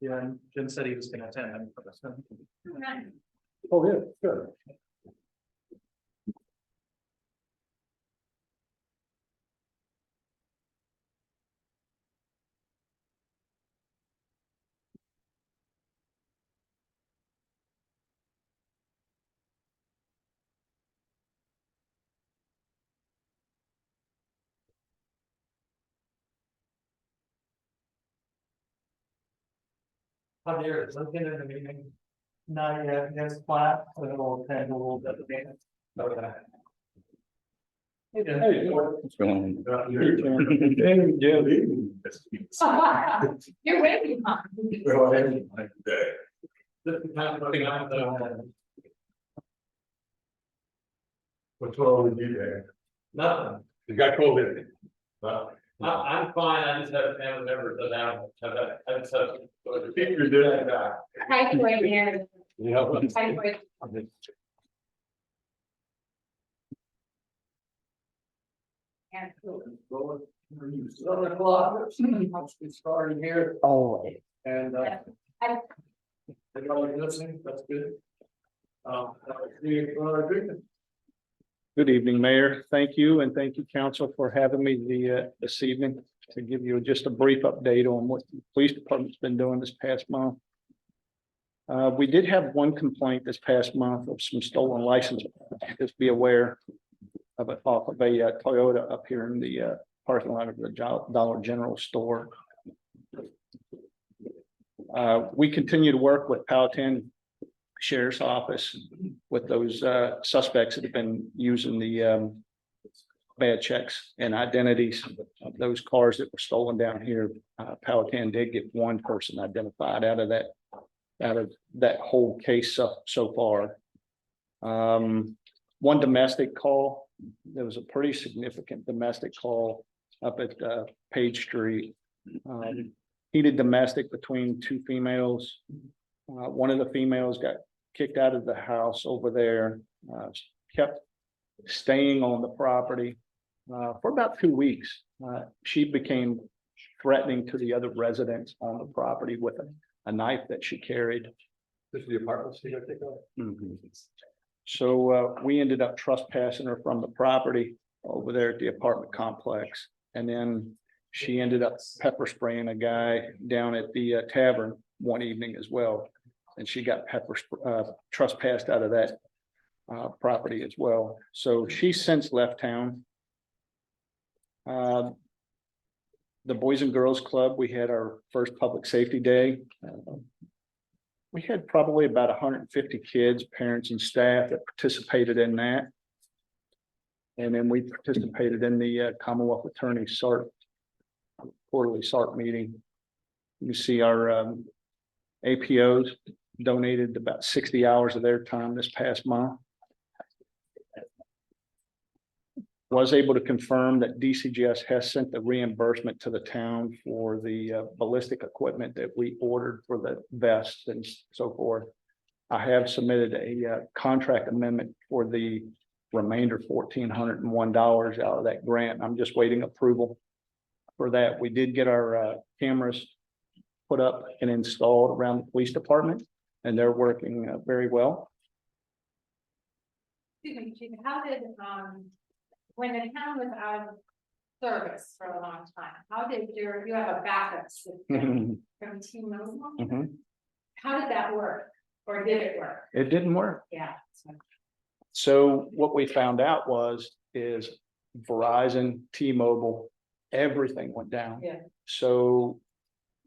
Yeah, Jim said he was gonna attend. Oh, yeah, good. How there is looking at the meeting. Not yet, next class, so it'll attend a little bit of the meeting. Okay. Hey, What's going on? Hey, Jim. You're waiting, huh? What's wrong with you there? Nothing. You got COVID? Well, I'm fine, I just have a family member that I just have. keep your day back. Typhoid here, Yeah. typhoid. And flu. 7 o'clock, let's get started here, Oh, and, everybody listening, that's good. Good evening, Mayor. Thank you, and thank you, council, for having me this evening to give you just a brief update on what the police department's been doing this past month. We did have one complaint this past month of some stolen license. Just be aware of it off of a Toyota up here in the parking lot of the Dollar General store. We continue to work with Powhatan Sheriff's Office with those suspects that have been using the bad checks and identities of those cars that were stolen down here. Powhatan did get one person identified out of that whole case so far. One domestic call. There was a pretty significant domestic call up at Page Street. Heated domestic between two females. One of the females got kicked out of the house over there, kept staying on the property for about 2 weeks. She became threatening to the other residents on the property with a knife that she carried. This is the apartments you gotta take off. So we ended up trespassing her from the property over there at the apartment complex. And then she ended up pepper spraying a guy down at the tavern one evening as well. And she got trespassed out of that property as well. So she's since left town. The Boys and Girls Club, we had our first public safety day. We had probably about 150 kids, parents and staff that participated in that. And then we participated in the Commonwealth Attorney SART, quarterly SART meeting. You see our APOs donated about 60 hours of their time this past month. Was able to confirm that DCGS has sent the reimbursement to the town for the ballistic equipment that we ordered for the vests and so forth. I have submitted a contract amendment for the remainder $1,401 out of that grant. I'm just waiting approval for that. We did get our cameras put up and installed around the police department, and they're working very well. Excuse me, Chief, how did, when the town was out of service for a long time, how did you have a backup system from T-Mobile? How did that work? Or did it work? It didn't work. Yeah. So what we found out is Verizon, T-Mobile, everything went down. Yeah. So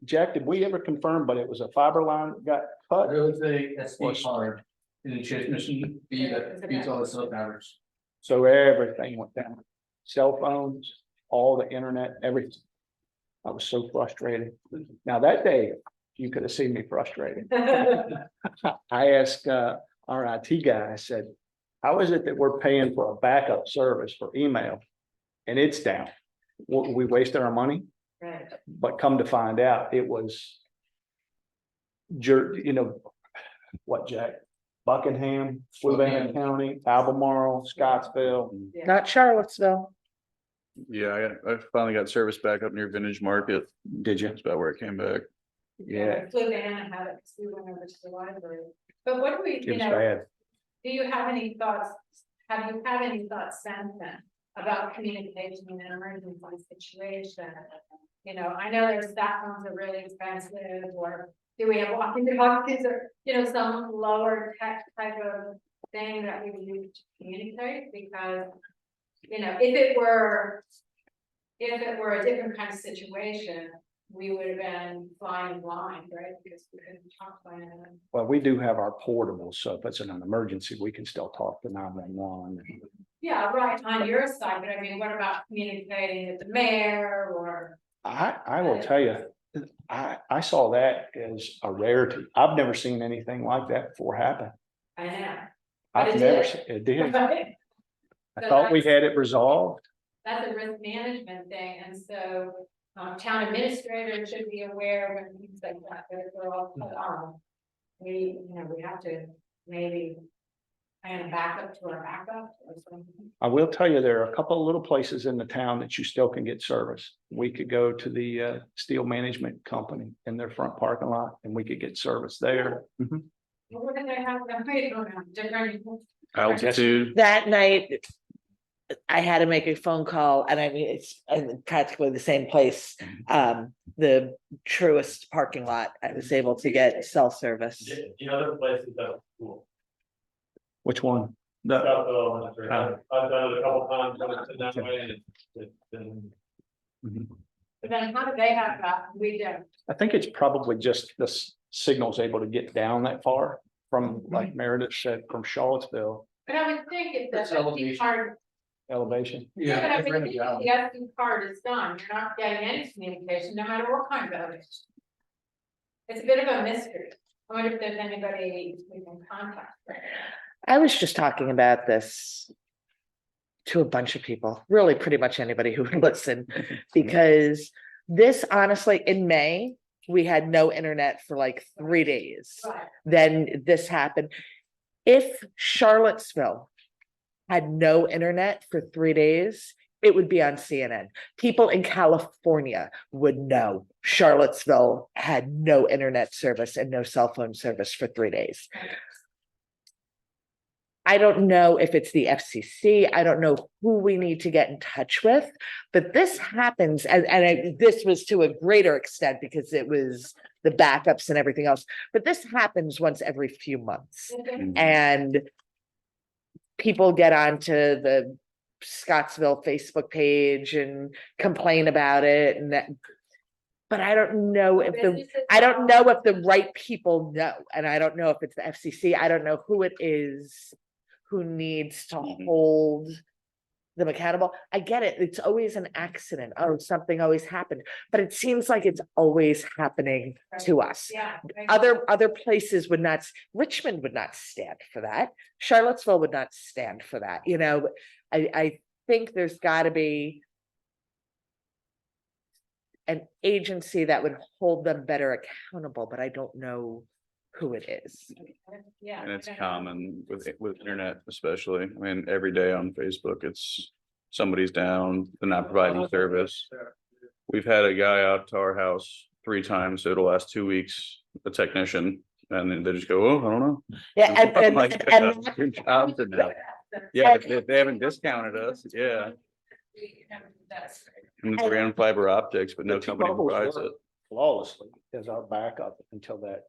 Jack, did we ever confirm, but it was a fiber line that got cut? There was a SD card in the transmission feed that feeds all the cell towers. So everything went down, cell phones, all the internet, everything. I was so frustrated. Now that day, you could have seen me frustrated. I asked our IT guy, I said, how is it that we're paying for a backup service for email and it's down? We wasted our money, Right. but come to find out it was what, Jack? Buckingham, Fluvanna County, Albemarle, Scottsville. not Charlottesville. Yeah, I finally got service back up near Vintage Market. Did you? That's about where it came back. Yeah, Flew in and had it, we went over to the library. But what do we, it you was know, bad. do you have any thoughts? Have you had any thoughts since then about communication in an emergency situation? You know, I know there's that ones are really expensive, or do we have walking talkies or, you know, some lower tech type of thing that we would use to communicate? Because, you know, if it were a different kind of situation, we would have been flying blind, right? Because we couldn't talk by anyone. Well, we do have our portables, so if it's an emergency, we can still talk to 911. Yeah, right, on your side, but I mean, what about communicating with the mayor or? I will tell you, I saw that as a rarity. I've never seen anything like that before happen. I know. I've But it never did. seen, it did. Right? I So thought we that's- had it resolved. That's a risk management thing, and so, town administrators should be aware when things like that, that if we're all put on. We, you know, we have to maybe plan a backup to our backup or something. I will tell you, there are a couple of little places in the town that you still can get service. We could go to the steel management company in their front parking lot and we could get service there. Mhm. Well, what do they have, I don't know, different. Altitude. That night, I had to make a phone call, and I mean, it's practically the same place. The Truist parking lot, I was able to get cell service. The other places that are cool. Which one? The, I've done it a couple times, when it's in that way, and it's been. Mhm. But then how do they have that? We don't. I think it's probably just the signal's able to get down that far from, like Meredith said, from Charlottesville But I would think if the That's SD elevation. card, elevation. yeah, but I would think if the SD card is done, you're not getting any communication, no matter what kind of outage. It's a bit of a mystery. I wonder if there's anybody we can contact. I was just talking about this to a bunch of people, really pretty much anybody who would listen, because this honestly, in May, we had no internet for like 3 days. Right. Then this happened. If Charlottesville had no internet for 3 days, it would be on CNN. People in California would know Charlottesville had no internet service and no cell phone service for 3 days. I don't know if it's the FCC. I don't know who we need to get in touch with, but this happens, and this was to a greater extent because it was the backups and everything else. But this happens once every few months, and people get onto the Scottsville Facebook page and complain about it, and that. But I don't know if the right people know, and I don't know if it's the FCC. I don't know who it is who needs to hold them accountable. I get it. It's always an accident or something always happened, but it seems like it's always happening to us. Yeah. Other places would not, Richmond would not stand for that. Charlottesville would not stand for that. You know, I think there's got to be an agency that would hold them better accountable, but I don't know who it is. Yeah. And it's common with internet, especially. I mean, every day on Facebook, it's somebody's down, they're not providing service. We've had a guy out to our house 3 times over the last 2 weeks, a technician, and then they just go, oh, I don't know. Yeah, I'm like, your job's enough. Yeah, they haven't discounted us, yeah. And we ran fiber optics, but no company T-Mobile provides it. worked flawlessly as our backup until that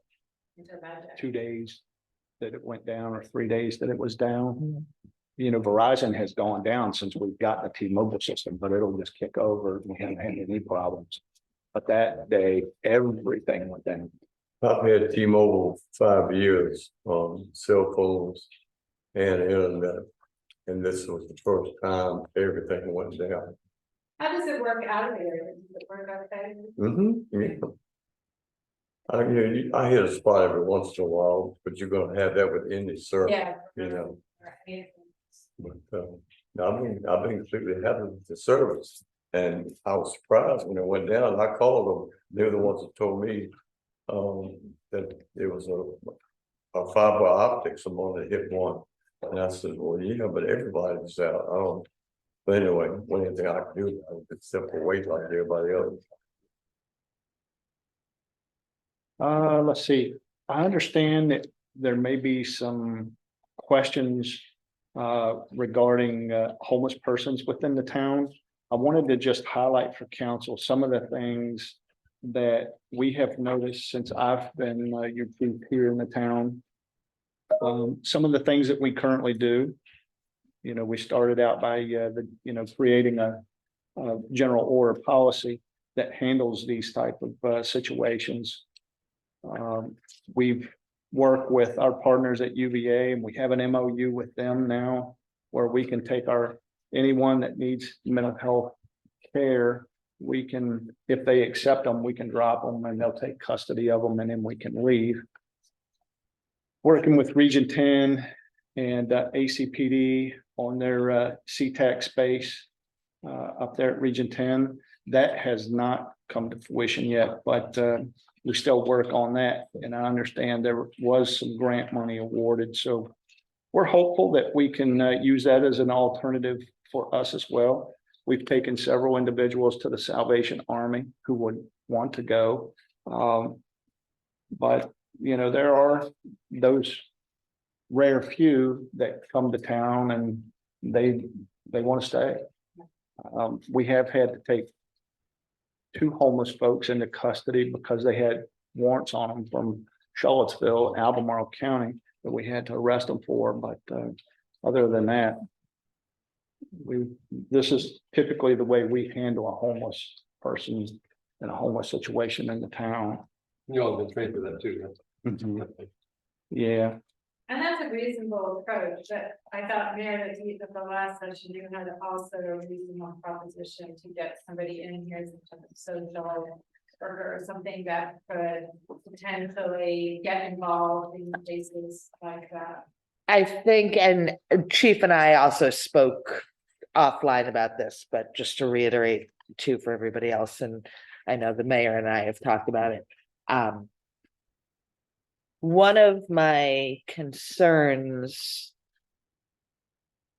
2 days that it went down, or 3 days that it was down. You know, Verizon has gone down since we've gotten a T-Mobile system, but it'll just kick over. We haven't had any problems. But that day, everything went down. I've had T-Mobile 5 years on cell phones and internet. And this was the first time everything went down. How does it work out of there? Does it work okay? Yeah. I hit a spot every once in a while, but you're gonna have that with any service, Yeah. you know, Right. but, I've been completely happy with the service. And I was surprised when it went down. I called them, they're the ones that told me, that there was a fiber optic, someone that hit one. And I said, well, yeah, but everybody's out. But anyway, one thing I can do, except for wait like everybody else. Let's see, I understand that there may be some questions regarding homeless persons within the town. I wanted to just highlight for council some of the things that we have noticed since I've been your chief here in the town. Some of the things that we currently do. You know, we started out by creating a general order policy that handles these type of situations. We've worked with our partners at UVA, and we have an MOU with them now where we can take anyone that needs mental health care. We can, if they accept them, we can drop them and they'll take custody of them and then we can leave. Working with Region 10 and ACPD on their CTAC space up there at Region 10. That has not come to fruition yet, but we still work on that. And I understand there was some grant money awarded. So we're hopeful that we can use that as an alternative for us as well. We've taken several individuals to the Salvation Army who would want to go. But, you know, there are those rare few that come to town and they want to stay. We have had to take 2 homeless folks into custody because they had warrants on them from Charlottesville, Albemarle County that we had to arrest them for. But other than that, this is typically the way we handle a homeless person in a homeless situation in the town. You all been trained for that too. Yeah, And that's a reasonable approach, but I thought Meredith, at the last session, you had also a reasonable proposition to get somebody in here, some type of social worker or something that could potentially get involved in cases like that. I think, and Chief and I also spoke offline about this, but just to reiterate too for everybody else, and I know the mayor and I have talked about it. One of my concerns,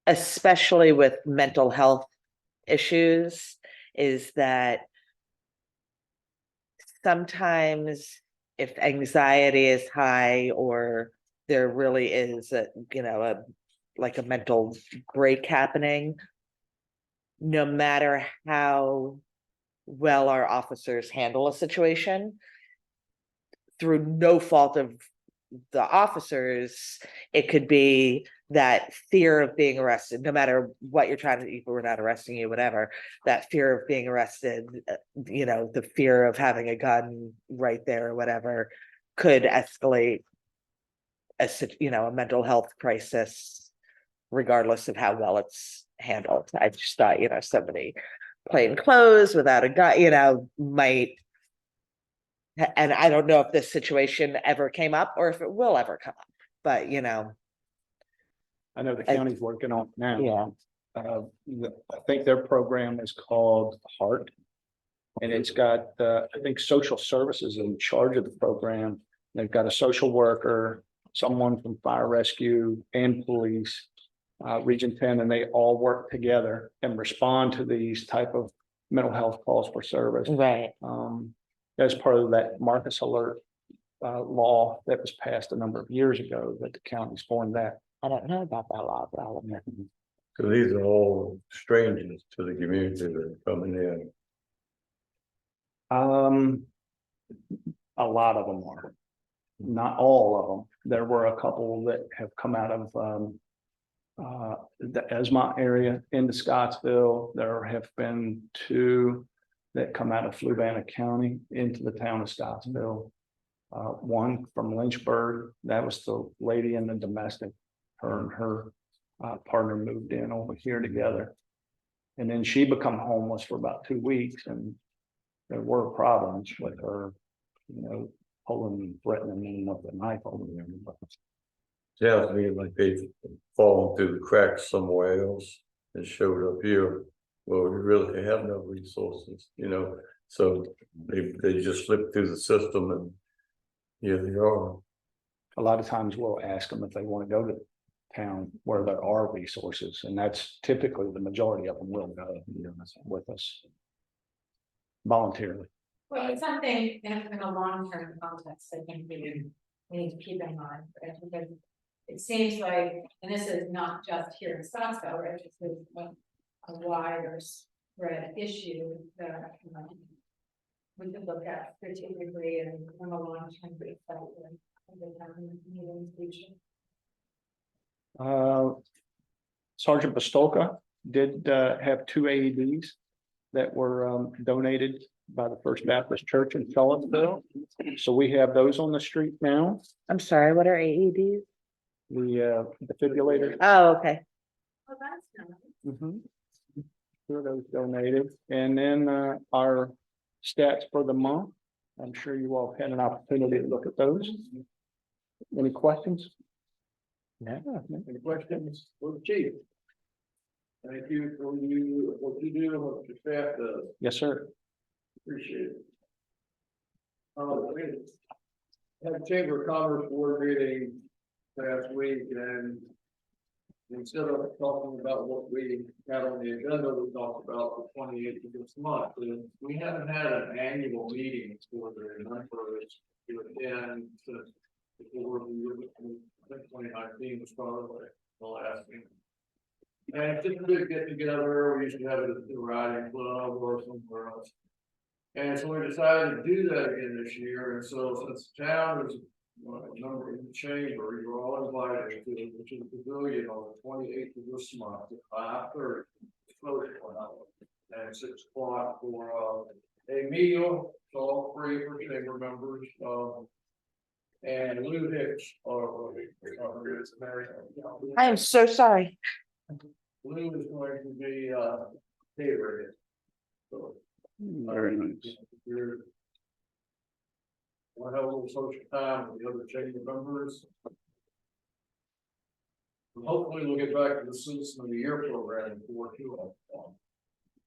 especially with mental health issues, is that sometimes if anxiety is high or there really is a mental break happening, no matter how well our officers handle a situation, through no fault of the officers, it could be that fear of being arrested, no matter what you're trying to do, we're not arresting you, whatever, that fear of being arrested, the fear of having a gun right there or whatever, could escalate a mental health crisis, regardless of how well it's handled. I just thought, somebody plain clothes without a gun, might. And I don't know if this situation ever came up or if it will ever come up, but I know the county's working on it now. yeah, I think their program is called Heart. And it's got, I think, social services in charge of the program. They've got a social worker, someone from fire rescue and police, Region 10, and they all work together and respond to these type of mental health calls for service. right. As part of that Marcus Alert law that was passed a number of years ago that the county's formed that. I don't know about that law, but I'll admit. So these are all strangers to the community that are coming in. A lot of them are, not all of them. There were a couple that have come out of the Esmont area into Scottsville. There have been 2 that come out of Fluvanna County into the town of Scottsville. One from Lynchburg, that was the lady in the domestic. Her and her partner moved in over here together. And then she became homeless for about 2 weeks, and there were problems with her, pulling and threatening with a knife over there. Sounds to me like they've fallen through the cracks somewhere else and showed up here. Well, we really have no resources, so they just slip through the system and here they are. A lot of times we'll ask them if they want to go to town where there are resources, and that's typically the majority of them will go with us voluntarily. Well, it's something in a long-term context, I think we need to keep in mind, right? Because it seems like, and this is not just here in Scottsville, right? This is a wider spread issue that we could look at strategically and from a long-term perspective. Sergeant Pistolka did have 2 AEDs that were donated by the First Baptist Church in Scottsville. So we have those on the street now. I'm sorry, what are AEDs? The defibrillator. Oh, okay. Well, that's nice. Mhm. Sure, those donated, and then our stats for the month. I'm sure you all had an opportunity to look at those. Any questions? Yeah. Any questions for the chief? Thank you for what you do and what your staff does. Yes, sir. Appreciate it. We had a Chamber of Commerce board meeting last week, and instead of talking about what we had on the agenda, we talked about the 28th of this month. And we haven't had an annual meeting for the members to attend since before the year, I think 2019 was probably the last meeting. And it's just a big get together. We usually have it at the riding club or somewhere else. And so we decided to do that again this year. And so since the town is a number in the chamber, you're all invited to the pavilion on the 28th of this month at 5:30. And 6 o'clock for a meal. It's all free for chamber members. And Lou Hicks, I am so sorry. Lou is going to be catering. So Very nice. we'll have a little social time with the other chamber members. And hopefully we'll get back to the Citizen of the Year program before too long.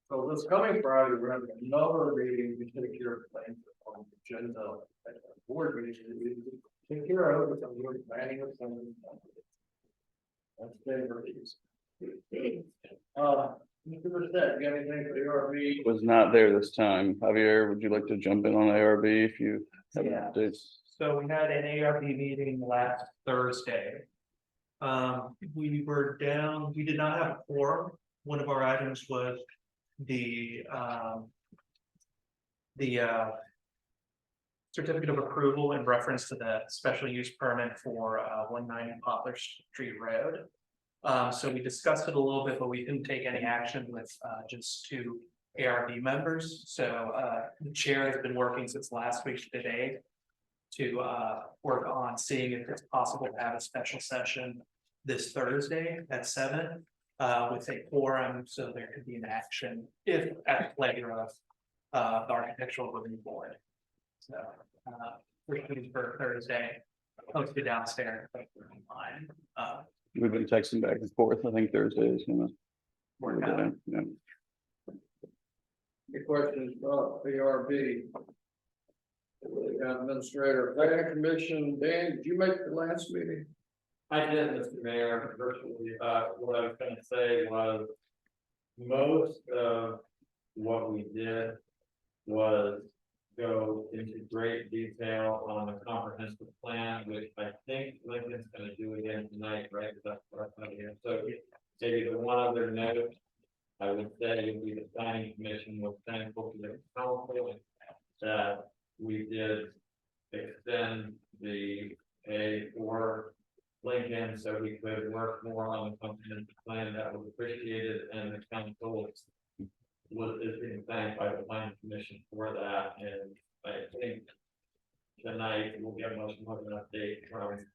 So this coming Friday, we're having another meeting to take care of things on the agenda. Board meeting, we take care of it, we're planning of something. That's favorite. Mr. Brissett, you got anything for the RV? Was not there this time. Javier, would you like to jump in on ARB if you have Yeah. updates? So we had an ARB meeting last Thursday. We were down, we did not have a quorum. One of our items was the certificate of approval in reference to the special use permit for 190 Poplar Street Road. So we discussed it a little bit, but we didn't take any action with just 2 ARB members. So the chair has been working since last week today to work on seeing if it's possible to have a special session this Thursday at 7 with a quorum, so there could be an action if at the pleasure of the architectural review board. So we're shooting for Thursday, posted downstairs, online. We've been texting back and forth. I think Thursday is gonna Work out. Yeah. Any questions about ARB? Administrator, Planning Commission, Dan, did you make the last meeting? I did, Mr. Mayor, virtually, what I was gonna say was. Most of what we did was go into great detail on the comprehensive plan, which I think Lincoln's gonna do again tonight, right? That's what I'm here. So maybe the one other note I would say would be the planning commission was thankful to the council that we did extend the A for Lincoln, so we could work more on the comprehensive plan. That was appreciated, and the council is being thanked by the planning commission for that. And I think tonight we'll get much more of an update from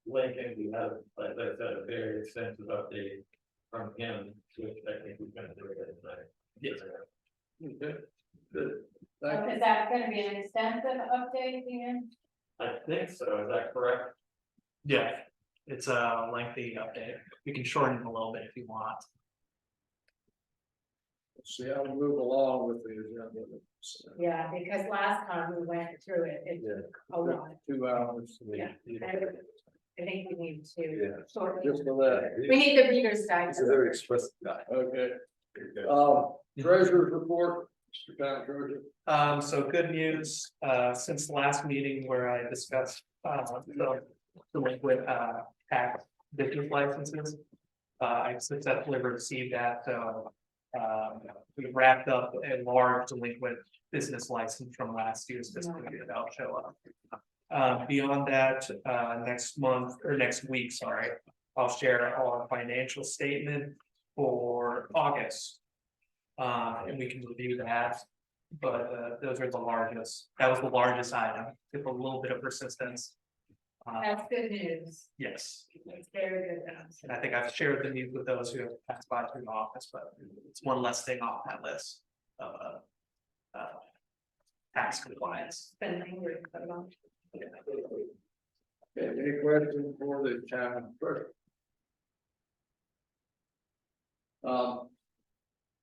Lincoln. We have, like I said, a very extensive update from him, which I think we're gonna do it tonight. Yes. Okay, good. Thank you. Is that gonna be an extensive update, Ian? I think so, is that correct? Yeah, it's a lengthy update. We can shorten it a little bit if you want. Let's see how we move along with the agenda. Yeah, because last time we went through it, it took a lot. 2 hours. Yeah. I think we need to Yeah. shorten. Just for that. We need the reader's digest. He's a very expressive guy. Okay. Treasurer's report. Mr. Town Treasurer? So good news, since the last meeting where I discussed, the delinquent, tax business licenses. I successfully received that, so, we wrapped up a large delinquent business license from last year's fiscal year that'll show up. Beyond that, next month or next week, sorry, I'll share our financial statement for August. And we can review that, but those are the largest, that was the largest item, with a little bit of persistence. That's good news. Yes, That's very good news. and I think I've shared the news with those who have passed by through the office, but it's one less thing off that list of tax compliance. Been angry about it. Okay, any questions for the town treasurer?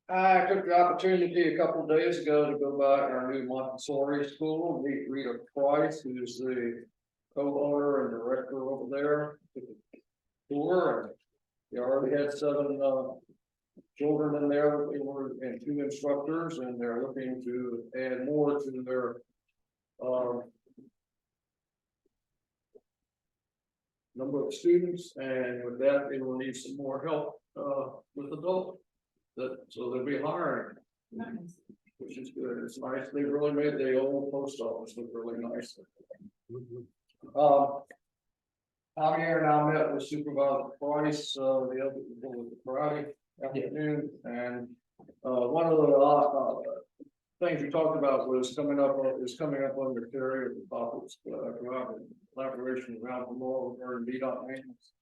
I took the opportunity a couple of days ago to go by our new Montessori school, meet Rita Price, who's the co-owner and director over there. Took a tour, and they already had 7 children in there, and 2 instructors, and they're looking to add more to their number of students, and with that, they will need some more help with adults. So they'll be hiring, Nice. which is good. It's nice. They really made the old post office look really nice. Javier and I met with Supervisor Price, the other Friday afternoon, and one of the things we talked about was coming up under Terry at the topics, collaboration around the law regarding VDOT maintenance.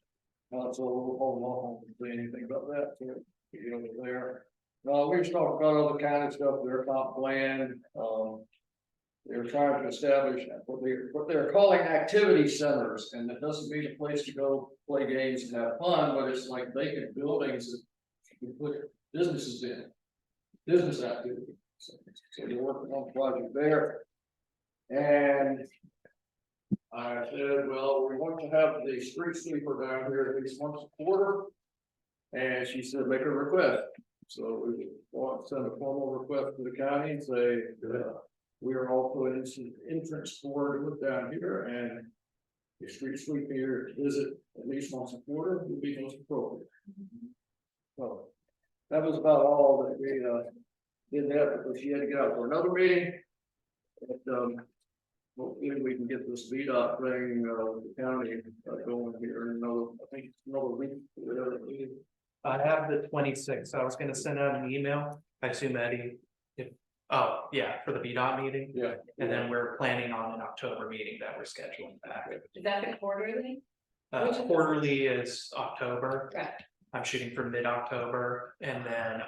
So we'll hold on to say anything about that, so you know, there. We just talked about other kind of stuff, their comp plan, they're trying to establish what they're calling activity centers, and it doesn't mean a place to go play games and have fun, but it's like vacant buildings that you put businesses in, business activity. So they're working on a project there. And I said, well, we want to have the street sweeper down here at least once a quarter. And she said, make a request. So we want to send a formal request to the county and say, we are also an entrance corridor down here, and the street sweeper here visit at least once a quarter would be most appropriate. So that was about all that we did that, because she had to get out for another meeting. But hopefully we can get this VDOT thing, the county going here in another, I think it's another week. I have the 26th, I was gonna send out an email, I assume Eddie, oh, yeah, for the VDOT meeting. Yeah. And then we're planning on an October meeting that we're scheduling back. Is that the quarterly? Which is- Quarterly is October. Right. I'm shooting for mid-October, and then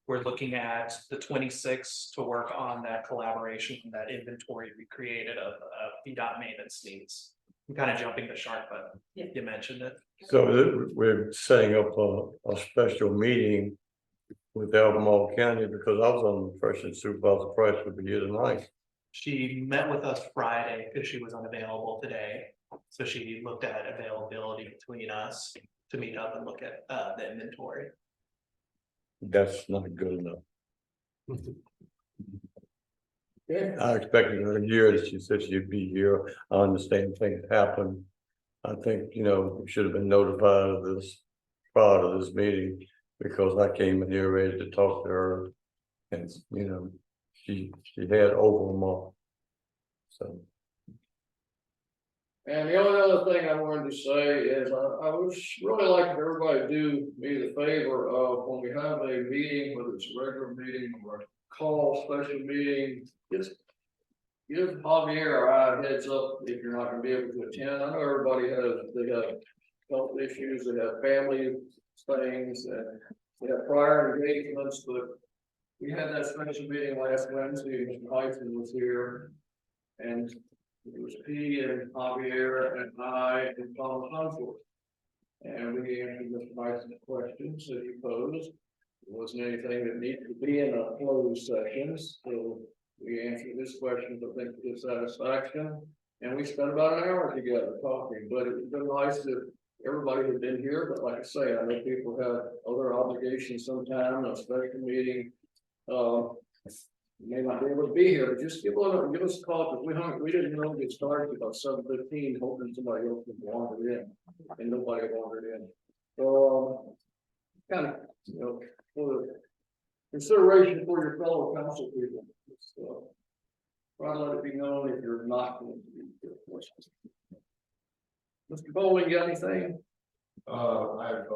we're looking at the 26th to work on that collaboration, that inventory we created of VDOT maintenance needs. I'm kind of jumping the shark, but Yeah. you mentioned it. So we're setting up a special meeting with Albemarle County, because I was on the impression Supervisor Price would be here tonight. She met with us Friday because she was unavailable today. So she looked at availability between us to meet up and look at the inventory. That's not good enough. Yeah. I expected her here, that she said she'd be here. I understand things happen. I think, you know, we should have been notified of this prior to this meeting, because I came in here ready to talk to her. And, you know, she had over them all. So. And the only other thing I wanted to say is I would really like if everybody do me the favor of, when we have a meeting, whether it's a regular meeting or a call special meeting, just give Javier or I a heads up if you're not gonna be able to attend. I know everybody they have health issues, they have family things, and they have prior engagements, but we had that special meeting last Wednesday, Mr. Heisen was here. And it was P and Javier and I and Tom Huntsville. And we answered Mr. Bison's questions that he posed. There wasn't anything that needed to be in a closed session, so we answered his questions, I think, to his satisfaction. And we spent about an hour together talking, but it would been nice if everybody had been here, but like I say, I know people have other obligations sometime, a special meeting. may not be able to be here, but just give us a call, because we didn't know it started about 7:15, hoping somebody else would wander in, and nobody wandered in. So, kind of, for the consideration for your fellow council people. So, try to let it be known if you're not going to be here. Mr. Bowling, you got anything? I've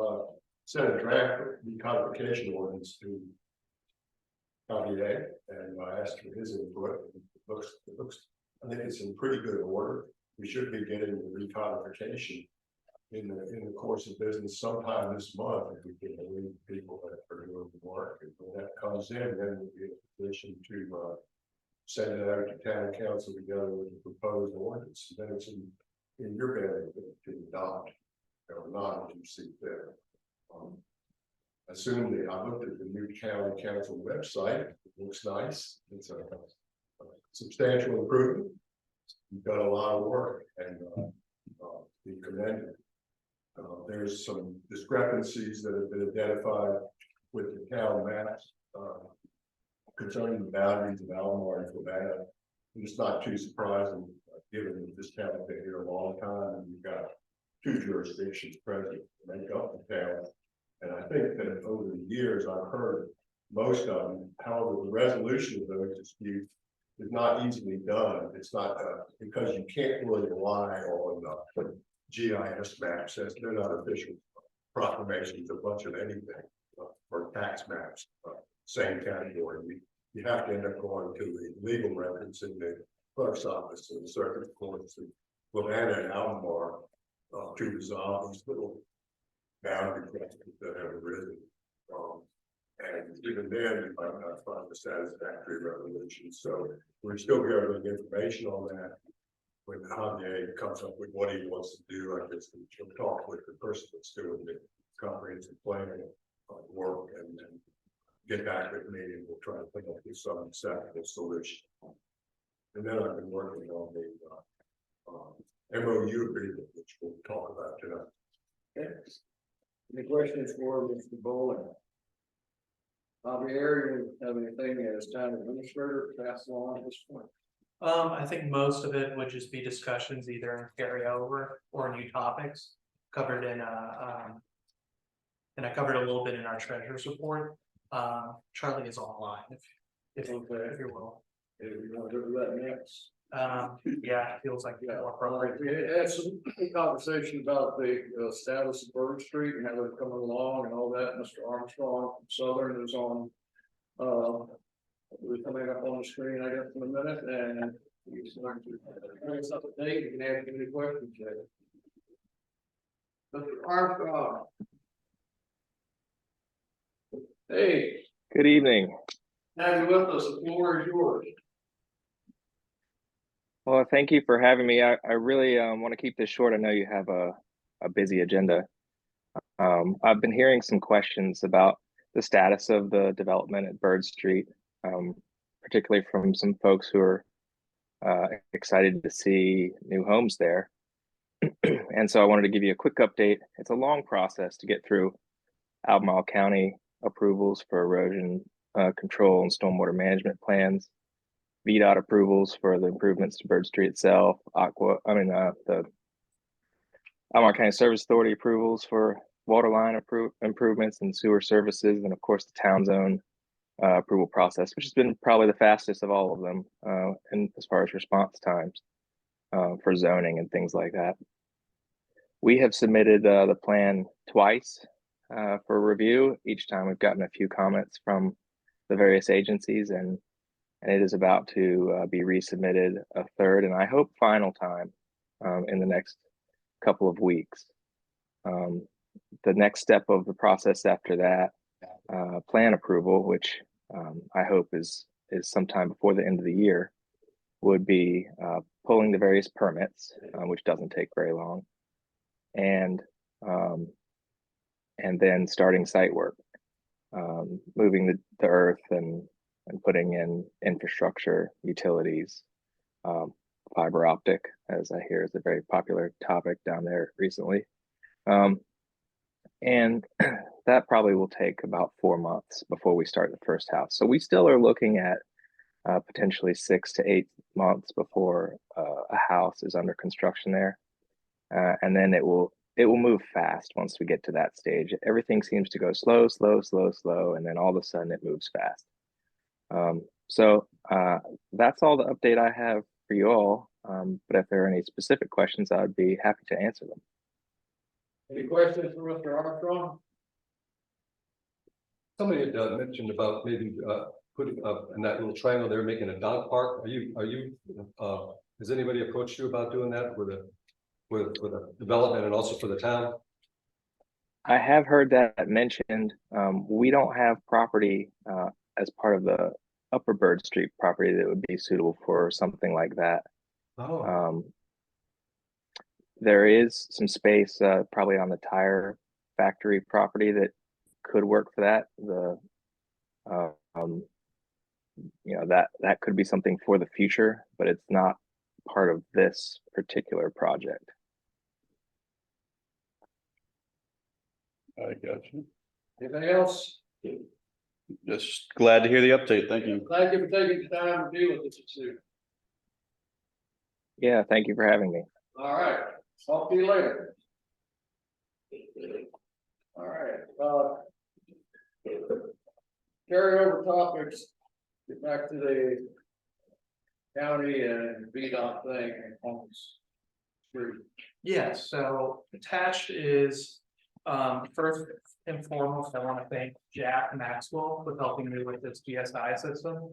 sent a draft of the codification ordinance to Javier, and I asked for his input. It looks, I think it's in pretty good order. We should be getting the recodification in the course of business sometime this month, if we can believe people that are doing the work. And when that comes in, then we'll be in a position to send it out to town council together with the proposed ordinance. And then it's in your bed to adopt or not, as you see there. Assuming I looked at the new town council website, it looks nice. It's a substantial improvement. You've done a lot of work and be commended. There's some discrepancies that have been identified with the town maps concerning the boundaries of Alomar and Flavanna. And it's not too surprising, given that this town has been here a long time and you've got 2 jurisdictions present to make up the town. And I think that over the years, I've heard most of them. However, the resolution of those disputes is not easily done. It's not because you can't really rely on GIS maps, as they're not official proclamations, a bunch of anything, or tax maps, same category. You have to end up going to the legal records in the clerk's office and the circuit courts in Flavanna and Alomar to resolve these little boundary questions that have arisen. And even then, you might not find a satisfactory resolution. So we're still gathering information on that. When Javier comes up with what he wants to do, I guess he'll talk with the person that's doing the comprehensive planning work and then get back with me and we'll try to think up with some acceptable solution. And then I've been working on the MOU agreement, which we'll talk about tonight. Okay. Any questions for Mr. Bowling? Javier, you have anything as town administrator to pass along at this point? I think most of it would just be discussions either in carryover or new topics covered in and I covered a little bit in our treasurer's report. Charlie is online if you will. If you want to do that next. Yeah, it feels like more appropriate. We had some conversation about the status of Bird Street and how they're coming along and all that. Mr. Armstrong from Southern is on. We're coming up on the screen, I guess, in a minute, and he's going to bring us up to date. You can ask any questions, Jay. Mr. Armstrong. Hey. Good evening. Have you with us? The floor is yours. Well, thank you for having me. I really want to keep this short. I know you have a busy agenda. I've been hearing some questions about the status of the development at Bird Street, particularly from some folks who are excited to see new homes there. And so I wanted to give you a quick update. It's a long process to get through Albemarle County approvals for erosion control and stormwater management plans, VDOT approvals for the improvements to Bird Street itself, the Albemarle County Service Authority approvals for water line improvements and sewer services, and of course the town's own approval process, which has been probably the fastest of all of them, and as far as response times for zoning and things like that. We have submitted the plan twice for review. Each time we've gotten a few comments from the various agencies, and it is about to be resubmitted a third, and I hope final time in the next couple of weeks. The next step of the process after that, plan approval, which I hope is sometime before the end of the year, would be pulling the various permits, which doesn't take very long, and then starting site work, moving the earth and putting in infrastructure, utilities, fiber optic, as I hear is a very popular topic down there recently. And that probably will take about 4 months before we start the first house. So we still are looking at potentially 6 to 8 months before a house is under construction there. And then it will move fast once we get to that stage. Everything seems to go slow, slow, slow, slow, and then all of a sudden it moves fast. So that's all the update I have for you all. But if there are any specific questions, I'd be happy to answer them. Any questions for Mr. Armstrong? Somebody had mentioned about maybe putting up in that little triangle there, making a dog park. Has anybody approached you about doing that for the development and also for the town? I have heard that mentioned. We don't have property as part of the Upper Bird Street property that would be suitable for something like that. Oh, There is some space probably on the tire factory property that could work for that. That could be something for the future, but it's not part of this particular project. I got you. Anything else? Just glad to hear the update. Thank you. Thank you for taking the time to deal with this issue. Yeah, thank you for having me. All right, talk to you later. All right, carry over topics, get back to the county and VDOT thing on this street. Yes, so attached is, first and foremost, I want to thank Jack Maxwell for helping me with this GSI system.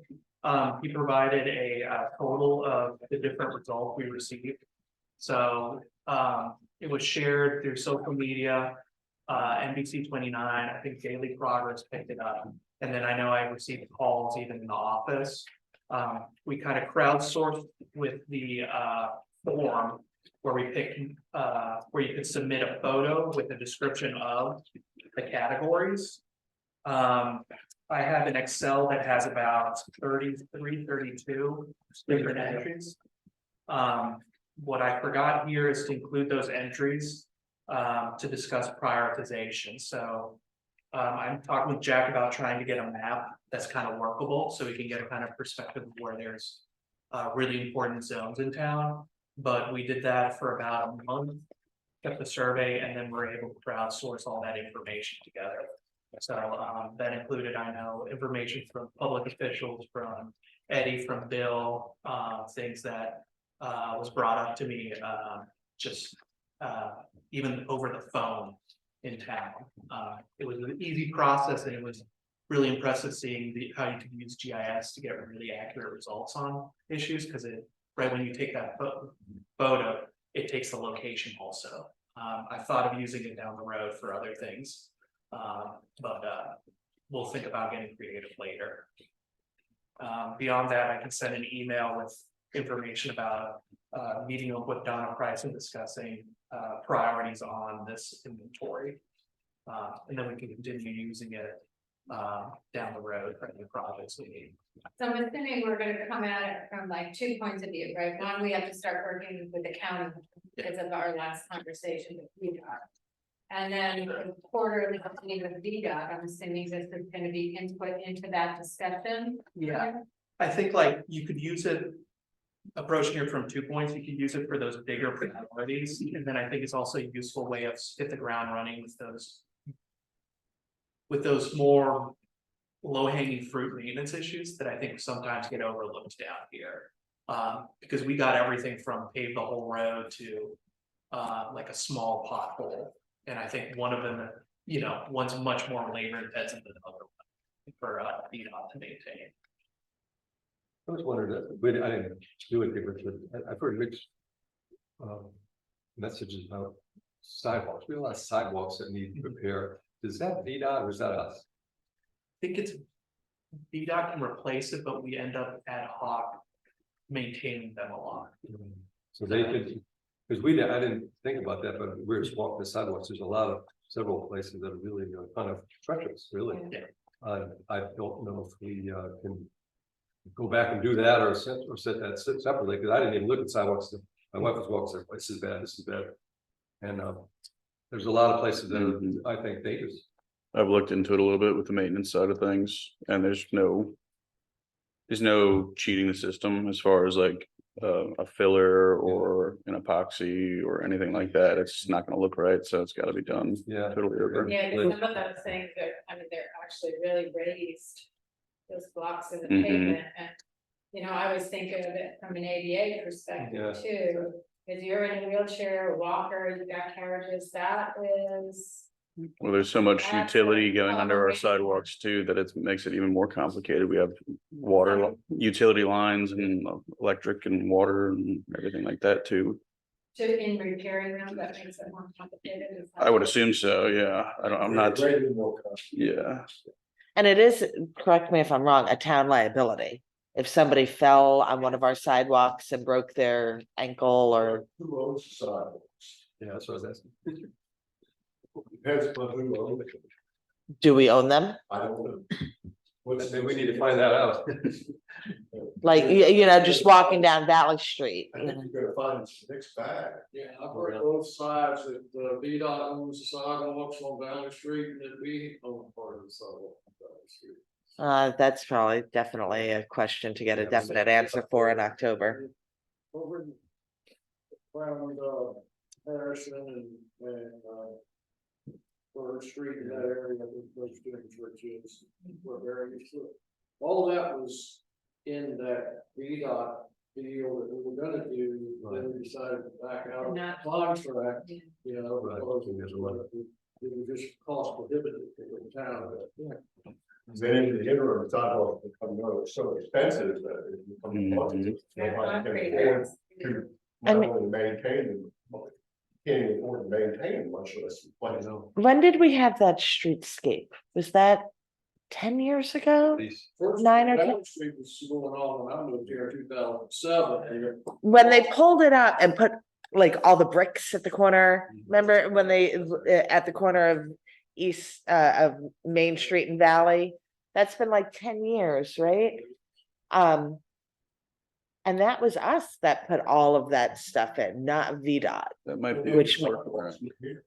He provided a total of the different results we received. So it was shared through social media, NBC 29, I think Daily Progress picked it up. And then I know I received calls even in the office. We kind of crowdsourced with the form where we picked, where you could submit a photo with a description of the categories. I have an Excel that has about 33, 32 different entries. What I forgot here is to include those entries to discuss prioritization. So I'm talking with Jack about trying to get a map that's kind of workable so we can get a kind of perspective of where there's really important zones in town. But we did that for about a month, kept the survey, and then we're able to crowdsource all that information together. So that included, I know, information from public officials, from Eddie, from Bill, things that was brought up to me just even over the phone in town. It was an easy process, and it was really impressive seeing how you can use GIS to get really accurate results on issues, because right when you take that photo, it takes the location also. I thought of using it down the road for other things, but we'll think about getting creative later. Beyond that, I can send an email with information about meeting up with Donna Price and discussing priorities on this inventory. And then we can continue using it down the road for any projects we need. So I'm assuming we're gonna come at it from like 2 points of view, right? One, we have to start working with the county because of our last conversation with VDOT. And then quarterly update with VDOT, I'm assuming this is gonna be input into that discussion. Yeah, I think like you could use it, approaching it from 2 points, you could use it for those bigger priorities. And then I think it's also a useful way of hit the ground running with those more low-hanging fruit maintenance issues that I think sometimes get overlooked down here. Because we got everything from pave the whole road to like a small pothole. And I think one of them, one's much more labor intensive than the other one for VDOT to maintain. I was wondering, I didn't do it, but I've heard mixed messages about sidewalks. We have a lot of sidewalks that need repair. Is that VDOT or is that us? I think it's VDOT can replace it, but we end up ad hoc maintaining them a lot. So they could, because I didn't think about that, but we're just walking the sidewalks. There's several places that are really kind of treacherous, really. Yeah. I don't know if we can go back and do that or set that separately, because I didn't even look at sidewalks. My wife was walking, said, this is bad, this is bad. And there's a lot of places that are, I think, dangerous. I've looked into it a little bit with the maintenance side of things, and there's no there's no cheating the system as far as like a filler or an epoxy or anything like that. It's not gonna look right, so it's gotta be done Yeah. totally over. Yeah, because some of those things are, I mean, they're actually really raised. Those blocks in the Mhm. pavement and, you know, I always think of it from an ADA perspective too. If you're in a wheelchair, a walker, you got carriages, that is. Well, there's so much That's utility a going under our problem. sidewalks too, that it makes it even more complicated. We have water, utility lines and electric and water and everything like that too. In repairing them, that makes it more complicated. Is that I would what- assume so, yeah. I'm not, Greatly more cost. yeah. And it is, correct me if I'm wrong, a town liability. If somebody fell on one of our sidewalks and broke their ankle or, Who owns the sidewalks? Yeah, that's what I was asking. Depends upon who owns it. do we own them? I don't know. Maybe we need to find that out. Like, you know, just walking down Valley Street. I think you're gonna find it's a mixed bag. Yeah, I've heard both sides that VDOT owns the sidewalks on Valley Street and that we own part of the sidewalk on Valley Street. That's definitely a question to get a definite answer for in October. Over around Harrison and Bird Street in that area, those two churches were very useful. All that was in that VDOT deal that we were gonna do, then we decided to back out of the Not- contract, Yeah. you know, because it was just cost prohibitive for the town. Then in the interim, sidewalks become so expensive that it becomes budget. Nobody can afford to I not mean- only maintain them, can't even afford to maintain them, much less replace them. When did we have that streetscape? Was that 10 years ago? First, 9 or 10? Valley Street was going on when I moved here in 2007. When they pulled it up and put like all the bricks at the corner, remember when they, at the corner of of Main Street and Valley? That's been like 10 years, right? And that was us that put all of that stuff in, not VDOT. That might be. Which- The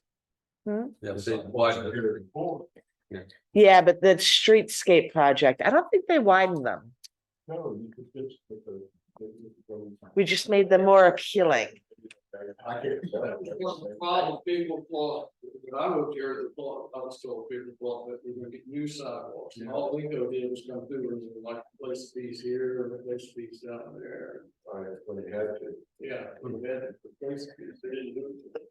Yeah, they sidewalks widen are it. here before. Yeah, but the streetscape project, I don't think they widened them. No, you could just put the. We just made them more appealing. I can't. That was one of the problem people thought, when I moved here, the thought, I was told people thought that we were gonna get new sidewalks. And all Lingo did was come through and like place these here and replace these down there. When you had to. Yeah, we had to replace these, they didn't do it.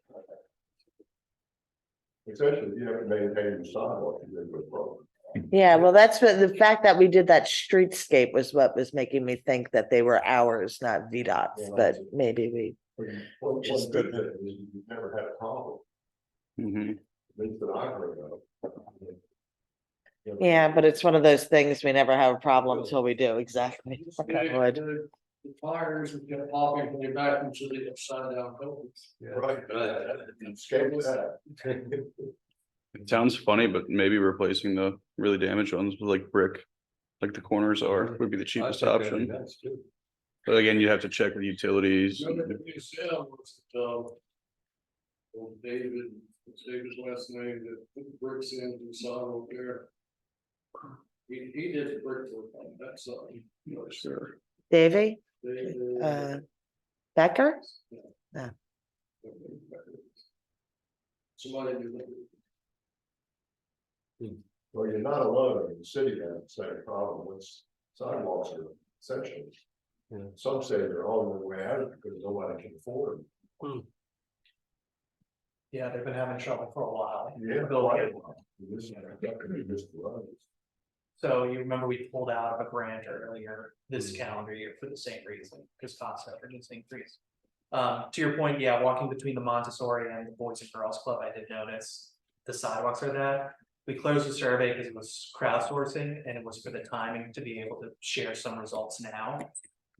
Especially if you have to maintain the sidewalk, you have a problem. Yeah, well, that's what, the fact that we did that streetscape was what was making me think that they were ours, not VDOT's, but maybe we. One good thing is you've never had a problem, Mhm. at least that I've heard of. Yeah, but it's one of those things, we never have a problem until we do, exactly. Knock on wood. The tires would get popping when you're back into the upside down buildings. Right. Escape that. It sounds funny, but maybe replacing the really damaged ones with like brick, like the corners are, would be the cheapest option. That's too. But again, you'd have to check with utilities. You know, what you said was that, old David's last name, that put the bricks in the sidewalk there. He did the brick work on that side. You know, Sure. Davy, they- Becker? Somebody did that. Well, you're not alone in the city that have the same problem with sidewalks are essential. Some say they're all the way out because nobody can afford them. Yeah, they've been having trouble for a while. Yeah. Building it. That could be just the others. So you remember we pulled out of a grant earlier this calendar year for the same reason, because costs have just increased. To your point, yeah, walking between the Montessori and the Boys and Girls Club, I did notice the sidewalks are that. We closed the survey because it was crowdsourcing and it was for the timing to be able to share some results now.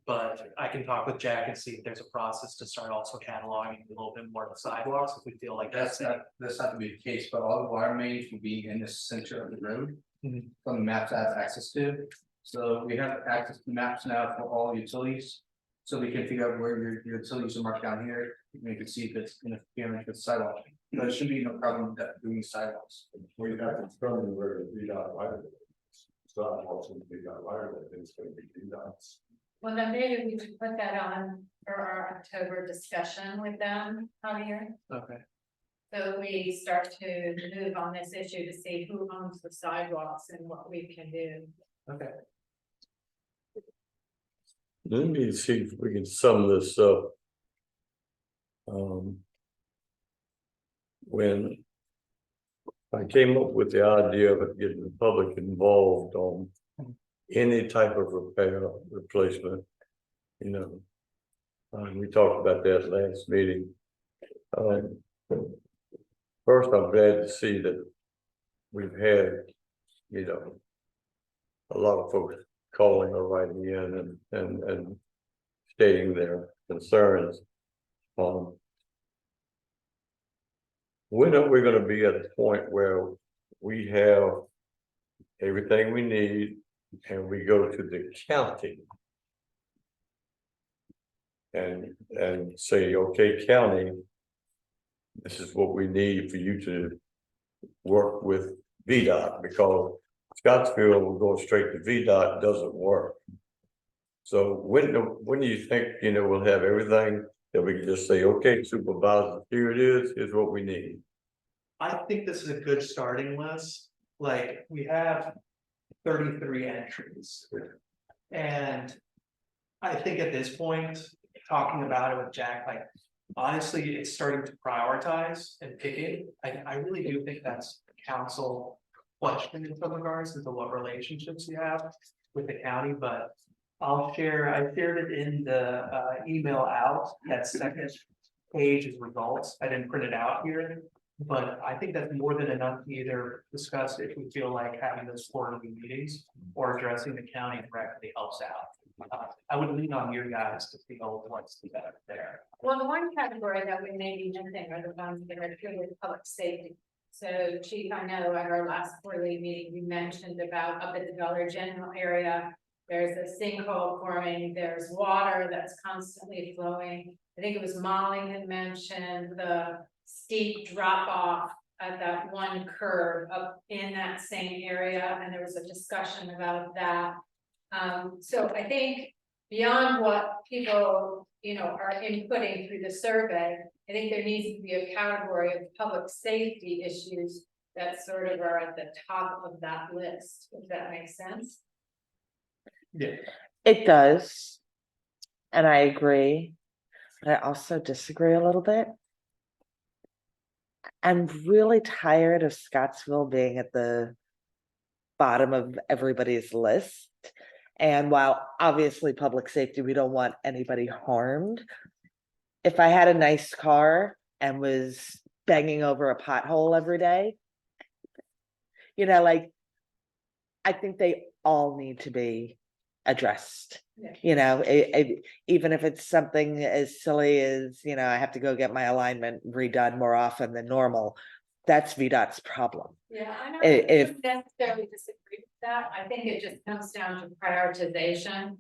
But I can talk with Jack and see if there's a process to start also cataloging a little bit more of the sidewalks if we feel like that's. That's not to be the case, but all the water mains will be in the center of the road. Mhm. From the maps I have access to, so we have access to maps now for all utilities. So we can figure out where your utilities are marked down here, and you can see if it's interference with sidewalk, but it should be no problem with that doing sidewalks. We have to determine where the VDOT right of it is. sidewalks and be got right, then it's gonna be VDOT's. Well, then maybe we should put that on for our October discussion with them, Javier. Okay. So we start to move on this issue to see who owns the sidewalks and what we can do. Okay. Let me see if we can sum this up. When I came up with the idea of getting the public involved on any type of repair, replacement, you know. We talked about that last meeting. First, I'm glad to see that we've had, you know, a lot of folks calling or writing in and stating their concerns. When are we gonna be at a point where we have everything we need and we go to the county? And say, okay, county, this is what we need for you to work with VDOT, because Scottsville going straight to VDOT doesn't work. So when do you think, you know, we'll have everything that we can just say, okay, supervisor, here it is, here's what we need? I think this is a good starting list, like, we have 33 entries. And I think at this point, talking about it with Jack, like, honestly, it's starting to prioritize and picking. I really do think that's a council question in some regards to what relationships you have with the county, but I shared it in the email out, that second page is results. I didn't print it out here, but I think that's more than enough to either discuss if we feel like having those quarterly meetings or addressing the county directly helps out. I would lean on you guys to feel what's the better there. Well, the one category that we may be missing are the ones that are purely public safety. So Chief, I know at our last quarterly meeting, you mentioned about up at the Dollar General area, there's a sinkhole forming, there's water that's constantly flowing. I think it was Molly had mentioned the steep drop off at that one curve up in that same area, and there was a discussion about that. So I think beyond what people, you know, are inputting through the survey, I think there needs to be a category of public safety issues that sort of are at the top of that list, if that makes sense. Yeah. It does. And I agree. But I also disagree a little bit. I'm really tired of Scottsville being at the bottom of everybody's list. And while obviously public safety, we don't want anybody harmed. If I had a nice car and was banging over a pothole every day, you know, like, I think they all need to be addressed. Yeah. You know, even if it's something as silly as, you know, I have to go get my alignment redone more often than normal, that's VDOT's problem. Yeah, I know. If- Don't necessarily disagree with that. I think it just comes down to prioritization.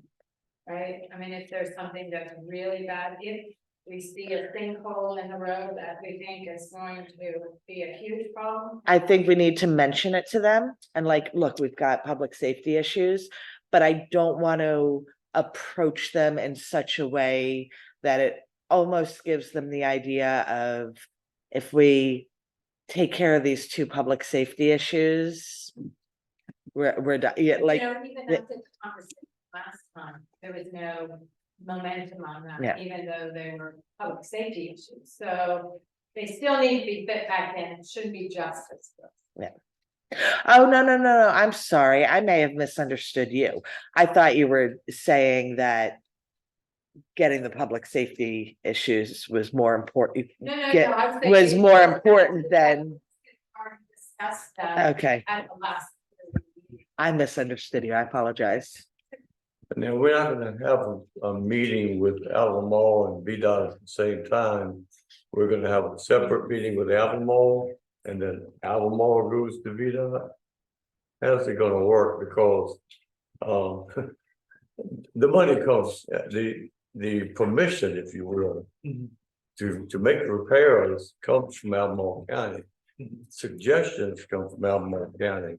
Right? I mean, if there's something that's really bad, if we see a sinkhole in the road that we think is going to be a huge problem. I think we need to mention it to them and like, look, we've got public safety issues, but I don't want to approach them in such a way that it almost gives them the idea of, if we take care of these two public safety issues, we're done. Yeah, like, You know, even after the conversation last time, there was no momentum on that, Yeah. even though they were public safety issues. So they still need to be fit back in. It shouldn't be justice. oh, no, I'm sorry. I may have misunderstood you. I thought you were saying that getting the public safety issues was more important. No, Get- I was was thinking- more important than- Already discussed that Okay, at the last. I misunderstood you. I apologize. Now, we're not gonna have a meeting with Alamo and VDOT at the same time. We're gonna have a separate meeting with Alamo, and then Alamo goes to VDOT. How's it gonna work? Because, the money comes, the permission, if you will, Mhm. to make the repairs comes from Alamo County. Mhm. Suggestions come from Alamo County.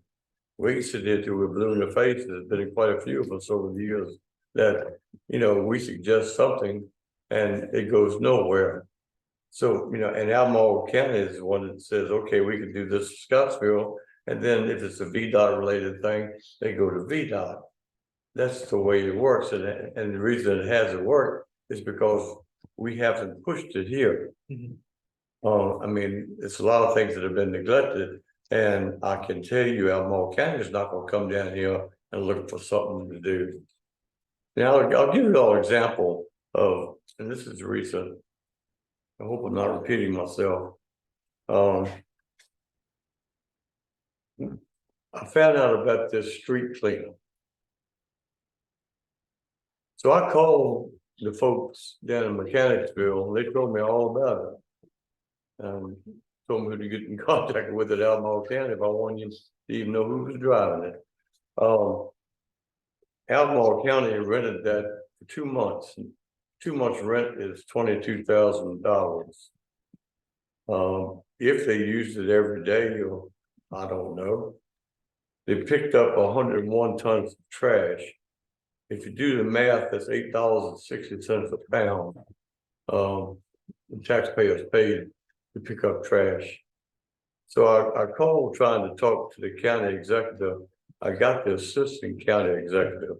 We sit there till we're blue in the face. There's been quite a few of us over the years that, we suggest something and it goes nowhere. So, and Albemarle County is the one that says, okay, we can do this in Scottsville. And then if it's a VDOT related thing, they go to VDOT. That's the way it works. And the reason it hasn't worked is because we haven't pushed it here. I mean, it's a lot of things that have been neglected. And I can tell you, Albemarle County is not gonna come down here and look for something to do. Now, I'll give you all an example of, and this is recent. I hope I'm not repeating myself. I found out about this street cleanup. So I called the folks down in Mechanicsville, and they told me all about it. Told me who to get in contact with at Albemarle County if I wanted you to even know who was driving it. Albemarle County rented that for 2 months. 2 months rent is $22,000. If they used it every day, I don't know. They picked up 101 tons of trash. If you do the math, that's $8.60 a pound. The taxpayers paid to pick up trash. So I called trying to talk to the county executive. I got the assistant county executive,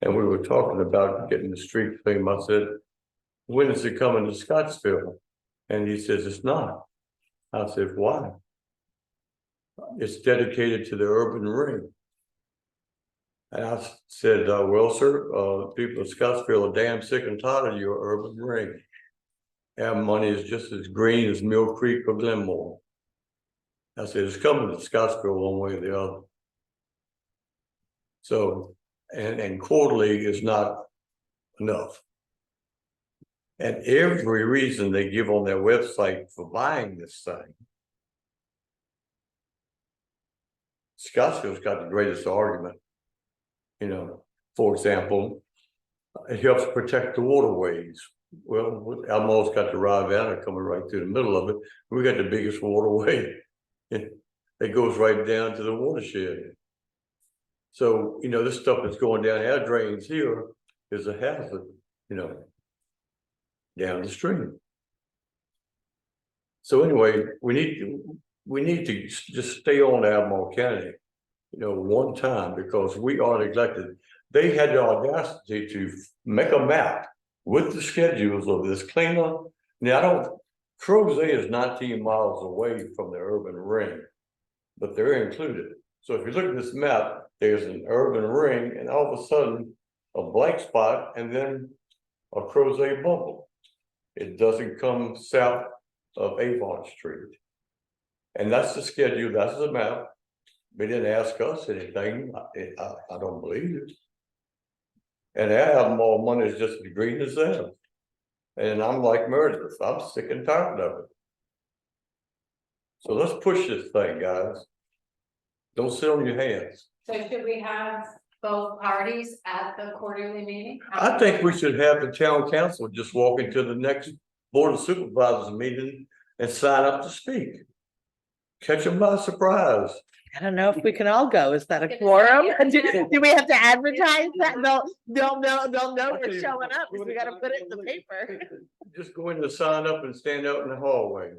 and we were talking about getting the street clean. I said, when is it coming to Scottsville? And he says, it's not. I said, why? It's dedicated to the urban ring. And I said, well, sir, people of Scottsville are damn sick and tired of your urban ring. Our money is just as green as Mill Creek or Glenmore. I said, it's coming to Scottsville one way or the other. So, and quarterly is not enough. And every reason they give on their website for buying this thing, Scottsville's got the greatest argument. For example, it helps protect the waterways. Well, Albemarle's got the Rivanna coming right through the middle of it. We got the biggest waterway. It goes right down to the watershed. So, this stuff that's going down our drains here is a hazard, down the stream. So anyway, we need to just stay on Albemarle County, one time, because we are neglected. They had the audacity to make a map with the schedules of this cleanup. Now, Crozet is 19 miles away from the urban ring, but they're included. So if you look at this map, there's an urban ring, and all of a sudden, a blank spot, and then a Crozet bubble. It doesn't come south of Avon Street. And that's the schedule, that's the map. They didn't ask us anything. I don't believe it. And I have more money is just as green as them. And I'm like Meredith, I'm sick and tired of it. So let's push this thing, guys. Don't sit on your hands. So should we have both parties at the quarterly meeting? I think we should have the town council just walk into the next board of supervisors meeting and sign up to speak. Catch them by surprise. I don't know if we can all go. Is that a quorum? Do we have to advertise that? They'll know we're showing up because we gotta put it in the paper. Just go in to sign up and stand out in the hallway,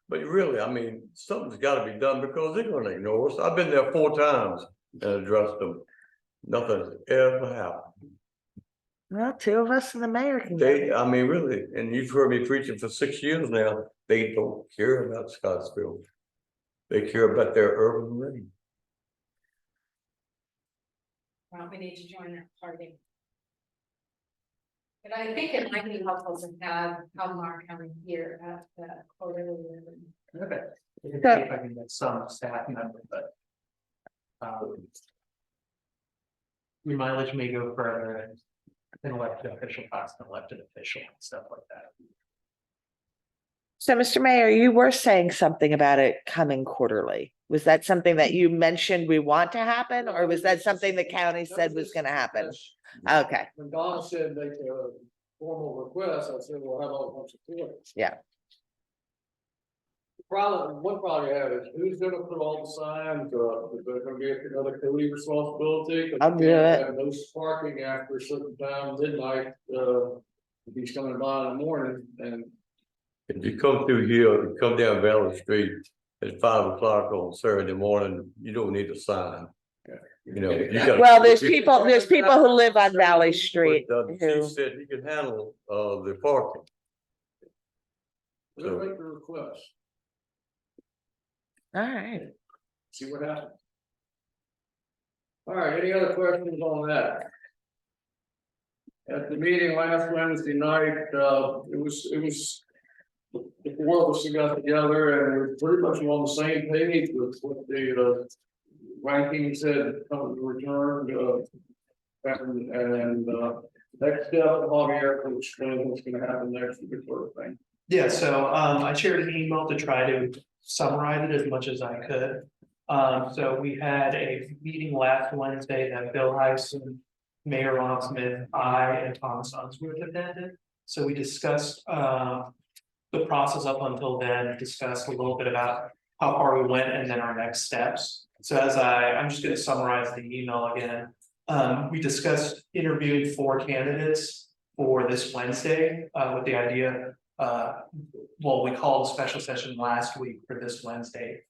But really, I mean, something's gotta be done because they're gonna ignore us. I've been there 4 times and addressed them. Nothing's ever happened. Well, 2 of us and the mayor can go. I mean, really, and you've heard me preaching for 6 years now, they don't care about Scottsville. They care about their urban ring. Well, we need to join that party. But I think it might be helpful to have Albemarle coming here at the quarterly meeting. Okay. See if I can get some staff member, but. Your mileage may go further than elected official costs, an elected official and stuff like that. So, Mr. Mayor, you were saying something about it coming quarterly. Was that something that you mentioned we want to happen, or was that something the county said was gonna happen? Okay, When Don said make a formal request, I said, well, how about once a quarter? Yeah. One problem you have is who's gonna put all the signs up? Is there gonna be another Cody responsibility? 'Cause I'll you do can't it. have no sparking after a certain time, midnight, if he's coming by in the morning and. If you come through here, you come down Valley Street at 5 o'clock on Saturday morning, you don't need a sign. You know, you got. Well, there's people who live on Valley Street But, who, she said he can handle, the parking. We'll make the request, all right. see what happens. All right, any other questions on that? At the meeting last Wednesday night, it was. The four of us that got together and we're pretty much on the same page with what the ranking said, come to return, and next step, Javier will explain what's gonna happen next week sort of thing. Yeah, so I shared an email to try to summarize it as much as I could. So we had a meeting last Wednesday that Bill Heisen, Mayor Ron Smith, I, and Thomas Unsworth attended. So we discussed the process up until then, discussed a little bit about how far we went and then our next steps. So I'm just gonna summarize the email again. We discussed interviewing 4 candidates for this Wednesday, with the idea, well, we called a special session last week for this Wednesday,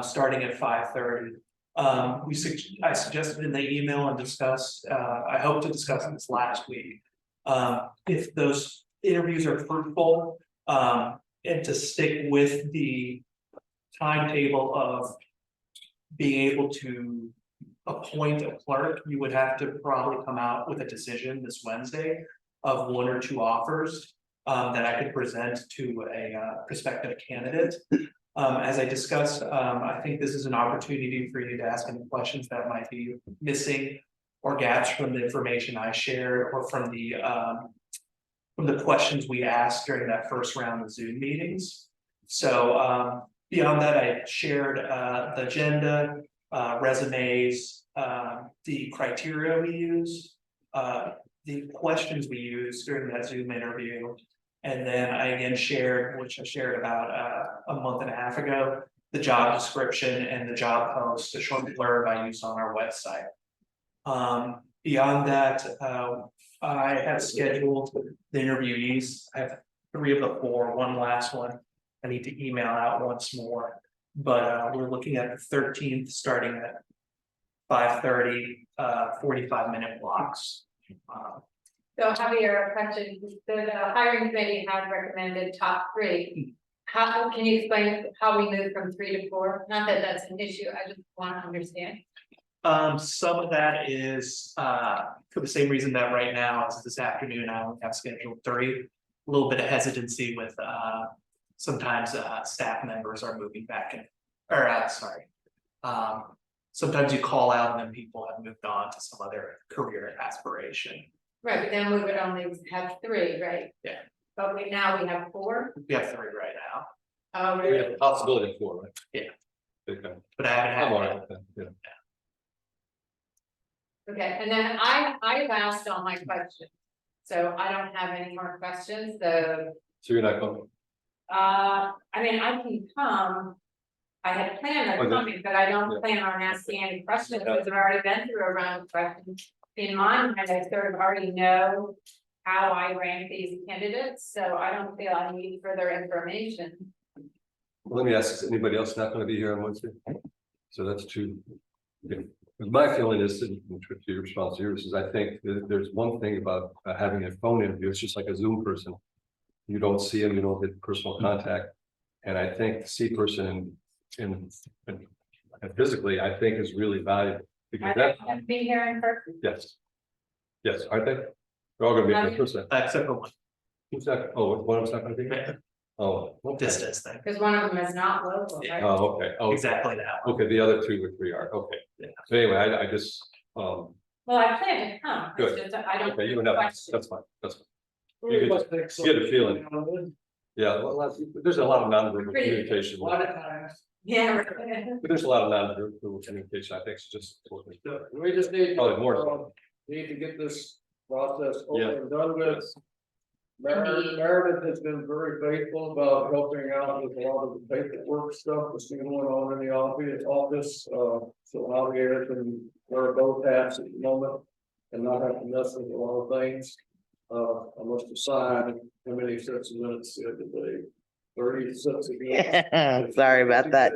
starting at 5:30. I suggested in the email and discussed, I hope to discuss this last week. If those interviews are fruitful, and to stick with the timetable of being able to appoint a clerk, you would have to probably come out with a decision this Wednesday of 1 or 2 offers that I could present to a prospective candidate. As I discussed, I think this is an opportunity for you to ask any questions that might be missing or gaps from the information I shared or from the questions we asked during that first round of Zoom meetings. So beyond that, I shared the agenda, resumes, the criteria we use, the questions we use during that Zoom interview. And then I again shared, which I shared about a month and a half ago, the job description and the job post, the short blurb I used on our website. Beyond that, I have scheduled the interviewees. I have 3 of the 4, one last one. I need to email out once more, but we're looking at the 13th, starting at 5:30, 45-minute blocks. So Javier, a question, the hiring committee had recommended top 3. How, can you explain how we moved from 3 to 4? Not that that's an issue, I just want to understand. Some of that is for the same reason that right now, as this afternoon, I only have scheduled 3. A little bit of hesitancy with sometimes staff members are moving back in, or sorry. Sometimes you call out and then people have moved on to some other career aspiration. Right, but then we would only have 3, right? Yeah. But now we have 4? We have 3 right now, Oh, We really? have a possibility for, right? Yeah. Okay. but I haven't had. I'm all right with that, yeah. Okay, and then I've asked all my questions, so I don't have any more questions, so, So you're not coming? I mean, I can come. I had planned on Okay. coming, but I don't Yeah. plan on asking any questions, because I've already been through a round of questions. In my mind, I sort of already know how I rank these candidates, so I don't feel I need further information. Well, let me ask, is anybody else not gonna be here on Wednesday? So that's 2. Okay. 'Cause my feeling is, and to your response to yours, is I think there's one thing about having a phone interview, it's just like a Zoom person. You don't see them, you don't get personal contact, and I think to see person and physically, I think is really valuable. Because Are that, they gonna be here in person? yes. Yes, aren't they? They're all gonna be in person. Except for one Who's that? Oh, one of them's not gonna be here? Oh. okay. distance thing, Because one of them is not local, right? Oh, okay. Oh, exactly that one. okay, the other 2 or 3 are, okay. Yeah. So anyway, I just, Well, I plan to come, Good. it's just, I don't. okay, you have know, questions. that's fine, that's fine. We You must get take some- a feeling. Yeah, well, there's a lot of nonverbal Pretty- communication. A lot of times, Yeah. Right. But there's a lot of non-verbal communication, I think it's just important. we just need. Probably more. Need to get this process over Yeah. and done with. Meredith has been very faithful about helping out with a lot of the paperwork stuff that's been going on in the office, so Javier can wear both hats at the moment. And not have to mess with a lot of things. I must have signed how many sets of minutes the other day, 30 sets of minutes. Sorry about that.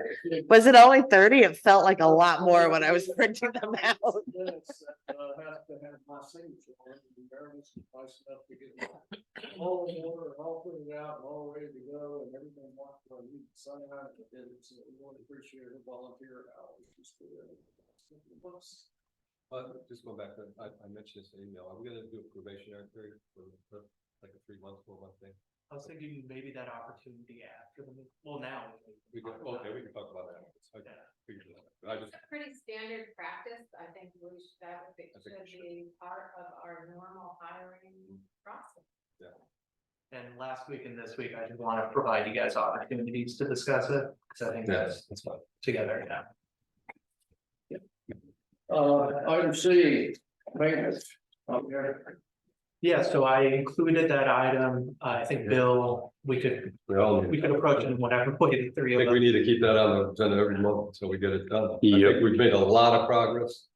Was it only 30? It felt like a lot more when I was printing them out. Minutes that, have to have my signature on it, and Meredith's nice enough to get it all in order, and all printed out, and all ready to go, and everything marked where I need to sign out, and so we want to appreciate her volunteer hours. Just for that. Just going back to, I mentioned this in email, are we gonna do a probationary period for like a 3 month, 4 month thing? I was thinking maybe that opportunity after the, well, now. We can, okay, we can talk about that. I figured that, but I just, Pretty standard practice. I think that would I think should it should. be part of our normal hiring process. And last week and this week, I just want to provide you guys opportunities to discuss it, because I think that's that's fine. together now. Item C, maintenance. Okay. Yeah, so I included that item. I think Bill, we could approach it in whatever way the three I of think we us. need to keep that on the agenda every month until we get it done. I Yep. think we've made a lot of progress.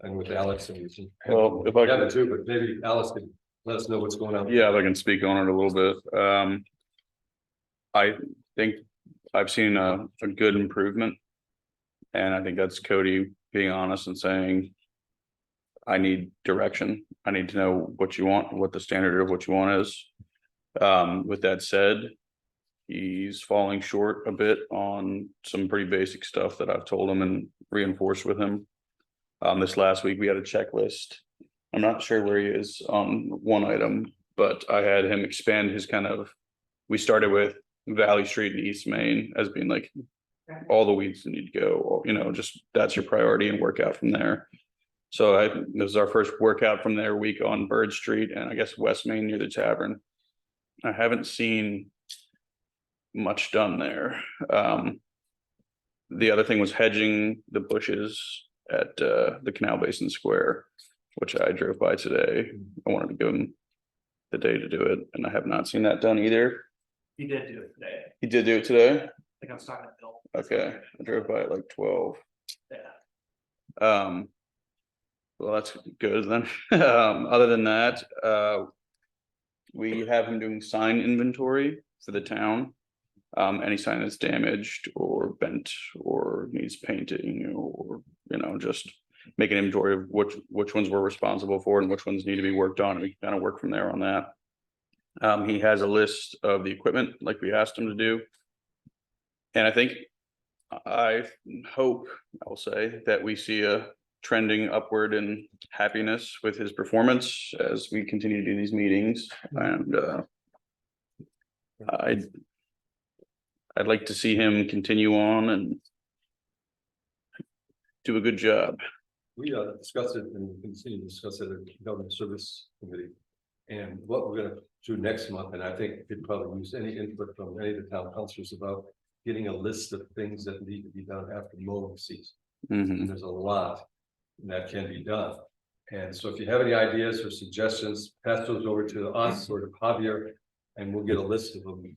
And with Alex and. Well, if I Yeah, could- too, but maybe Alice could let us know what's going on. Yeah, if I can speak on it a little bit. I think I've seen a good improvement. And I think that's Cody being honest and saying, I need direction. I need to know what you want, what the standard of what you want is. With that said, he's falling short a bit on some pretty basic stuff that I've told him and reinforced with him. This last week, we had a checklist. I'm not sure where he is on one item, but I had him expand his we started with Valley Street and East Main as being like all the weeds that need to go, just that's your priority and work out from there. So this is our first workout from their week on Bird Street and I guess West Main near the tavern. I haven't seen much done there. The other thing was hedging the bushes at the Canal Basin Square, which I drove by today. I wanted to give him the day to do it, and I have not seen that done either. He did do it today. I He did do it today? think I was talking to Bill. Okay, I drove by at like 12. Yeah. Well, that's good then. Other than that, we have him doing sign inventory for the town. Any sign that's damaged or bent or needs painting or, just make an inventory of which ones we're responsible for and which ones need to be worked on. And we kind of work from there on that. He has a list of the equipment like we asked him to do. And I hope, I'll say, that we see a trending upward in happiness with his performance as we continue to do these meetings. And I'd like to see him continue on and do a good job. We discussed it and we continue to discuss it at the Government Service Committee. And what we're gonna do next month, and I think we'd probably use any input from any of the town councilors about getting a list of things that need to be done after mowing season. Mhm. And there's a lot that can be done. And so if you have any ideas or suggestions, pass those over to us or to Javier, and we'll get a list of them.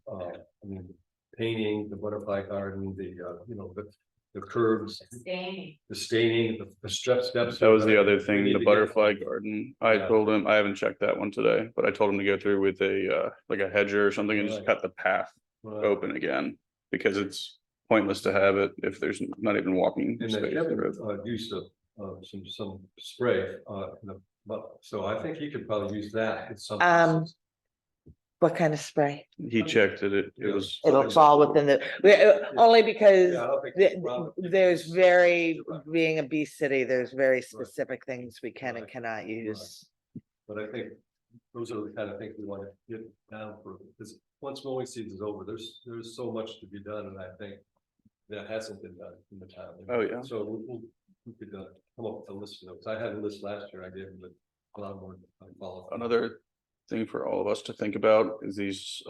Painting, the butterfly garden, the curves, the staining, the steps. That was the other thing, the butterfly garden. I Yeah. told him, I haven't checked that one today, but I told him to go through with like a hedger or something and just Right. cut the path open again. Because it's pointless to have it if there's not even walking And space. they haven't used some spray, but so I think you could probably use that in some. cases. What kind of spray? He checked it, it was. It'll fall within only because Yeah, I don't think it's a problem. being a bee city, there's very specific things we can and cannot use. But I think those are the kind of things we want to get down for, because once mowing season is over, there's so much to be done, and I think that hasn't been done in the town. Oh, yeah. So we could come up with a list of those. I had a list last year, I gave them a lot more. Follow. Another thing for all of us to think about is these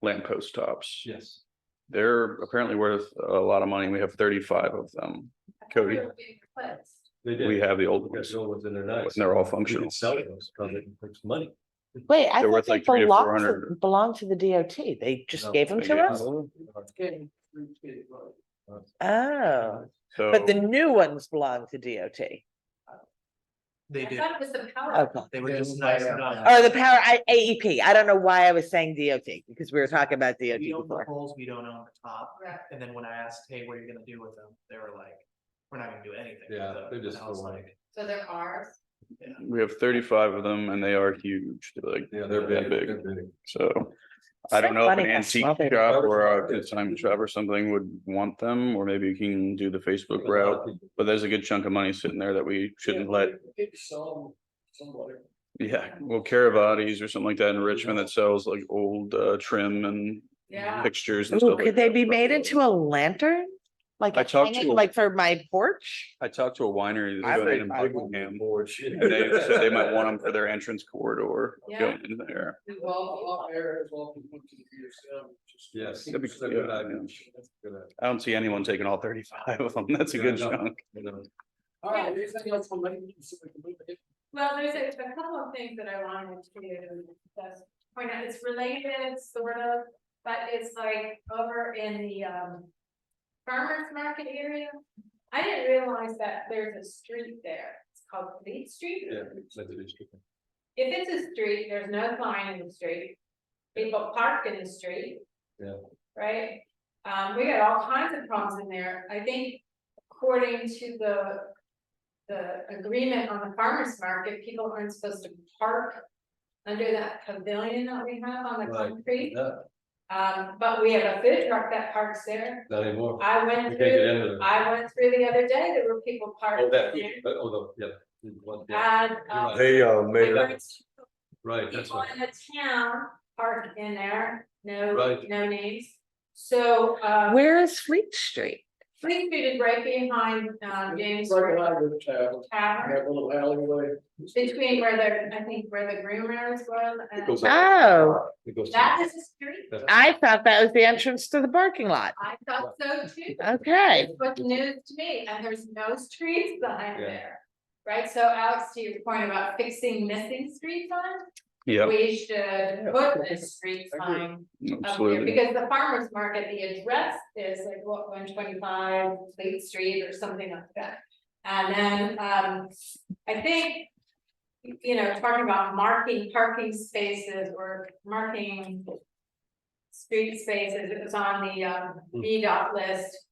lamppost tops. Yes. They're apparently worth a lot of money. We have 35 of them. Cody, They did. we have the old We got ones, the old ones in there and nice. they're all We functional. could sell those, because it makes money. Wait, I They're thought worth they like 300 to belong to the DOT. They just No, gave them they to gave us? them. Oh, So. but the new ones belong to DOT. They I do, thought it was the power. Okay. they were just nice enough. Or the power, AEP. I don't know why I was saying DOT because we were talking about DOT We own the before. poles, we don't own the top, Right. and then when I asked, hey, what are you gonna do with them, they were like, we're not gonna do anything. with Yeah, them." they're just And I was for like, So they're ours. We have 35 of them and they are huge. They're like, Yeah, they're that big, they're big. So I don't know if an Funny how antique small they shop or a consignment shop or something would want them, or maybe you can do the Facebook route. But there's a good chunk of money sitting there that we shouldn't let. Somebody. Yeah, well, Caravati's or something like that in Richmond that sells like old trim and Yeah. fixtures and Ooh, stuff. could like they that. be made into a lantern? Like I a talked hanging, to- like for my porch? I talked to a winery I that's think in I would Buckingham, board. and they said they might want them for their entrance corridor Yeah. going in there. Well, areas all people to the museum. Yes. That'd be That's a good yeah, idea. yeah. Good idea. I don't see anyone taking all 35 of them. That's a good Yeah, I know. chunk. You know. All right, anything else on that? So we can move ahead. Well, there's a couple of things that I wanted to just point out. It's related, sort of, but it's like over in the farmers market area. I didn't realize that there's a street there. It's called Fleet Street. Yeah. Let it be. If it's a street, there's no sign in the street. People park in the street. Yeah. Right? We got all kinds of problems in there. I think according to the agreement on the farmer's market, people aren't supposed to park under that pavilion that we have on the Right. concrete. Yeah, But we have a food truck that parks there. not anymore. I You went can't get through, into there. I went through the other day, there were people parked Oh, that, there. yeah. The one- yeah. And, You're right. Hey, I Mayor, heard Right, that's people right. in the town parked in there, no, Right. no names. So, Where is Fleet Street? Fleet Street is right behind, James Right behind the tavern, Tavern, that little alleyway. between where the, I think where the Groomers was. It And goes up. Oh, It goes. that is a street. That's- I thought that was the entrance to the parking lot. I thought so too. Okay. It's what's news to me, and there's no streets behind Yeah. there. Right, so Alex, to your point about fixing missing street signs, Yeah, we should put a street sign up there, absolutely. because the farmer's market, the address is like, what, 125 Fleet Street or something like that. And then, I think, you know, talking about marking parking spaces or marking street spaces, it was on the, VDOT list.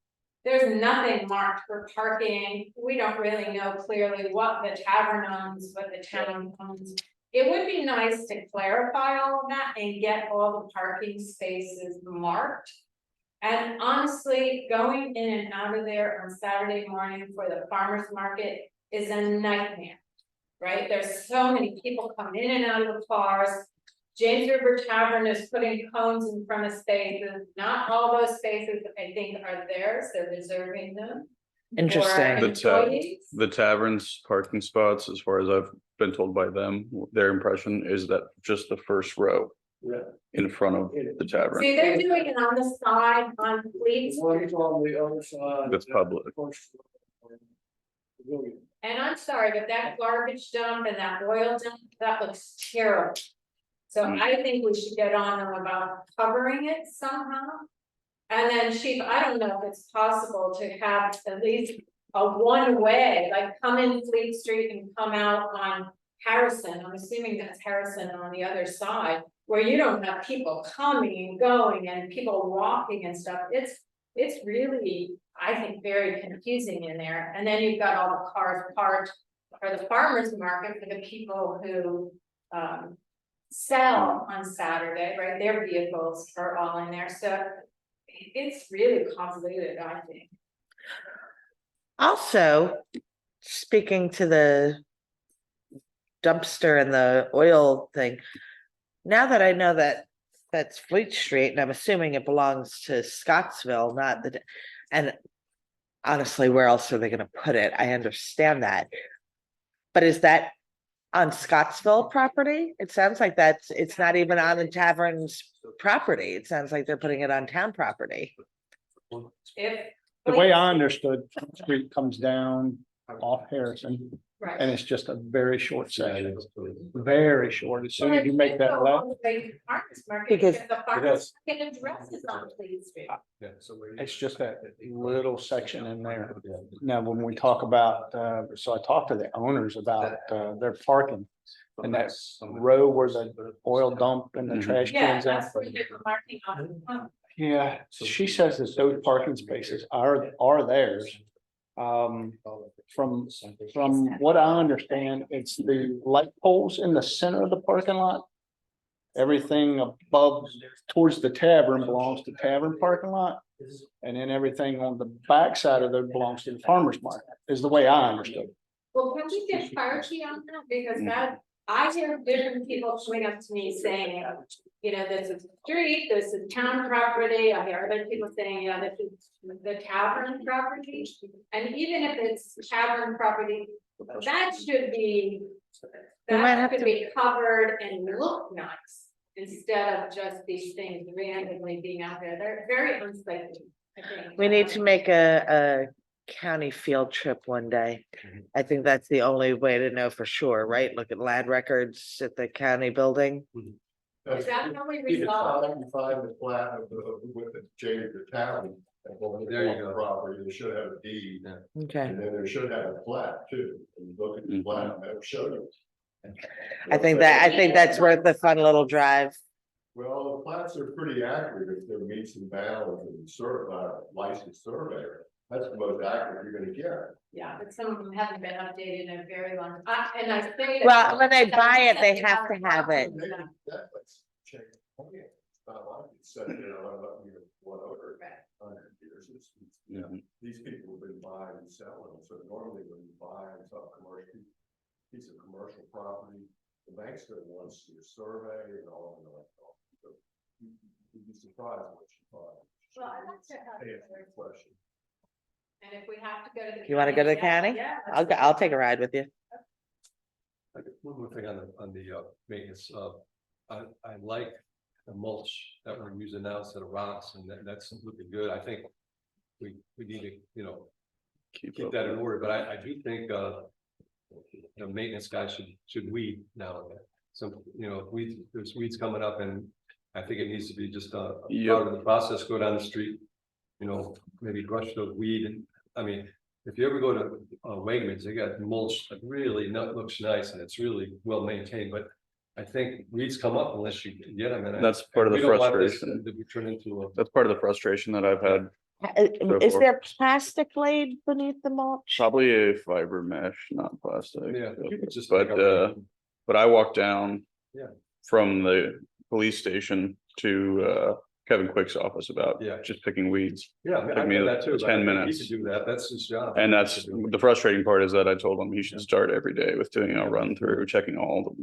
There's nothing marked for parking. We don't really know clearly what the tavern owns, what the town owns. It would be nice to clarify all of that and get all the parking spaces marked. And honestly, going in and out of there on Saturday morning for the farmer's market is a nightmare. Right? There's so many people coming in and out of the cars. James River Tavern is putting cones in front of spaces. Not all those spaces, I think, are theirs. They're reserving them. for Interesting. employees. The tavern's parking spots, as far as I've been told by them, their impression is that just the first row Yeah. in front of the tavern. See, they're doing it on the side on Fleet Street. One's on the other side. That's public. Pavilion. And I'm sorry, but that garbage dump and that oil dump, that looks terrible. So I think we should get on them about covering it somehow. And then Chief, I don't know if it's possible to have at least a one-way, like come in Fleet Street and come out on Harrison. I'm assuming that's Harrison on the other side, where you don't have people coming and going and people walking and stuff. It's really, I think, very confusing in there. And then you've got all the cars parked for the farmer's market for the people who sell on Saturday, right? Their vehicles are all in there, so it's really convoluted, I think. Also, speaking to the dumpster and the oil thing, now that I know that that's Fleet Street, and I'm assuming it belongs to Scottsville, not the, and honestly, where else are they gonna put it? I understand that. But is that on Scottsville property? It sounds like it's not even on the tavern's property. It sounds like they're putting it on town property. If. The way I understood, Street comes down off Harrison Right. and it's just a very short section, very short. As soon as you make that left, Because- The farmers market addresses on Clean Street. Yeah, so it's just that little section in there. Now, when we talk about, so I talked to the owners about, their parking. And that row where the oil dump and the Mhm. trash Yeah, cans that's at. where they're marking on. Yeah, she says that those parking spaces are theirs. From what I understand, it's the light poles in the center of the parking lot. Everything above towards the tavern belongs to tavern parking lot. And then everything on the back side of it belongs to the farmer's market, is the way I understood it. Well, can we get clarity on that? Because that, I hear different people coming up to me saying, you know, this is street, this is town property. I hear other people saying, yeah, this is the tavern property. And even if it's tavern property, that should be, We might have that could to- be covered and look nice. Instead of just these things randomly being out there. They're very unsightly, I think. We need to make a county field trip one day. I think that's the only way to know for sure, right? Look at land records at the county building. Is that how we You resolve it? find the plat of with the change of the town. And There you go. Property, they should have a deed, Okay, and then they should have a plat too, and you look at the plat, that'll show you. I think that's worth the fun little drive. Well, the plats are pretty accurate if they're meets and bounds and certified licensed surveyor. That's the most accurate you're gonna get. Yeah, but some of them haven't been updated in a very long, and I say. that- Well, when they buy it, they have to have it. They can definitely change the plan. It's not like it's set, one over 100 years. These people have been buying and selling, so normally when you buy some commercial piece of commercial property, the bank's gonna want to see a survey and all of that. So you'd be surprised what you find. Well, I'm not sure how to Answer answer the question. And if we have to go to the. You wanna go to the yeah, county? Yeah. I'll take a ride with you. One more thing on the maintenance, I like the mulch that we're using now instead of rocks, and that's looking good. I think we need to, you know, keep that in order, but I do think the maintenance guy should weed now and then. So, you know, there's weeds coming up, and I think it needs to be just a part of the process, go down the street, you know, maybe brush the weed. And I mean, if you ever go to Wegmans, they got mulch that really looks nice and it's really well maintained, but I think weeds come up unless you get them. And That's part of the we don't want this frustration. To be turned into a. That's part of the frustration that I've had. Is there plastic laid beneath the mulch? Probably a fiber mesh, not plastic. Yeah, you could just But take a- but I walked down. Yeah. From the police station to Kevin Quick's office about Yeah. just picking weeds. Yeah, I mean, I Took me did that too. but I 10 think he minutes. should do that, that's his job. And that's the frustrating part, is that I told him he should start every day with doing a run through, checking all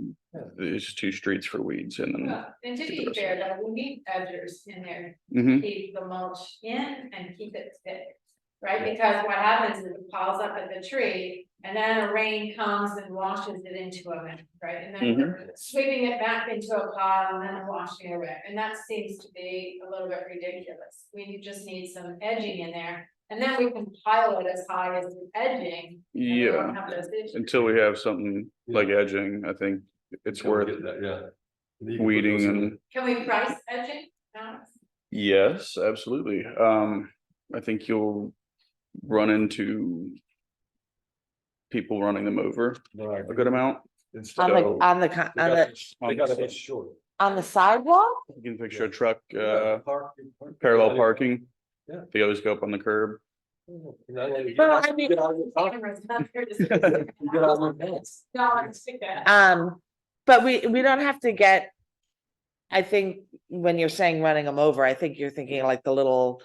these 2 streets for weeds and then. Well, and to be fair, though, we need edgers in there, Mhm. keep the mulch in and keep it thick. Right, because what happens is it piles up at the tree and then a rain comes and washes it into a mess, right? And then we're sweeping it back into a pile and then washing it away. And that seems to be a little bit ridiculous. We just need some edging in there. And then we can pile it as high as the edging. and we don't Yeah, have those issues. until we have something like edging, I think it's worth That, yeah. You can put weeding those in- and. Can we price edging? No? Yes, absolutely. I think you'll run into people running them over a good amount. On the, So- on the, con- on the, They got it short. on the sidewalk? You can picture a truck, Park- parallel parking. Yeah. They always go up on the curb. Well, I mean, Cameras not there to see. No, I see that. but we don't have to get. I think when you're saying running them over, I think you're thinking like the little,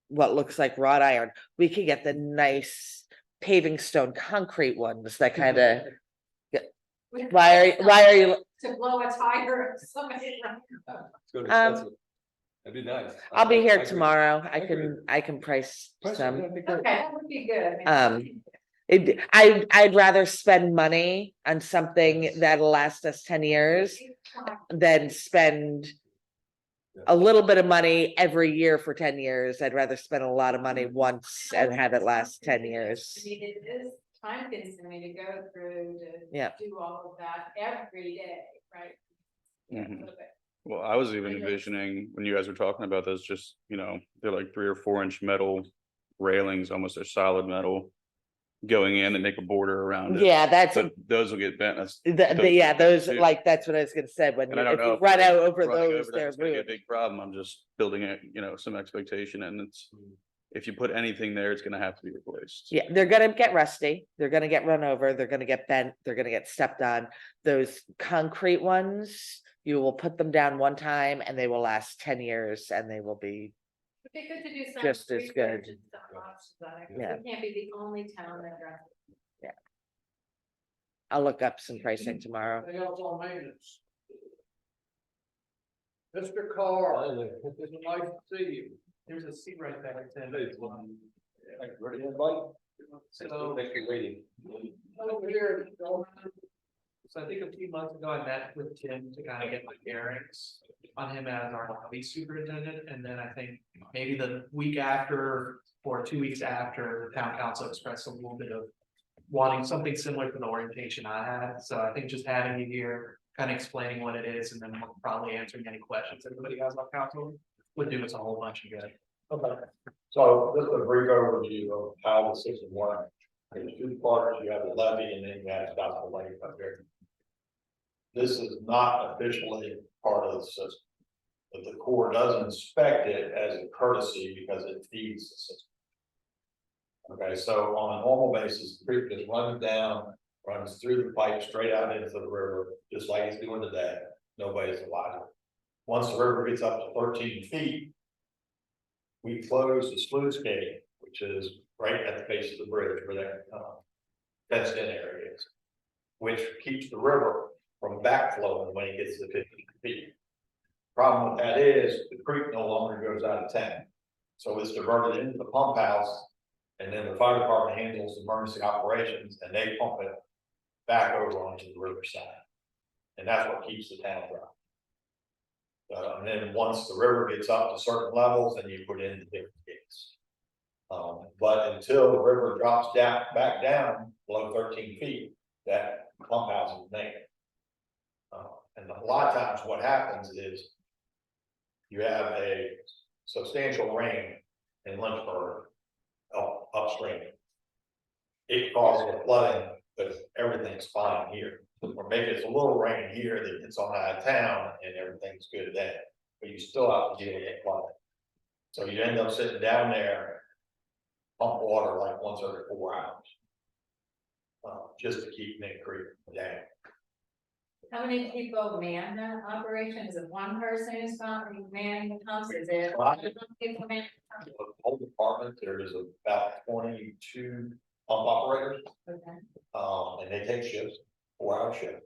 what looks like wrought iron. We could get the nice paving stone concrete ones that kind of, why are you, To blow a tire, somebody. It's gonna be expensive. That'd be nice. I'll be I here agree. tomorrow. I agree. I can price some. That'd be good. Okay, that would be good. I'd rather spend money on something that'll last us 10 years than spend a little bit of money every year for 10 years. I'd rather spend a lot of money once and have it last 10 years. I mean, it is time consuming to go through to Yeah. do all of that every day, right? Mhm. So, but Well, I was even I guess- envisioning when you guys were talking about this, just, they're like 3 or 4 inch metal railings, almost they're solid metal. Going in and make a border around it. Yeah, that's, So those will get bent. yeah, those, too. like, that's what I was gonna say, when And I you, don't if know you if run out over running those, over they're that's gonna be a ruined. big problem. I'm just building it, some expectation and if you put anything there, it's gonna have to be replaced. Yeah, they're gonna get rusty, they're gonna get run over, they're gonna get bent, they're gonna get stepped on. Those concrete ones, you will put them down one time and they will last 10 years and they will be, It'd be good to do some Just as good. research and some options on it, 'cause Yeah. we can't be the only town that does it. I'll look up some pricing tomorrow. Anything else on maintenance? Mr. Carr, it's nice to see you. There's a seat right there. Tim. Ready to invite? So, Thank you, waiting. Over here, don't- so I think a few months ago, I met with Tim to kind of get my bearings on him as our police superintendent, and then I think maybe the week after or 2 weeks after, the town council expressed a little bit of wanting something similar to the orientation I had, so I think just having you here, kind of explaining what it is, and then probably answering any questions everybody has on council would do us a whole bunch of good. Okay, so this is a brief overview of how the system works. There's 2 parts, you have the levy and then you have Scottsville Lake up here. This is not officially part of the system. But the Corps does inspect it as a courtesy because it feeds the system. Okay, so on a normal basis, the creek just runs down, runs through the pipe straight out into the river, just like it's doing today. Nobody's allowed. Once the river gets up to 13 feet, we close the sluice gate, which is right at the base of the bridge where that fenced in area is, which keeps the river from backflowing when it gets to 15 feet. Problem with that is the creek no longer goes out of town. So it's diverted into the pump house. And then the fire department handles emergency operations and they pump it back over onto the riverside. And that's what keeps the town dry. And then once the river gets up to certain levels, then you put in the different gates. But until the river drops down, back down below 13 feet, that pump house is made. And a lot of times what happens is you have a substantial rain in Lynchburg upstream. It causes a flooding, but everything's fine here. Or maybe it's a little rain here that gets on out of town and everything's good then, but you still have to deal with that flooding. So you end up sitting down there, pump water like once every 4 hours. Just to keep Nick Creek down. How many people man that operation? Is it one person who's not manning the pumps? Is it? Well, People man the The whole department, there is about 22 pump operators, pumps? Okay. and they take shifts, 4-hour shift.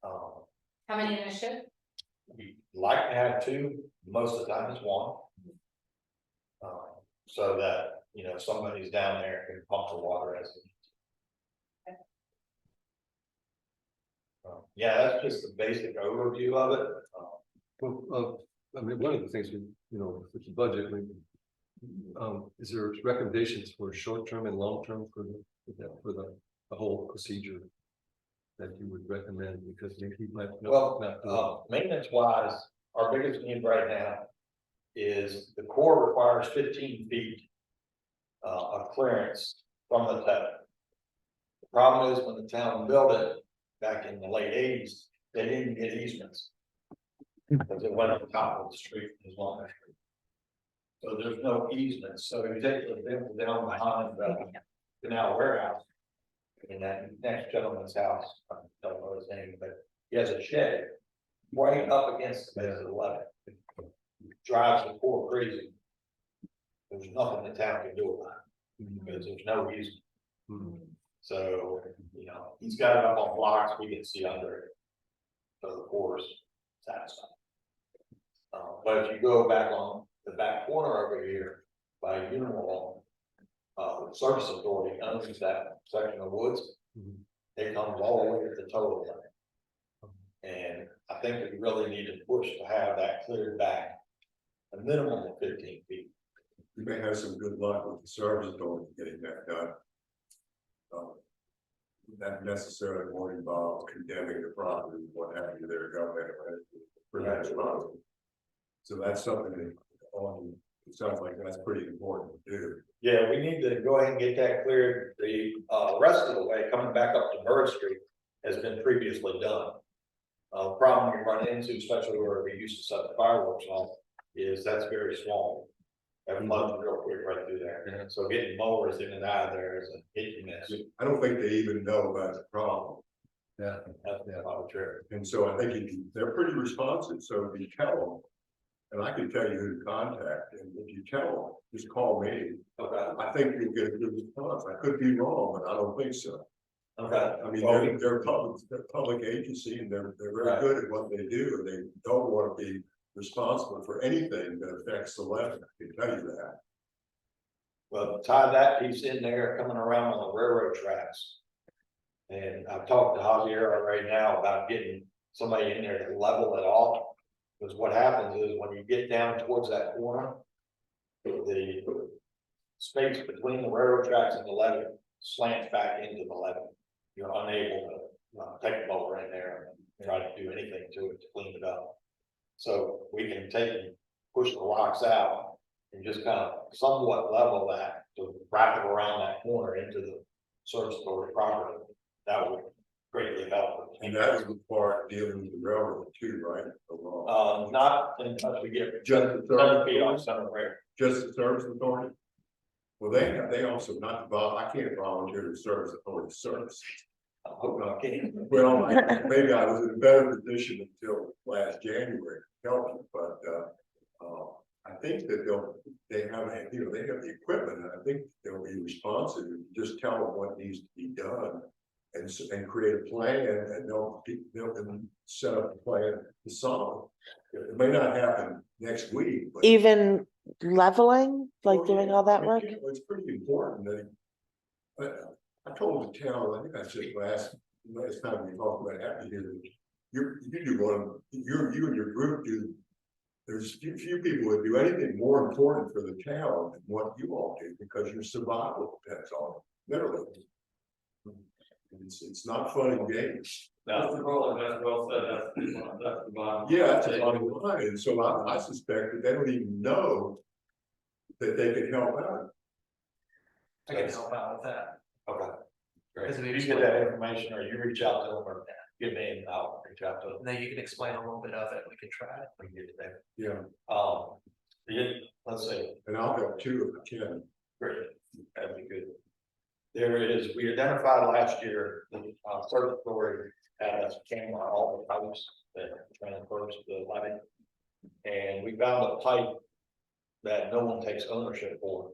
How many in a shift? We like to have 2, most of the time it's 1. So that, somebody's down there and pump the water as it. Yeah, that's just the basic overview of it. Well, I mean, one of the things with the budget, is there recommendations for short-term and long-term for the whole procedure that you would recommend, because maybe you might. Well, maintenance wise, our biggest need right now is the Corps requires 15 feet of clearance from the toe. The problem is when the town built it back in the late 80s, they didn't get easements. Because it went on top of the street as long as. So there's no easements, so you take the bill down behind the canal warehouse. In that next gentleman's house, I don't know his name, but he has a shed right up against the base of the levee. Drives the poor crazy. There's nothing the town can do about it, because there's no easement. So, he's got it up on blocks, we can see under it. So the course satisfied. But if you go back on the back corner over here by Unimal, Service Authority owns that section of woods. It comes all the way to the total limit. And I think we really need to push to have that cleared back a minimum of 15 feet. You may have some good luck with the service authority getting that done. Not necessarily won't involve condemning the property, what have you, their government, for that responsible. So that's something that, it sounds like that's pretty important to do. Yeah, we need to go ahead and get that cleared. The rest of the way, coming back up to Bird Street has been previously done. Problem we run into, especially where we used to set the fireworks on, is that's very small. That floods real quick right through there. So getting mowers in and out of there is a hit and miss. I don't think they even know about the problem. Yeah. That's not true. And so I think they're pretty responsive, so if you tell them, and I can tell you who to contact, and if you tell them, just call me. Okay. I think you'll get a good response. I could be wrong, but I don't think so. Okay. I mean, Well, they're public agency, and they're very Right. good at what they do, and they don't want to be responsible for anything that affects the levee. I can tell you that. Well, tie that piece in there coming around on the railroad tracks. And I've talked to Javier right now about getting somebody in there to level it off. Because what happens is when you get down towards that corner, the space between the railroad tracks and the levee slants back into the levee. You're unable to take a mower in there and try to do anything to it to clean it up. So we can take and push the rocks out and just kind of somewhat level that to wrap it around that corner into the service authority property. That would greatly help. And that was the part dealing with the railroad too, right? Not until we get Just the 7 feet off Center Rail. Just the service authority? Well, they also not, I can't volunteer to service authority service. Well, maybe I was in a better position until last January to help you, but, I think that they have the equipment, and I think they'll be responsive, just tell them what needs to be done. And create a plan, and they'll set up a plan to solve it. It may not happen next week, but. Even leveling, like doing all that work? It's pretty important that. I told the town, I think I said last time we talked about happy here, you do one, you and your group do. There's few people that do anything more important for the town than what you all do, because your survival depends on it, literally. It's not fun and games. That's the goal, that's well said, that's the bottom. Yeah, that's the bottom line, and so I suspect that they don't even know that they can help out. I can help out with that. Okay. Great. Because If you get that information, or you reach out to them, or give me and I'll reach out to them. And then you can explain a little bit of it, we can try it. We can get to there. Yeah, Let's see. and I'll help too if I can. Great, that'd be good. There is, we identified last year, the service authority had us camera all the pipes that transfers the levee. And we found a pipe that no one takes ownership for.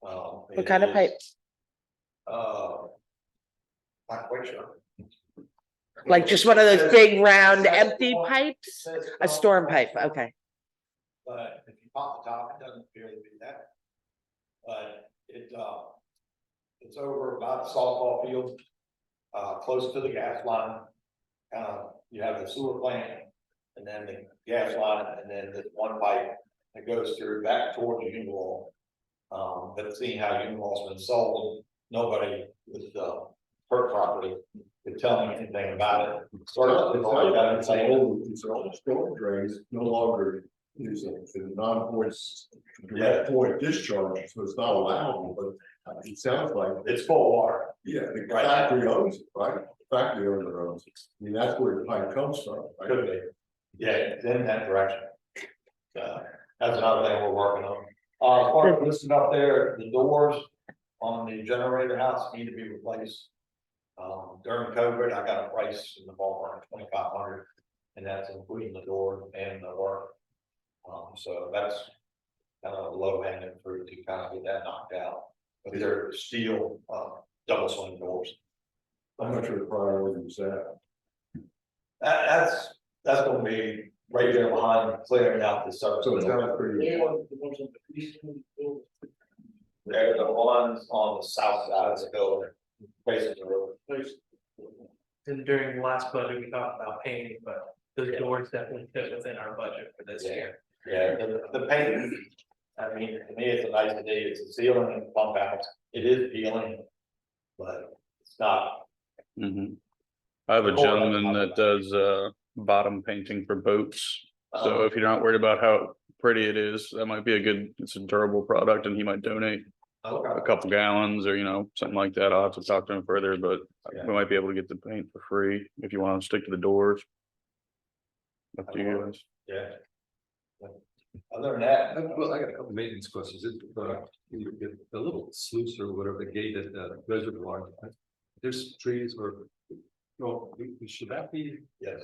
What kind of pipe? Not quite sure. Like just one of those big round empty pipes? A storm pipe, okay. But if you pop the top, it doesn't appear to be that. But it's over about the softball field, close to the gas line. You have the sewer plant, and then the gas line, and then the one pipe that goes through back towards the Univall. But seeing how Univall's been sold, nobody with her property could tell me anything about it. It's all storm drains, no longer is a non-voice, direct point discharge, so it's not allowable, but it sounds like. It's full of water. Yeah, the factory owns it, right? The factory owner owns it. I mean, that's where the pipe comes from, right? Could be. Yeah, it's in that direction. That's another thing we're working on. As far as listed up there, the doors on the generator house need to be replaced. During COVID, I got a price in the ballpark of $2,500, and that's including the door and the work. So that's kind of low hanging fruit to kind of get that knocked out. But they're steel, double swing doors. I'm not sure the priority is that. That's gonna be right there behind clearing out the surface. So it sounds pretty. They're the ones on the south side of the building, facing the road. And during the last budget, we talked about painting, but those doors definitely fit within our budget for this year. Yeah, the paint, I mean, to me, it's a nice idea, it's a ceiling and pump out, it is peeling. But it's not, Mhm. I have a gentleman that does bottom painting for boats. So if you're not worried about how pretty it is, that might be a good, it's a durable product and he might donate a couple gallons or, something like that. I'll have to talk to him further, but we might be able to get the paint for free if you want to stick to the doors. Up to you guys. yeah. Other than that, Well, I got a couple maintenance questions. The little sluice or whatever, the gate at the reservoir, there's trees or. No, should that be, yes,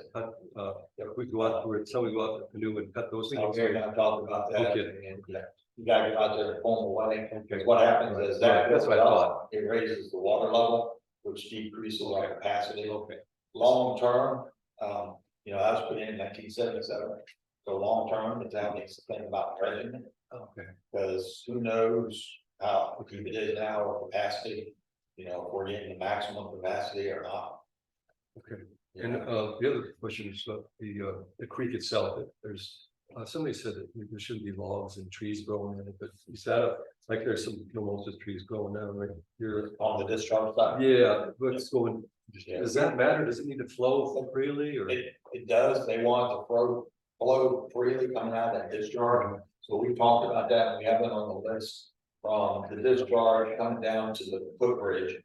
if we go out, where somebody go out the canoe and cut those things? we're gonna talk about that. Okay. And, yeah, you gotta get out there and form a way, because what happens is Right, that's what I thought. it raises the water level, which decreases our capacity. Okay. Long term, I was put in 1977, so long term, the town needs to think about dredging it. Okay. Because who knows how deep it is now or capacity, if we're getting the maximum capacity or not. Okay. And the other question is the creek itself. There's somebody said that there shouldn't be logs and trees growing in it, but is that like there's some mimosa trees growing down right here On the discharge side? Yeah, what's going? Yeah. Does that matter? Does it need to flow freely or? It does, they want it to flow freely coming out of that discharge, so we talked about that, and we have it on the list. From the discharge coming down to the footbridge.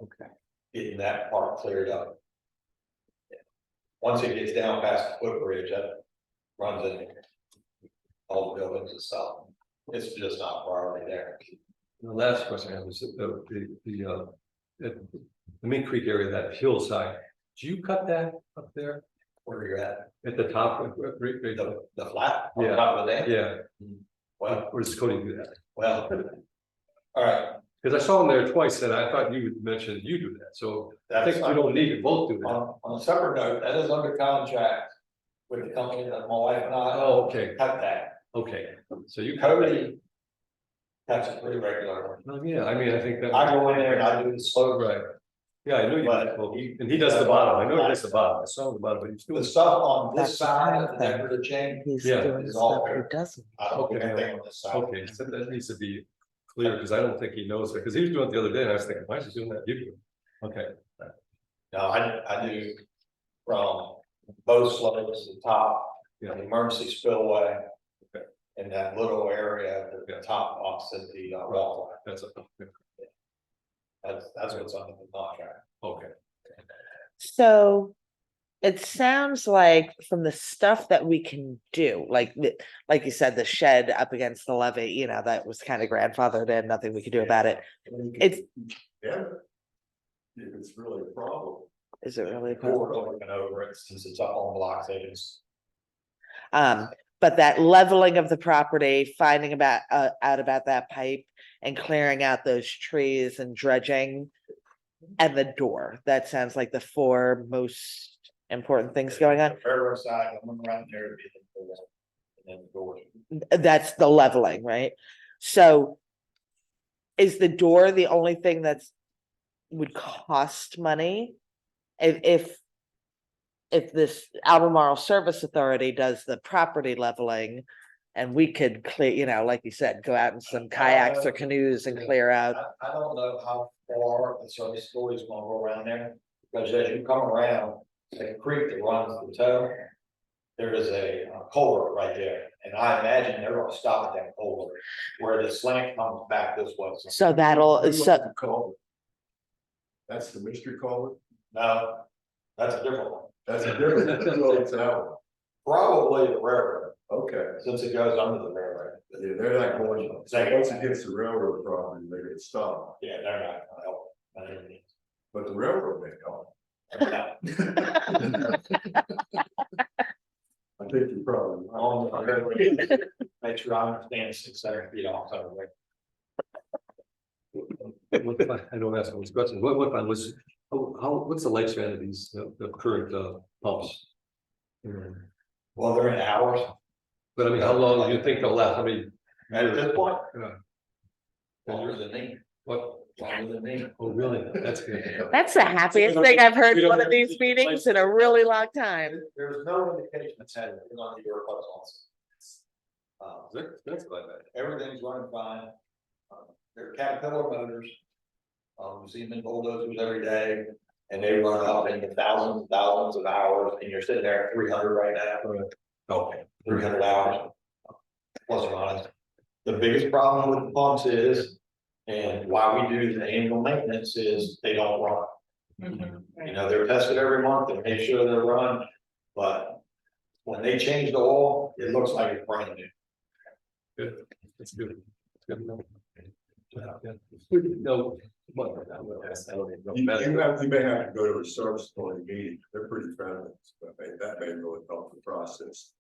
Okay. Getting that part cleared up. Once it gets down past the footbridge, that runs in all the buildings and stuff. It's just not priority there. The last question I have is the Mink Creek area, that hillside. Do you cut that up there? Where you're at, At the top? the flat, on Yeah. top of that? Yeah, Well, or does Cody do that? well. All right, Because I saw him there twice and I thought you mentioned you do that, so I that's, think we don't need to both do that. on a separate note, that is under contract with the company that my wife and I Oh, okay, cut that. okay, so you cut it. Cody cuts it pretty regularly. Oh, yeah, I mean, I think that. I go in there and I do the slow. Right. Yeah, I know you, But well, and he does the bottom, I know he does the bottom, I saw the bottom, but he's The doing. stuff on this That's side of the fine. decorative chain, He's Yeah, doing it's all stuff he fair. doesn't. I don't do Okay. anything on this side. Okay, so that needs to be clear, because I don't think he knows that, because he was doing it the other day, and I was thinking, why is he doing that? You do. Okay, No, I do from both slopes to the top, yeah, the emergency spillway. Okay. And that little area at Yeah. the top opposite the wall, that's a, that's what's under the contract. okay. So it sounds like from the stuff that we can do, like you said, the shed up against the levee, that was kind of grandfathered in, nothing we could do about it. It's, Yeah. If it's really a problem. is it really? a We're problem? looking over it since it's up on blocks, they just. But that leveling of the property, finding out about that pipe and clearing out those trees and dredging. And the door, that sounds like the four most important things going on. Railroad side, I'm around there. And then the door. That's the leveling, right? So. Is the door the only thing that's would cost money? If this Albemarle Service Authority does the property leveling. And we could clear, like you said, go out in some kayaks or canoes and clear out. I don't know how far the service story is gonna go around there, because as you come around, the creek that runs the toe. There is a culvert right there, and I imagine they're gonna stop at that culvert where the slant comes back this way. So that'll, That's the mystery culvert. No, that's a different one, That's a different, well, it's out. probably the railroad, Okay. since it goes under the railroad. Yeah, they're not going, once it gets the railroad property, they're gonna stop, Yeah, they're not gonna help. by any means. but the railroad may come. I think you're probably. On the railroad, make sure I understand 600 feet off of the way. I don't ask those questions, what fun was, what's the lifespan of these, the current pumps? Well, they're in hours. But I mean, how long do you think they'll last? I mean. At this point. Yeah. Longer than me, What? longer than me. Oh, really? That's good. that's the happiest thing I've heard in one of these meetings in a really long time. There's no indication it's had, it's on the Europe That's quite bad. everything's running fine. They're Caterpillar motors. You see them in bulldozers every day, and they run up into thousands and thousands of hours, and you're sitting there at 300 right now. Okay, 300 hours. Plus or minus. The biggest problem with the pumps is, and why we do the annual maintenance is they don't run. You know, they're tested every month to make sure they're run, but when they change the oil, it looks like it's brand new. Good, that's good. Good enough. No. You may have to go to a service point meeting, they're pretty friendly, but that may really help the process.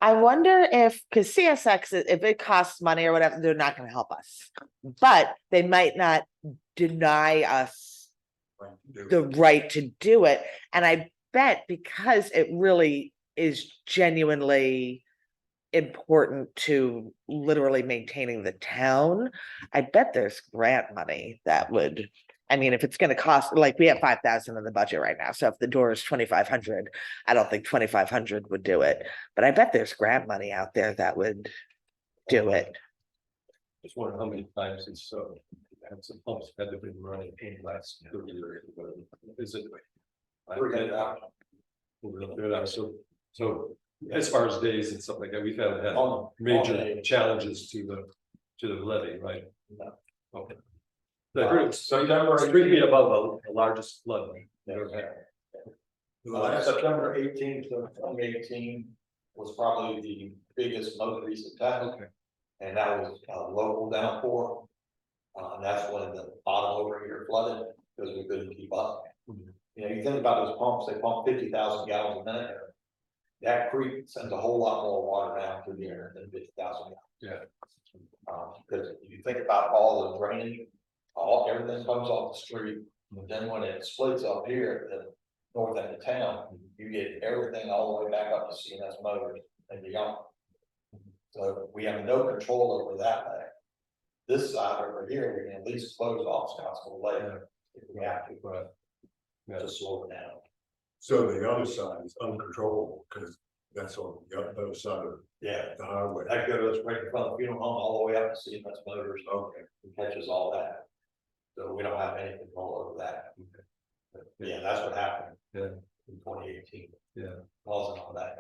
I wonder if, because CSX, if it costs money or whatever, they're not gonna help us. But they might not deny us the right to do it. And I bet because it really is genuinely important to literally maintaining the town, I bet there's grant money that would, I mean, if it's gonna cost, like, we have 5,000 in the budget right now, so if the door is 2,500, I don't think 2,500 would do it, but I bet there's grant money out there that would do it. Just wonder how many times it's had some pumps had to been running in the last 30 years. Is it? We're good out. So as far as days and stuff like that, we've had major challenges to the levee, right? Okay. So you know, 3 feet above the largest flood we ever had. September 18th of 2018 was probably the biggest, most recent time. Okay. And that was a local downpour. And that's when the bottom over here flooded because we couldn't keep up. You know, you think about those pumps, they pump 50,000 gallons a minute. That creek sends a whole lot more water down through there than 50,000 gallons. Yeah. Because if you think about all the drainage, everything comes off the street. But then when it splits up here at the north end of town, you get everything all the way back up to CNS Motors and beyond. So we have no control over that way. This side over here, we can at least close off Scottsville Lake if we have to, but to slow it down. So the other side is uncontrollable, because that's on the other side of Yeah, the highway. that goes right in front of the funeral home all the way up to CNS Motors. Okay, it catches all that. So we don't have any control over that. But yeah, that's what happened. Yeah. In 2018. Yeah. Causing all that.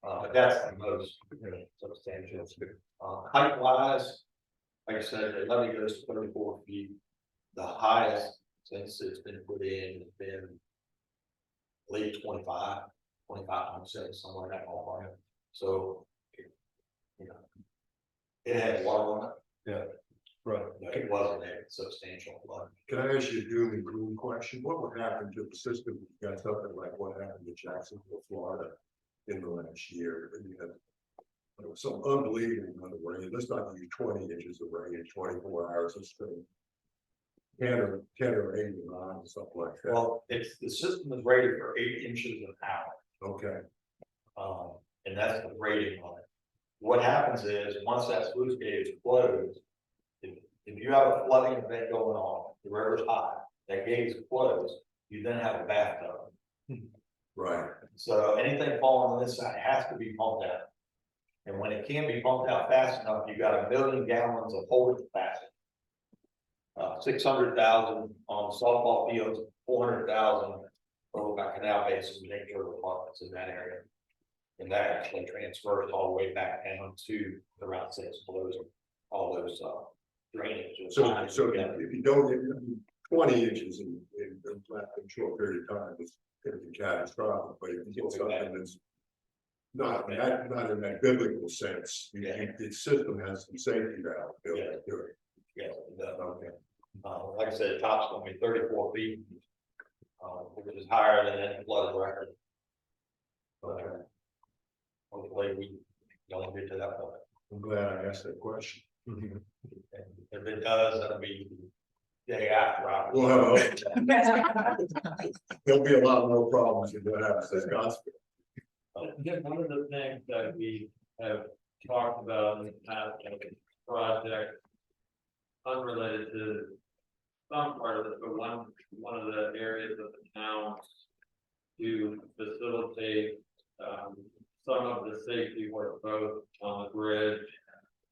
But that's the most substantial. Height wise, like I said, the levee goes to 34 feet. The highest since it's been put in has been late 25, 25.6, somewhere in that ballpark. So, you know, it had water on it. Yeah, right. But it wasn't a substantial flood. Can I ask you a doom and gloom question? What would happen to the system? You got something like what happened to Jacksonville, Florida in the last year? You had some unbelievable amount of rain. Let's not use 20 inches of rain in 24 hours. Let's say 10 or 8 or 9 or something like that. Well, it's the system is rated for 8 inches an hour. Okay. And that's the rating on it. What happens is, once that sluice gate is closed, if you have a flooding event going on, the river's high, that gate is closed, you then have a bathtub. Right. So anything falling on this side has to be pumped out. And when it can't be pumped out fast enough, you got 1 million gallons of holding capacity. 600,000 on softball fields, 400,000 over by Canal Basin, nature apartments in that area. And that actually transfers all the way back down to the Route 6 below all those drainage. So if you don't get 20 inches in a short period of time, it's going to be catastrophic. But if you get something that's not in that biblical sense, the system has some safety valve built into it. Yeah, okay. Like I said, the top's gonna be 34 feet, which is higher than any flood record. But hopefully we don't get to that point. I'm glad I asked that question. And if it does, that'll be the day after. We'll have there'll be a lot more problems than what happens to Scottsville. One of the things that we have talked about in the past, like project unrelated to some part of it, but one of the areas of the town to facilitate some of the safety work both on the bridge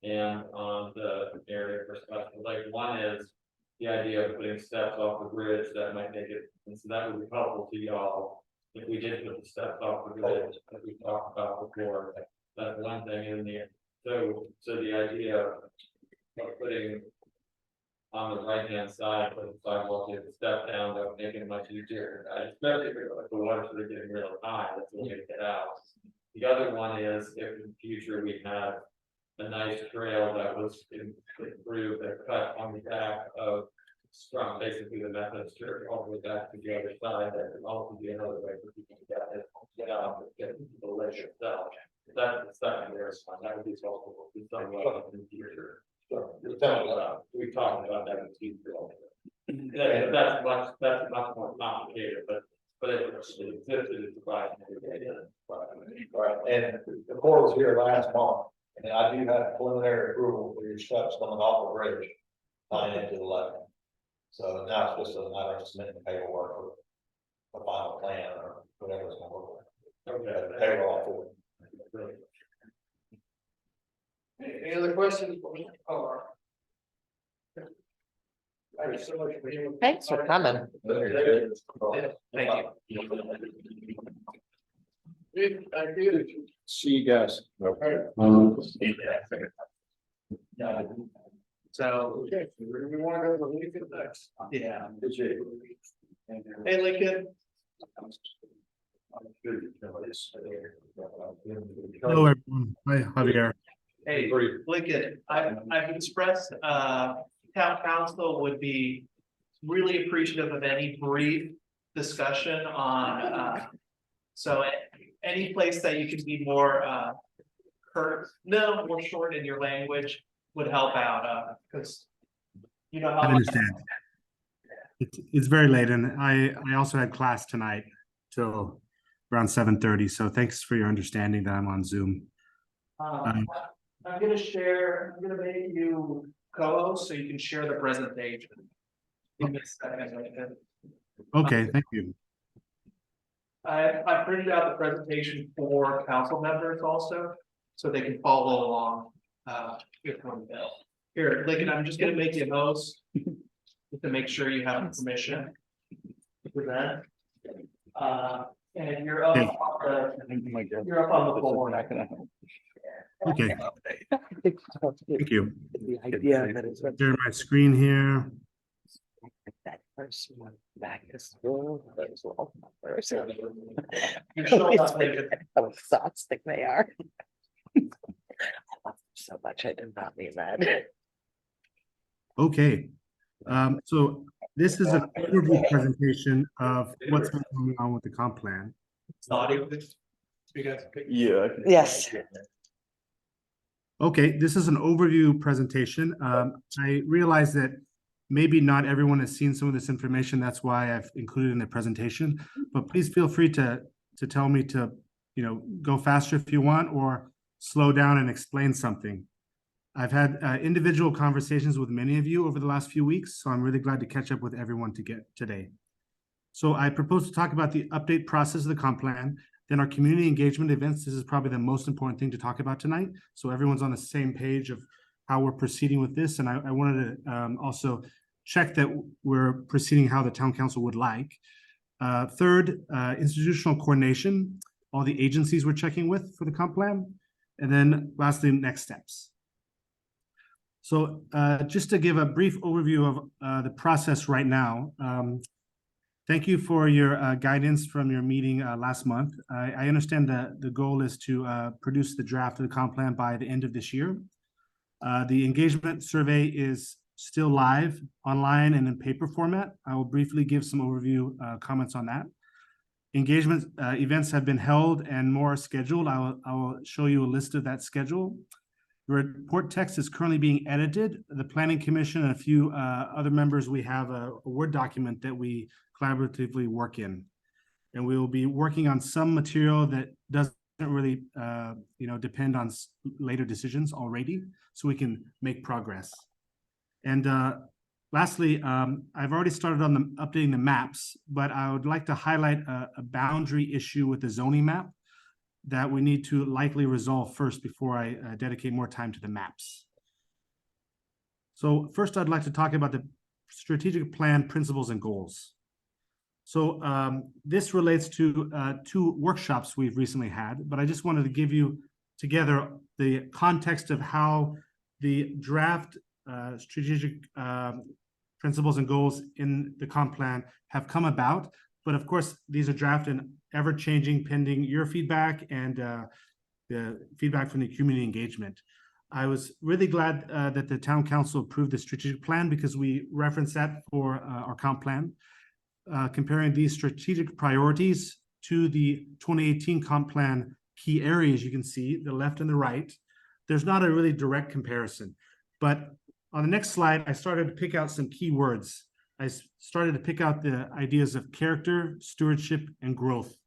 and on the area for Scottsville Lake. one is the idea of putting steps off the bridge that might make it, and so that would be helpful to y'all. If we did put the steps off the bridge, as we talked about before, that's one thing in the, so the idea of putting on the right hand side, put the sidewalk, you have to step down, that would make it much easier, especially if the water's really getting real high, that's the way to get out. The other one is if in the future we have a nice trail that was improved and cut on the back of from basically the Methodist church all the way back to the other side, that could also be another way for people to get out and get to the lake itself. That's the secondary one, that would be helpful to some level in the future. We talked about that in the future. That's much more complicated, but it existed, it's right. Right, and the court was here last month, and I do have preliminary approval for your steps coming off the bridge, tying into the lake. So now it's just a matter of submitting the paperwork or a final plan or whatever it's gonna look like. Okay, payroll for it. Any other questions? Oh, thank you so much for being. Thanks for coming. Thank you. Thank you. See you guys. So, Okay, we want to go to Lincoln next. yeah. Hey, Lincoln. Hello, everyone. Hi, Javier. Hey, Lincoln, I've expressed, town council would be really appreciative of any brief discussion on, so any place that you could be more, more short in your language would help out, because you know how. I understand. It's very late, and I also had class tonight till around 7:30, so thanks for your understanding that I'm on Zoom. I'm gonna make you co-host so you can share the presentation. Give me a second, Lincoln. Okay, thank you. I printed out the presentation for council members also, so they can follow along. With one bill. Here, Lincoln, I'm just gonna make you a host. Just to make sure you have permission. For that. And you're up, you're up on the board. Okay, thank you. The idea that it's Share my screen here. that first one back to school. Those little numbers. You're showing up, Lincoln. How exhausting they are. I love them so much, I did not mean that. Okay, so this is an overview presentation of what's been going on with the comp plan. It's not even. You guys. Yeah. Yes. Okay, this is an overview presentation. I realize that maybe not everyone has seen some of this information. That's why I've included in the presentation. But please feel free to tell me to, go faster if you want, or slow down and explain something. I've had individual conversations with many of you over the last few weeks, so I'm really glad to catch up with everyone today. So I propose to talk about the update process of the comp plan, then our community engagement events. This is probably the most important thing to talk about tonight, so everyone's on the same page of how we're proceeding with this. And I wanted to also check that we're proceeding how the town council would like. Third, institutional coordination, all the agencies we're checking with for the comp plan. And then lastly, next steps. So just to give a brief overview of the process right now. Thank you for your guidance from your meeting last month. I understand that the goal is to produce the draft of the comp plan by the end of this year. The engagement survey is still live, online, and in paper format. I will briefly give some overview comments on that. Engagement events have been held and more are scheduled. I will show you a list of that schedule. The report text is currently being edited. The Planning Commission and a few other members, we have a Word document that we collaboratively work in. And we will be working on some material that doesn't really depend on later decisions already, so we can make progress. And lastly, I've already started on updating the maps, but I would like to highlight a boundary issue with the zoning map that we need to likely resolve first before I dedicate more time to the maps. So first, I'd like to talk about the strategic plan principles and goals. So this relates to two workshops we've recently had, but I just wanted to give you together the context of how the draft strategic principles and goals in the comp plan have come about. But of course, these are draft and ever-changing pending your feedback and the feedback from the community engagement. I was really glad that the town council approved the strategic plan because we referenced that for our comp plan. Comparing these strategic priorities to the 2018 comp plan key areas, you can see the left and the right. There's not a really direct comparison, but on the next slide, I started to pick out some key words. I started to pick out the ideas of character, stewardship, and growth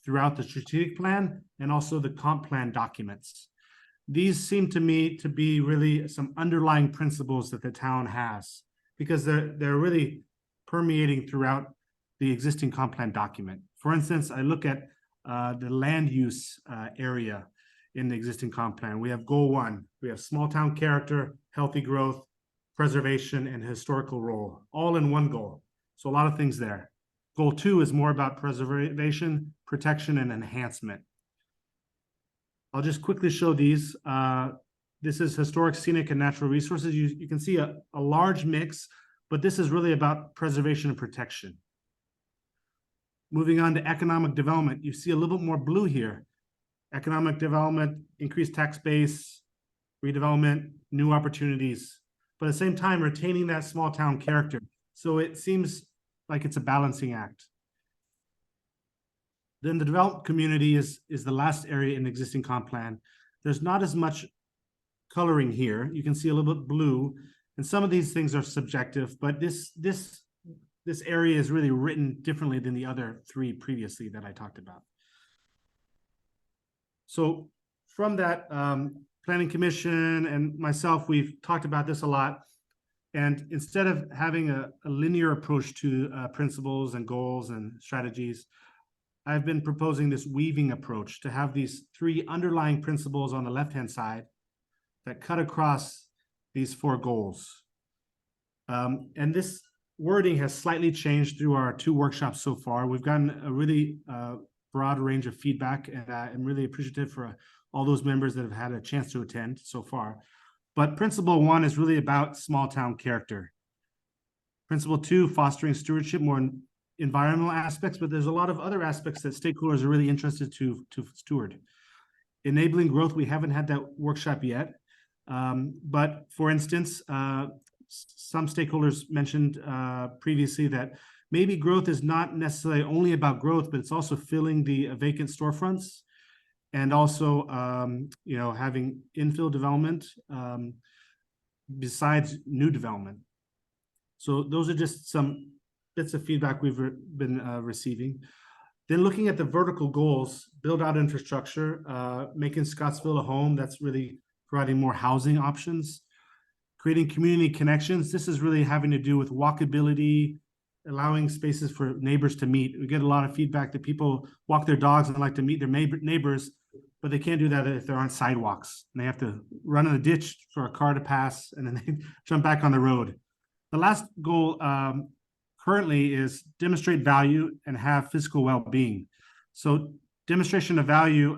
throughout the strategic plan and also the comp plan documents. These seem to me to be really some underlying principles that the town has because they're really permeating throughout the existing comp plan document. For instance, I look at the land use area in the existing comp plan. We have goal 1, we have small town character, healthy growth, preservation, and historical role, all in one goal. So a lot of things there. Goal 2 is more about preservation, protection, and enhancement. I'll just quickly show these. This is historic, scenic, and natural resources. You can see a large mix, but this is really about preservation and protection. Moving on to economic development, you see a little bit more blue here. Economic development, increased tax base, redevelopment, new opportunities, but at the same time, retaining that small town character. So it seems like it's a balancing act. Then the developed community is the last area in the existing comp plan. There's not as much coloring here. You can see a little bit blue, and some of these things are subjective, but this area is really written differently than the other 3 previously that I talked about. So from that, Planning Commission and myself, we've talked about this a lot. And instead of having a linear approach to principles and goals and strategies, I've been proposing this weaving approach to have these 3 underlying principles on the left-hand side that cut across these 4 goals. And this wording has slightly changed through our 2 workshops so far. We've gotten a really broad range of feedback, and I'm really appreciative for all those members that have had a chance to attend so far. But principle 1 is really about small town character. Principle 2, fostering stewardship, more environmental aspects, but there's a lot of other aspects that stakeholders are really interested to steward. Enabling growth, we haven't had that workshop yet. But for instance, some stakeholders mentioned previously that maybe growth is not necessarily only about growth, but it's also filling the vacant storefronts and also, having infill development besides new development. So those are just some bits of feedback we've been receiving. Then looking at the vertical goals, build out infrastructure, making Scottsville a home that's really providing more housing options, creating community connections. This is really having to do with walkability, allowing spaces for neighbors to meet. We get a lot of feedback that people walk their dogs and like to meet their neighbors, but they can't do that if there aren't sidewalks. And they have to run in a ditch for a car to pass, and then they jump back on the road. The last goal currently is demonstrate value and have physical well-being. So demonstration of value,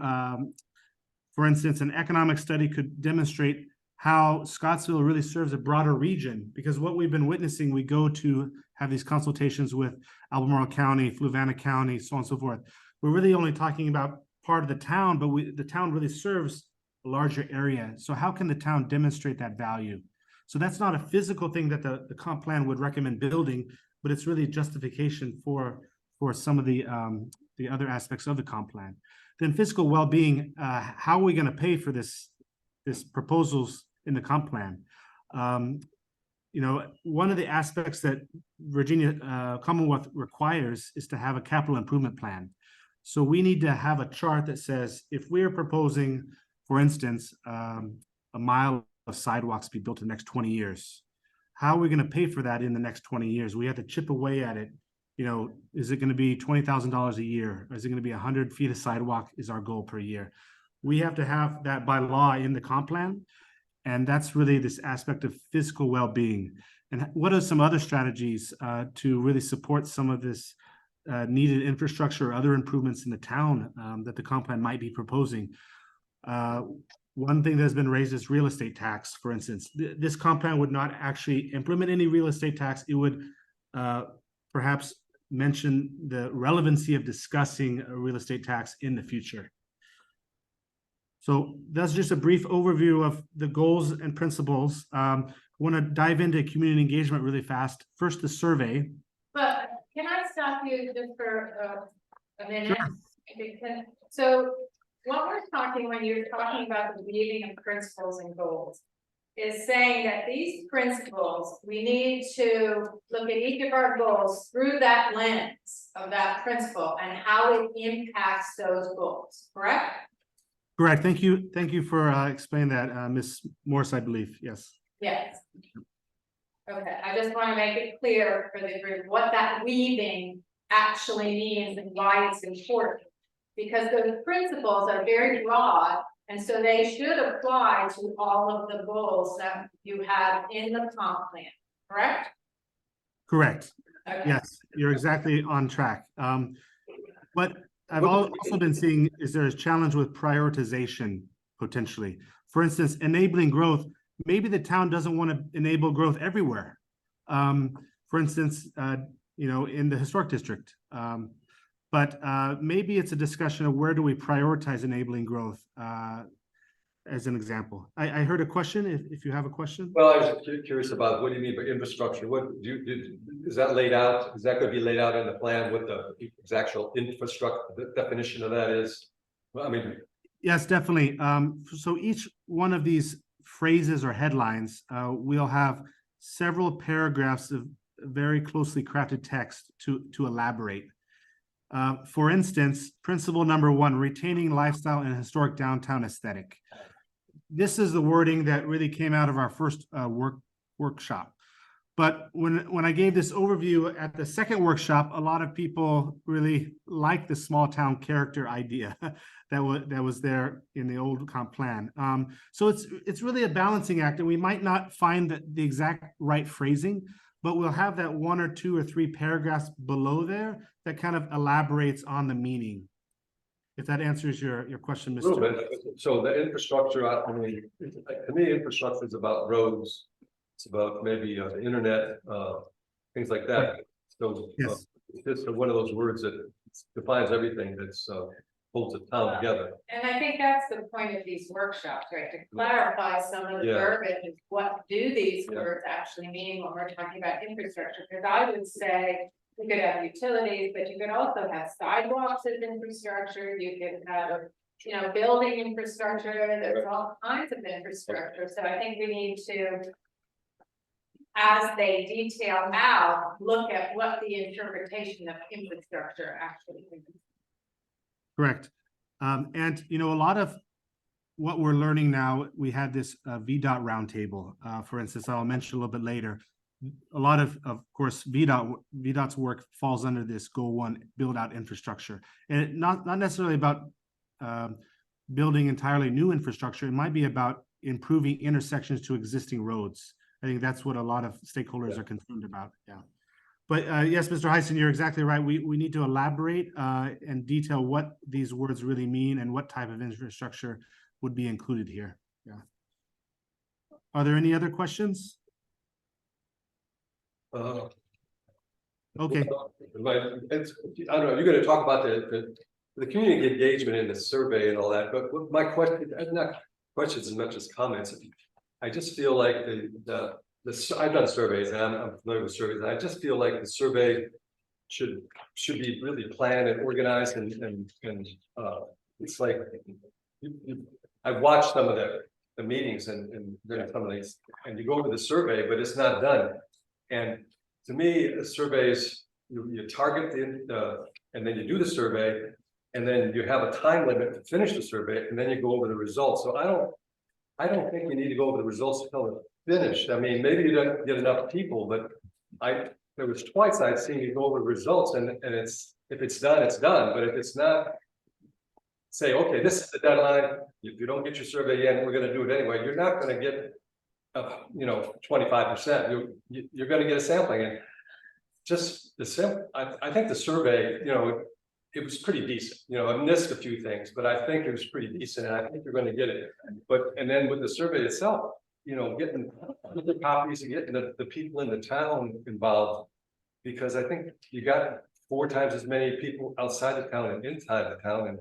for instance, an economic study could demonstrate how Scottsville really serves a broader region, because what we've been witnessing, we go to have these consultations with Albemarle County, Fluvanna County, so on and so forth. We're really only talking about part of the town, but the town really serves a larger area. So how can the town demonstrate that value? So that's not a physical thing that the comp plan would recommend building, but it's really justification for some of the other aspects of the comp plan. Then fiscal well-being, how are we going to pay for this proposals in the comp plan? One of the aspects that Virginia Commonwealth requires is to have a capital improvement plan. So we need to have a chart that says, if we're proposing, for instance, a mile of sidewalks be built in the next 20 years, how are we going to pay for that in the next 20 years? We have to chip away at it. Is it going to be $20,000 a year? Or is it going to be 100 feet of sidewalk is our goal per year? We have to have that by law in the comp plan. And that's really this aspect of physical well-being. And what are some other strategies to really support some of this needed infrastructure or other improvements in the town that the comp plan might be proposing? One thing that's been raised is real estate tax, for instance. This comp plan would not actually implement any real estate tax. It would perhaps mention the relevancy of discussing a real estate tax in the future. So that's just a brief overview of the goals and principles. I want to dive into community engagement really fast. First, the survey. But can I stop you just for a minute? Because, so what we're talking, when you're talking about the weaving of principles and goals, is saying that these principles, we need to look at each of our goals through that lens of that principle and how it impacts those goals, correct? Correct. Thank you. Thank you for explaining that, Ms. Morse, I believe. Yes. Yes. Okay, I just want to make it clear for the group what that weaving actually means and why it's important. Because those principles are very broad, and so they should apply to all of the goals that you have in the comp plan, correct? Correct. Okay. Yes, you're exactly on track. What I've also been seeing is there's a challenge with prioritization potentially. For instance, enabling growth. Maybe the town doesn't want to enable growth everywhere. For instance, in the historic district. But maybe it's a discussion of where do we prioritize enabling growth as an example. I heard a question, if you have a question. Well, I was curious about what do you mean by infrastructure? What is that laid out? Is that going to be laid out in the plan what the actual infrastructure, the definition of that is? Well, I mean. Yes, definitely. So each one of these phrases or headlines, we'll have several paragraphs of very closely crafted text to elaborate. For instance, principle number 1, retaining lifestyle and historic downtown aesthetic. This is the wording that really came out of our first workshop. But when I gave this overview at the second workshop, a lot of people really liked the small town character idea that was there in the old comp plan. So it's really a balancing act, and we might not find the exact right phrasing, but we'll have that 1 or 2 or 3 paragraphs below there that kind of elaborates on the meaning. If that answers your question, Mr. So the infrastructure, I mean, to me, infrastructure is about roads. It's about maybe the internet, things like that. So Yes. it's just one of those words that defines everything that's holds the town together. And I think that's the point of these workshops, right? To clarify some of the verbiage, and what do these words actually mean when we're talking about infrastructure? Because I would say you could have utilities, but you could also have sidewalks as infrastructure. You could have, building infrastructure. There's all kinds of infrastructure. So I think we need to, as they detail out, look at what the interpretation of infrastructure actually is. Correct. And a lot of what we're learning now, we had this VDOT roundtable, for instance, I'll mention a little bit later. A lot of course, VDOT's work falls under this goal 1, build out infrastructure. And not necessarily about building entirely new infrastructure. It might be about improving intersections to existing roads. I think that's what a lot of stakeholders are concerned about. Yeah. But yes, Mr. Heisen, you're exactly right. We need to elaborate and detail what these words really mean and what type of infrastructure would be included here. Yeah. Are there any other questions? Okay. But I don't know, you're going to talk about the community engagement in the survey and all that, but what my question, not questions as much as comments. I just feel like I've done surveys and I'm familiar with surveys. And I just feel like the survey should be really planned and organized and it's like I've watched some of the meetings and some of these, and you go over the survey, but it's not done. And to me, a survey is you target and then you do the survey, and then you have a time limit to finish the survey, and then you go over the results. So I don't think you need to go over the results until it's finished. I mean, maybe you don't get enough people, but there was twice I'd seen you go over the results, and it's if it's done, it's done. But if it's not, say, okay, this is the deadline, if you don't get your survey in, we're gonna do it anyway, you're not gonna get. 25%, you're gonna get a sampling and. Just I think the survey, it was pretty decent, I missed a few things, but I think it was pretty decent, and I think you're gonna get it. And then with the survey itself, getting the copies and getting the people in the town involved. Because I think you got 4 times as many people outside the town and inside the town, and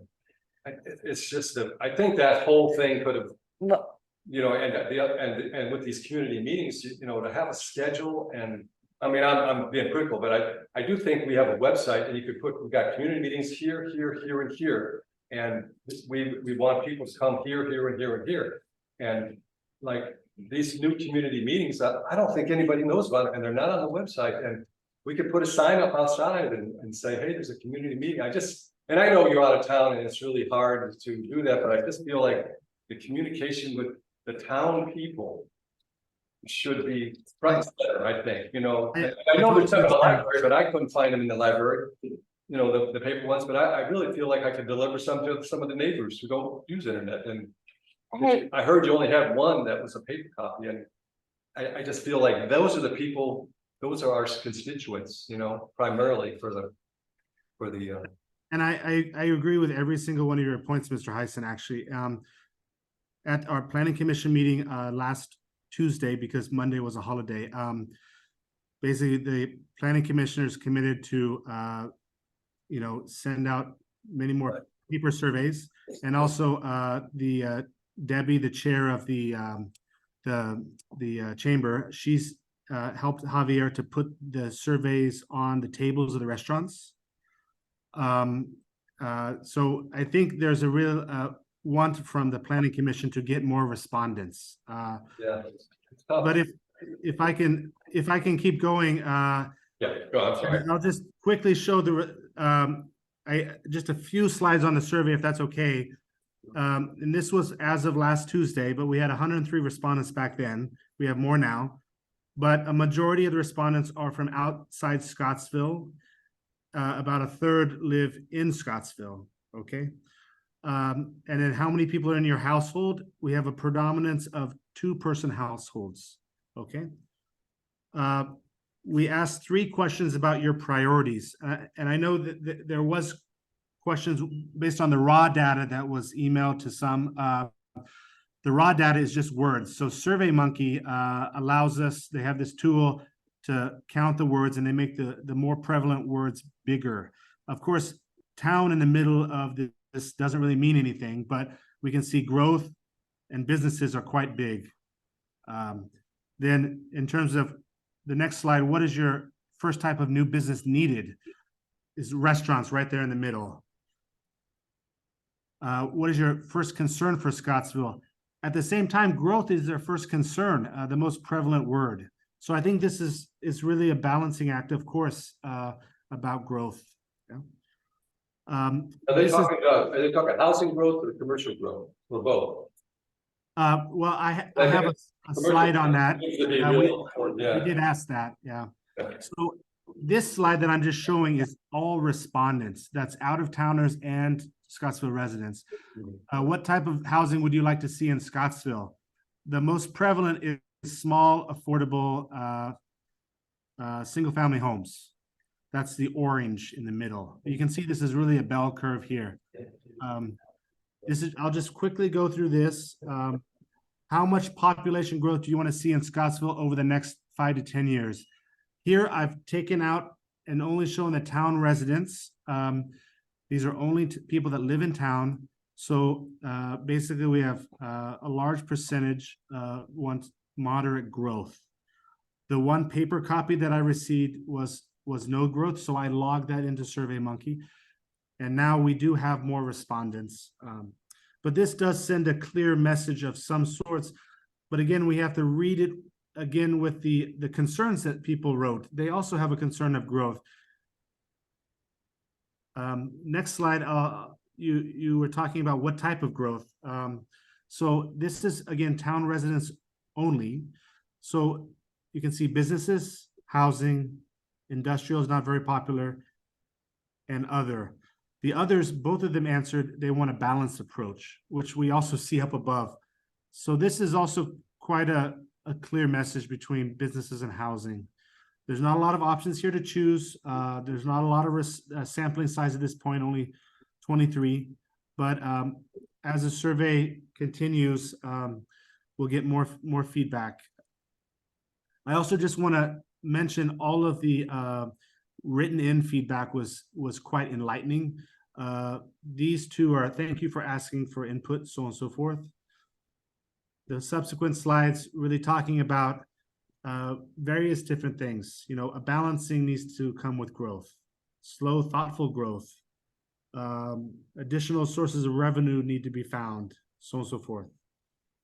it's just I think that whole thing could have, Well, and with these community meetings, to have a schedule and. I mean, I'm being critical, but I do think we have a website and you could we've got community meetings here, and here. And we want people to come here, and here. And like these new community meetings, I don't think anybody knows about it, and they're not on the website. And we could put a sign up outside and say, hey, there's a community meeting. And I know you're out of town and it's really hard to do that, but I just feel like the communication with the town people should be front and center, I think, I know there's some in the library, but I couldn't find them in the library. The paper ones, but I really feel like I could deliver some to some of the neighbors who don't use internet. And I heard you only have one that was a paper copy, and I just feel like those are the people, those are our constituents, primarily for the. And I agree with every single one of your points, Mr. Heisen, actually. At our planning commission meeting last Tuesday, because Monday was a holiday, basically the planning commissioners committed to send out many more paper surveys, and also the Debbie, the chair of the chamber, she's helped Javier to put the surveys on the tables of the restaurants. So I think there's a real want from the planning commission to get more respondents. But if I can keep going, Go, I'm sorry. I'll just quickly show just a few slides on the survey, if that's okay. And this was as of last Tuesday, but we had 103 respondents back then. We have more now, but a majority of the respondents are from outside Scottsville. About a third live in Scottsville. Okay. And then how many people are in your household? We have a predominance of 2-person households. Okay. We asked 3 questions about your priorities. And I know that there was questions based on the raw data that was emailed to some. The raw data is just words. So SurveyMonkey allows us, they have this tool to count the words, and they make the more prevalent words bigger. Of course, town in the middle of this doesn't really mean anything, but we can see growth and businesses are quite big. Then in terms of the next slide, what is your first type of new business needed? Is restaurants right there in the middle. What is your first concern for Scottsville? At the same time, growth is their first concern, the most prevalent word. So I think this is really a balancing act, of course, about growth. Yeah. Are they talking housing growth or commercial growth, or both? Well, I have a slide on that. We did ask that, yeah. So this slide that I'm just showing is all respondents. That's out-of-towners and Scottsville residents. What type of housing would you like to see in Scottsville? The most prevalent is small, affordable, single-family homes. That's the orange in the middle. You can see this is really a bell curve here. I'll just quickly go through this. How much population growth do you want to see in Scottsville over the next 5 to 10 years? Here, I've taken out and only shown the town residents. These are only people that live in town. So basically, we have a large percentage want moderate growth. The one paper copy that I received was no growth, so I logged that into SurveyMonkey. And now we do have more respondents. But this does send a clear message of some sorts. But again, we have to read it again with the concerns that people wrote. They also have a concern of growth. Next slide, you were talking about what type of growth. So this is, again, town residents only. So you can see businesses, housing, industrial is not very popular, and other. The others, both of them answered they want a balanced approach, which we also see up above. So this is also quite a clear message between businesses and housing. There's not a lot of options here to choose. There's not a lot of sampling size at this point, only 23. But as the survey continues, we'll get more feedback. I also just want to mention all of the written in feedback was quite enlightening. These two are thank you for asking for input, so on and so forth. The subsequent slides really talking about various different things. You know, a balancing needs to come with growth, slow, thoughtful growth. Additional sources of revenue need to be found, so on and so forth.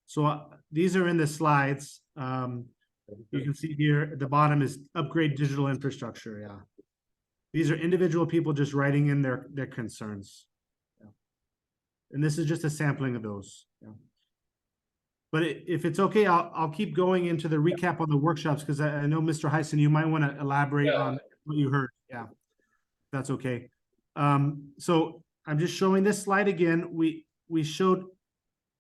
So these are in the slides. You can see here at the bottom is upgrade digital infrastructure. Yeah, these are individual people just writing in their concerns. Yeah. And this is just a sampling of those. Yeah. But if it's okay, I'll keep going into the recap on the workshops because I know Mr. Heisen, you might want to elaborate on what you heard. Yeah, that's okay. So I'm just showing this slide again. We showed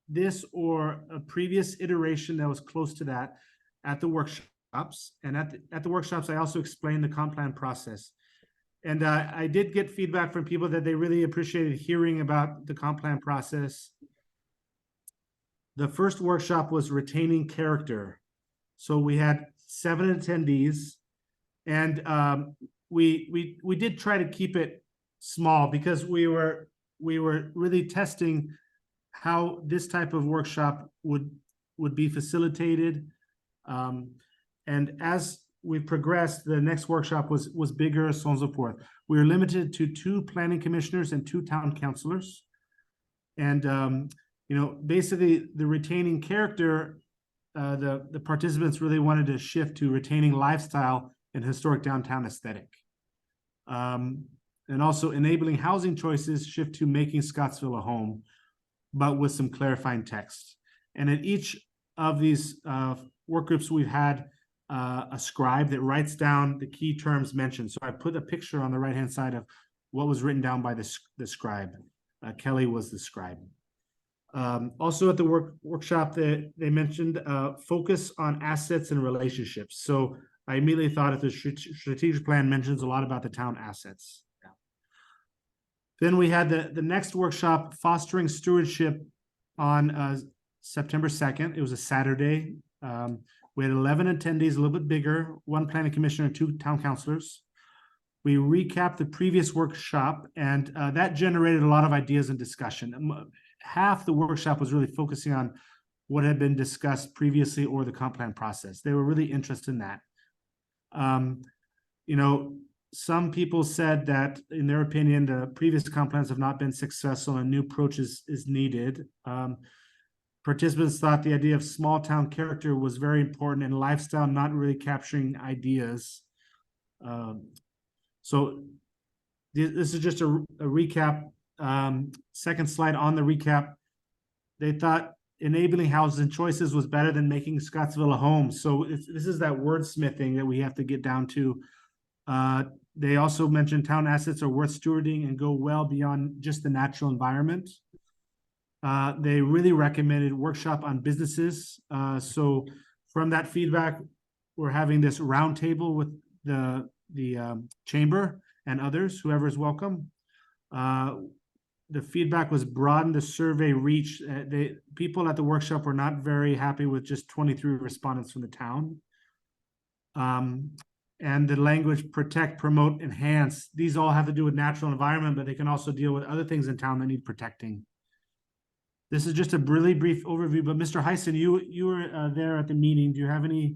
this or a previous iteration that was close to that at the workshops, and at the workshops I also explained the comp plan process. And I did get feedback from people that they really appreciated hearing about the comp plan process. The first workshop was retaining character. So we had 7 attendees, and we did try to keep it small because we were really testing how this type of workshop would be facilitated. And as we progressed, the next workshop was bigger, so on and so forth. We were limited to 2 planning commissioners and 2 town councilors. And you know, basically the retaining character, the participants really wanted to shift to retaining lifestyle and historic downtown aesthetic. And also enabling housing choices shift to making Scottsville a home, but with some clarifying text. And at each of these work groups, we've had a scribe that writes down the key terms mentioned. So I put a picture on the right-hand side of what was written down by the scribe. Kelly was the scribe. Also at the workshop, they mentioned focus on assets and relationships. So I immediately thought if the strategic plan mentions a lot about the town assets. Yeah. Then we had the next workshop, fostering stewardship, on September 2nd. It was a Saturday. We had 11 attendees, a little bit bigger, 1 planning commissioner and 2 town councilors. We recapped the previous workshop, and that generated a lot of ideas and discussion. Half the workshop was really focusing on what had been discussed previously or the comp plan process. They were really interested in that. You know, some people said that, in their opinion, the previous comp plans have not been successful and new approach is needed. Participants thought the idea of small town character was very important and lifestyle not really capturing ideas. So this is just a recap. Second slide on the recap. They thought enabling housing choices was better than making Scottsville a home. So this is that wordsmithing that we have to get down to. They also mentioned town assets are worth stewarding and go well beyond just the natural environment. They really recommended workshop on businesses. So from that feedback, we're having this roundtable with the chamber and others, whoever is welcome. The feedback was broaden the survey reach. People at the workshop were not very happy with just 23 respondents from the town. And the language protect, promote, enhance. These all have to do with natural environment, but they can also deal with other things in town that need protecting. This is just a really brief overview, but Mr. Heisen, you were there at the meeting. Do you have any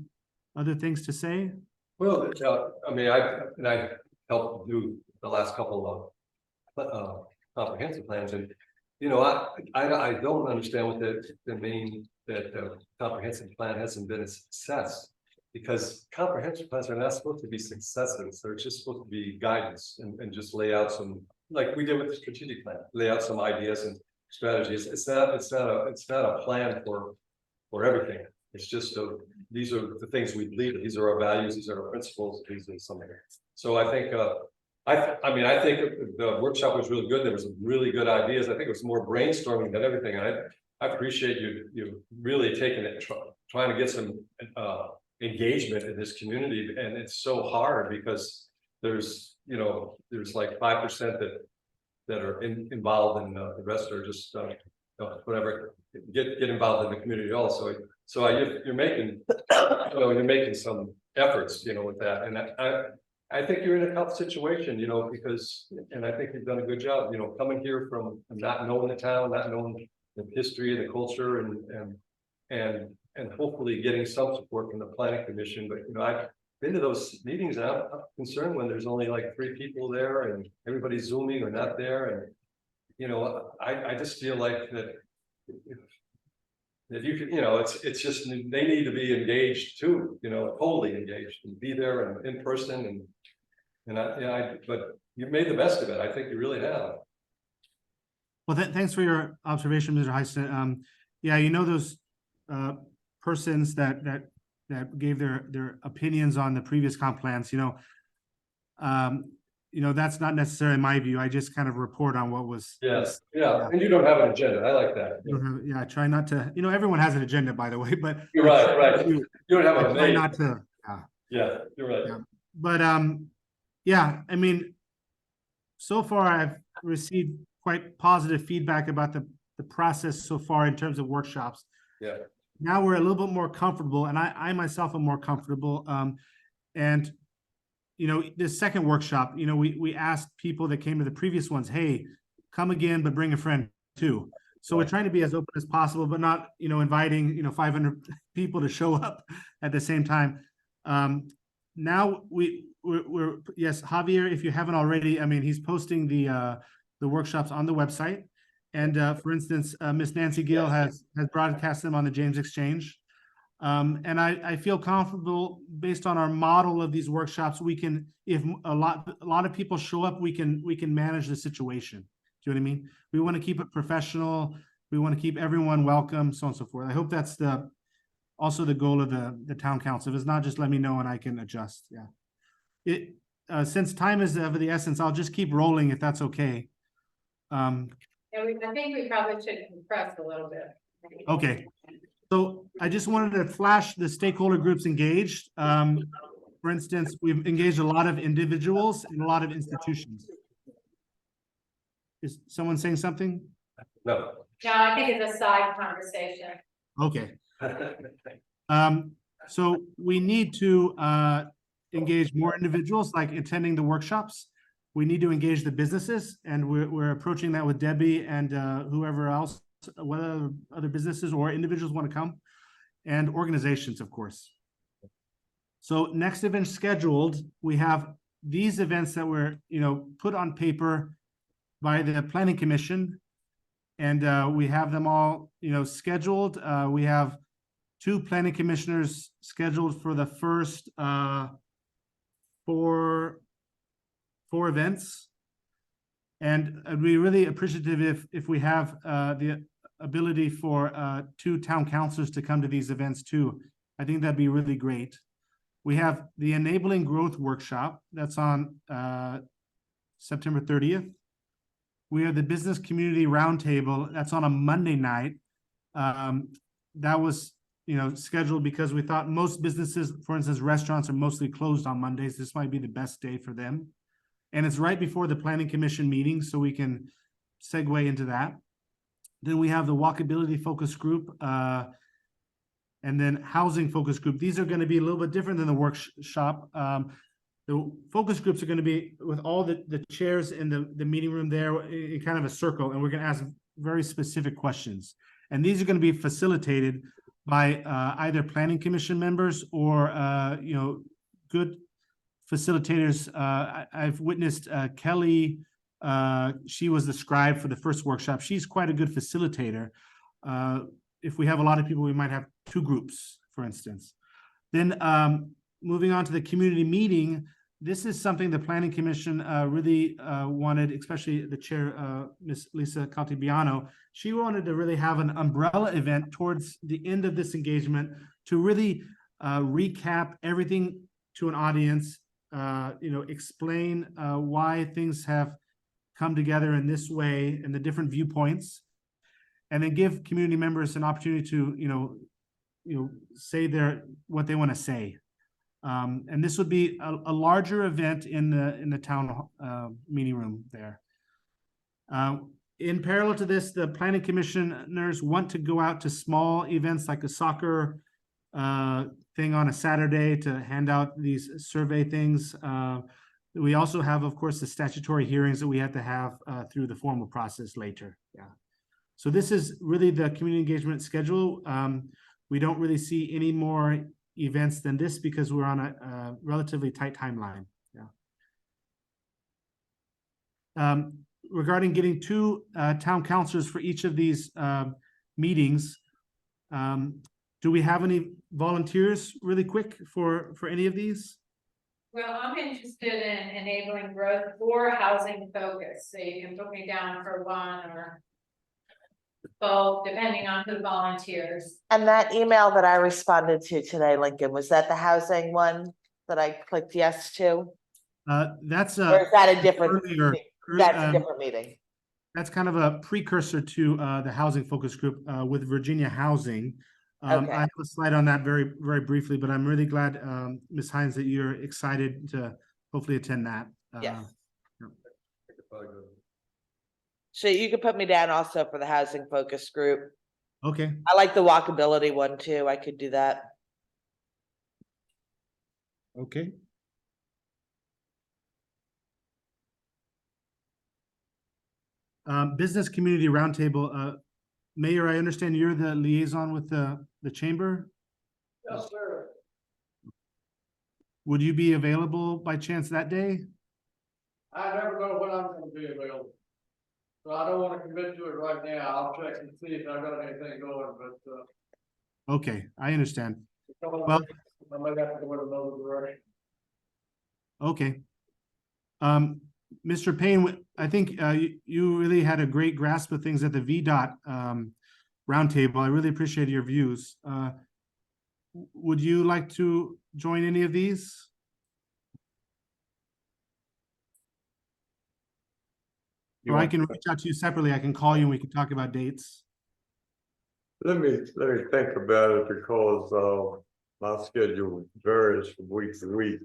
other things to say? Well, I mean, I helped do the last couple of comprehensive plans, and you know, I don't understand what the mean that the comprehensive plan hasn't been a success, because comprehensive plans are not supposed to be successes. They're just supposed to be guidance and just lay out some, like we did with the strategic plan, lay out some ideas and strategies. It's not a plan for everything. It's just these are the things we believe. These are our values. These are our principles. These are something. So I think I mean, I think the workshop was really good. There was some really good ideas. I think it was more brainstorming than everything. I appreciate you really taking it, trying to get some engagement in this community. And it's so hard because there's, you know, there's like 5% that are involved, and the rest are just whatever, get involved in the community also. So you're making, you know, you're making some efforts, you know, with that. And I think you're in a tough situation, you know, because, and I think you've done a good job, you know, coming here from not knowing the town, not knowing the history and the culture, and hopefully getting some support from the planning commission. But, you know, I've been to those meetings, and I'm concerned when there's only like 3 people there and everybody's zooming or not there. And, you know, I just feel like that if you could, you know, it's just, they need to be engaged too, you know, totally engaged, and be there and in person, but you've made the best of it. I think you really have. Well, thanks for your observation, Mr. Heisen. Yeah, you know, those persons that gave their opinions on the previous comp plans, you know, that's not necessarily my view. I just kind of report on what was. Yes, yeah, and you don't have an agenda. I like that. Yeah, I try not to, you know, everyone has an agenda, by the way, but. You're right. You don't have I a try not to. Yeah, you're right. Yeah. But yeah, I mean, so far I've received quite positive feedback about the process so far in terms of workshops. Yeah. Now we're a little bit more comfortable, and I myself am more comfortable. And you know, this second workshop, you know, we asked people that came to the previous ones, hey, come again, but bring a friend too. So we're trying to be as open as possible, but not, you know, inviting, you know, 500 people to show up at the same time. Now we're yes, Javier, if you haven't already, I mean, he's posting the workshops on the website. And for instance, Miss Nancy Gill has broadcast them on the James Exchange. And I feel comfortable based on our model of these workshops. We can, if a lot of people show up, we can manage the situation. Do you know what I mean? We want to keep it professional. We want to keep everyone welcome, so on and so forth. I hope that's also the goal of the town council. If it's not, just let me know and I can adjust. Yeah. Since time is of the essence, I'll just keep rolling if that's okay. Yeah, I think we probably should compress a little bit. Okay. So I just wanted to flash the stakeholder groups engaged. For instance, we've engaged a lot of individuals and a lot of institutions. Is someone saying something? No. No, I think it's a side conversation. Okay. So we need to engage more individuals, like attending the workshops. We need to engage the businesses, and we're approaching that with Debbie and whoever else, whether other businesses or individuals want to come, and organizations, of course. So next event scheduled, we have these events that were, you know, put on paper by the Planning Commission, and we have them all, you know, scheduled. We have 2 planning commissioners scheduled for the first 4 events. And I'd be really appreciative if we have the ability for 2 town councilors to come to these events too. I think that'd be really great. We have the Enabling Growth Workshop that's on September 30th. We have the Business Community Roundtable that's on a Monday night. That was, you know, scheduled because we thought most businesses, for instance, restaurants, are mostly closed on Mondays. This might be the best day for them. And it's right before the Planning Commission meeting, so we can segue into that. Then we have the Walkability Focus Group, and then Housing Focus Group. These are going to be a little bit different than the workshop. The focus groups are going to be with all the chairs in the meeting room there in kind of a circle, and we're going to ask very specific questions. And these are going to be facilitated by either Planning Commission members or you know, good facilitators. I've witnessed Kelly. She was the scribe for the first workshop. She's quite a good facilitator. If we have a lot of people, we might have 2 groups, for instance. Then moving on to the community meeting, this is something the Planning Commission really wanted, especially the chair, Ms. Lisa Caltibiano. She wanted to really have an umbrella event towards the end of this engagement to really recap everything to an audience, explain why things have come together in this way and the different viewpoints. And then give community members an opportunity to, say what they want to say. And this would be a larger event in the town meeting room there. In parallel to this, the planning commissioners want to go out to small events like a soccer thing on a Saturday to hand out these survey things. We also have, of course, the statutory hearings that we have to have through the formal process later. Yeah. So this is really the community engagement schedule. We don't really see any more events than this because we're on a relatively tight timeline. Yeah. Regarding getting 2 town councilors for each of these meetings, do we have any volunteers really quick for any of these? Well, I'm interested in enabling growth for housing focus, so you can put me down for one or both, depending on who volunteers. And that email that I responded to today, Lincoln, was that the housing one that I clicked yes to? That's Or is that a different, earlier, that's a different meeting? That's kind of a precursor to the housing focus group with Virginia Housing. Okay. I have a slide on that very, very briefly, but I'm really glad, Ms. Hines, that you're excited to hopefully attend that. Yes. So you could put me down also for the housing focus group. Okay. I like the walkability one too. I could do that. Okay. Business Community Roundtable, Mayor, I understand you're the liaison with the chamber. Yes, sir. Would you be available by chance that day? I never know when I'm gonna be available. So I don't wanna commit to it right now. I'll check and see if I got anything going, but, Okay, I understand. well, I might have to go in another direction. Okay. Mr. Payne, I think you really had a great grasp of things at the VDOT roundtable. I really appreciate your views. Would you like to join any of these? Or I can reach out to you separately. I can call you and we can talk about dates. Let me think about it because my schedule varies from week to week.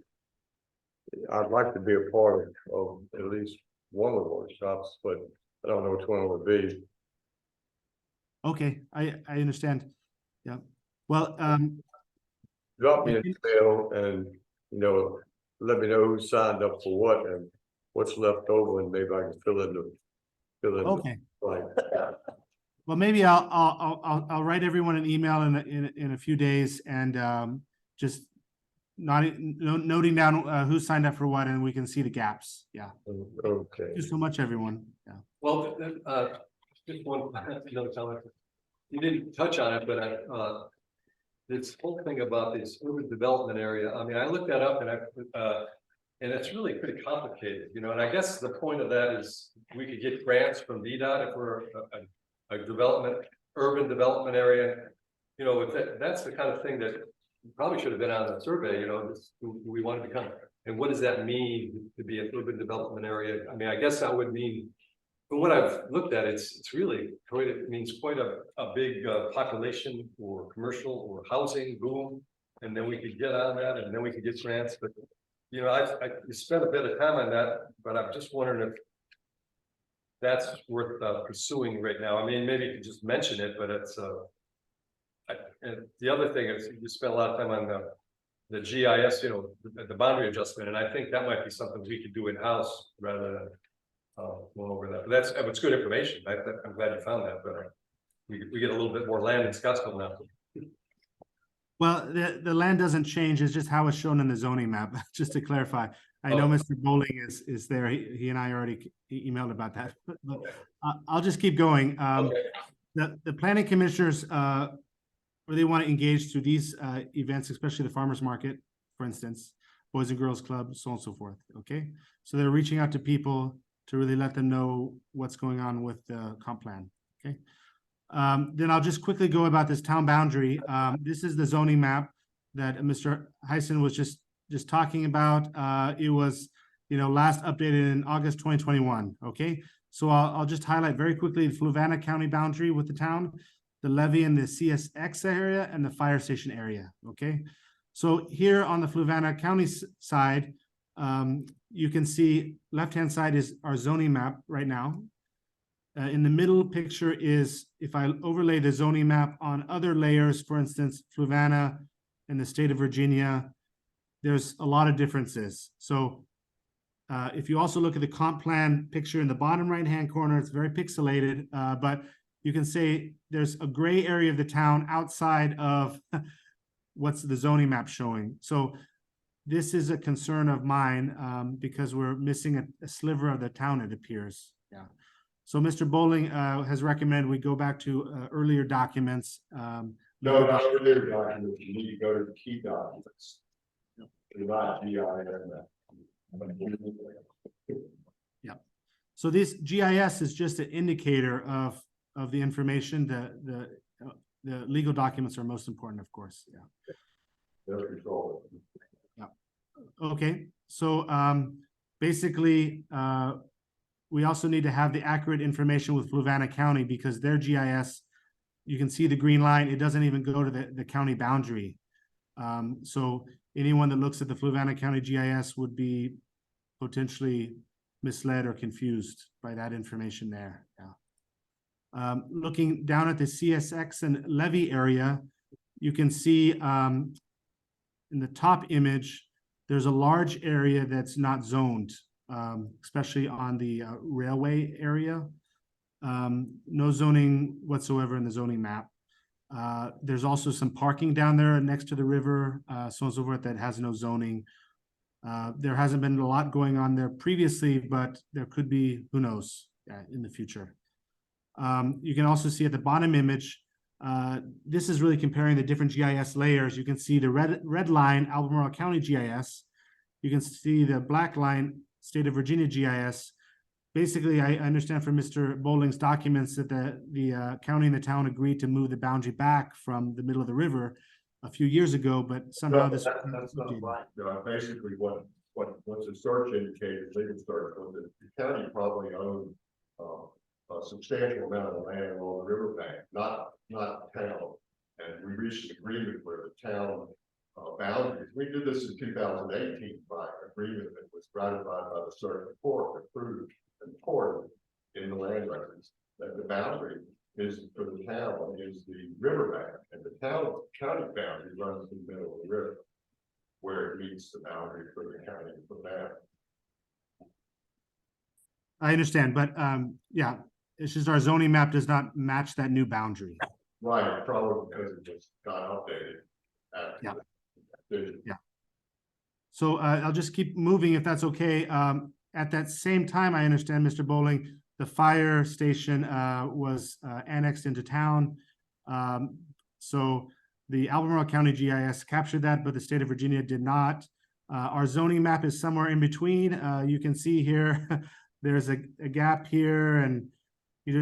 I'd like to be a part of at least one of the workshops, but I don't know which one it would be. Okay, I understand. Yeah. Well, Drop me an email and, let me know who signed up for what and what's left over, and maybe I can fill in okay. blank. Well, maybe I'll write everyone an email in a few days and just noting down who signed up for what, and we can see the gaps. Yeah. Okay. Thank you so much, everyone. Yeah. Well, just one, you didn't touch on it, but this whole thing about this urban development area, I mean, I looked that up and and it's really pretty complicated, and I guess the point of that is we could get grants from VDOT if we're a urban development area. That's the kind of thing that probably should have been on the survey, we want to become, and what does that mean to be an urban development area? I mean, I guess that would mean, from what I've looked at, it's really it means quite a big population or commercial or housing boom, and then we could get on that, and then we could get grants. But I spent a bit of time on that, but I'm just wondering if that's worth pursuing right now. I mean, maybe you could just mention it, but it's and the other thing is you spent a lot of time on the GIS, the boundary adjustment, and I think that might be something we could do in-house rather than going over that. But it's good information. I'm glad you found that, but we get a little bit more land in Scottsville now. Well, the land doesn't change. It's just how it's shown in the zoning map, just to clarify. I know Mr. Bowling is there. He and I already emailed about that, but I'll just keep going. The planning commissioners really want to engage through these events, especially the farmers market, for instance, Boys and Girls Club, so on and so forth. Okay, so they're reaching out to people to really let them know what's going on with the comp plan. Okay. Then I'll just quickly go about this town boundary. This is the zoning map that Mr. Heisen was just just talking about. It was, last updated in August 2021, okay? So I'll just highlight very quickly the Fluvanna County boundary with the town, the levee in the CSX area, and the fire station area, okay? So here on the Fluvanna County side, you can see left-hand side is our zoning map right now. In the middle picture is, if I overlay the zoning map on other layers, for instance, Fluvanna and the state of Virginia, there's a lot of differences. So if you also look at the comp plan picture in the bottom right-hand corner, it's very pixelated, but you can say there's a gray area of the town outside of what's the zoning map showing. So this is a concern of mine because we're missing a sliver of the town, it appears. Yeah. So Mr. Bowling has recommended we go back to earlier documents. No, not earlier documents. You need to go to the key documents. You're not Yeah. So this GIS is just an indicator of the information. The legal documents are most important, of course. Yeah. Yeah. Okay. So basically, we also need to have the accurate information with Fluvanna County because their GIS, you can see the green line, it doesn't even go to the county boundary. So anyone that looks at the Fluvanna County GIS would be potentially misled or confused by that information there. Yeah. Looking down at the CSX and levee area, you can see in the top image, there's a large area that's not zoned, especially on the railway area. No zoning whatsoever in the zoning map. There's also some parking down there next to the river, so on and so forth, that has no zoning. There hasn't been a lot going on there previously, but there could be, who knows, in the future. You can also see at the bottom image, this is really comparing the different GIS layers. You can see the red line, Albemarle County GIS. You can see the black line, State of Virginia GIS. Basically, I understand from Mr. Bowling's documents that the county and the town agreed to move the boundary back from the middle of the river a few years ago, but somehow that's not right. Basically, what's the search indicated, legal search, was that the county probably owned a substantial amount of land along the riverbank, not town. And we reached an agreement where the town boundaries. We did this in 2018 by agreement that was ratified by the circuit court, approved and recorded in the land records, that the boundary is for the town is the riverbank, and the county boundary runs in the middle of the river, where it meets the boundary for the county for that. I understand, but yeah, it's just our zoning map does not match that new boundary. Right, probably because it just got updated. Yeah. So I'll just keep moving if that's okay. At that same time, I understand, Mr. Bowling, the fire station was annexed into town. So the Albemarle County GIS captured that, but the state of Virginia did not. Our zoning map is somewhere in between. You can see here, there's a gap here, and we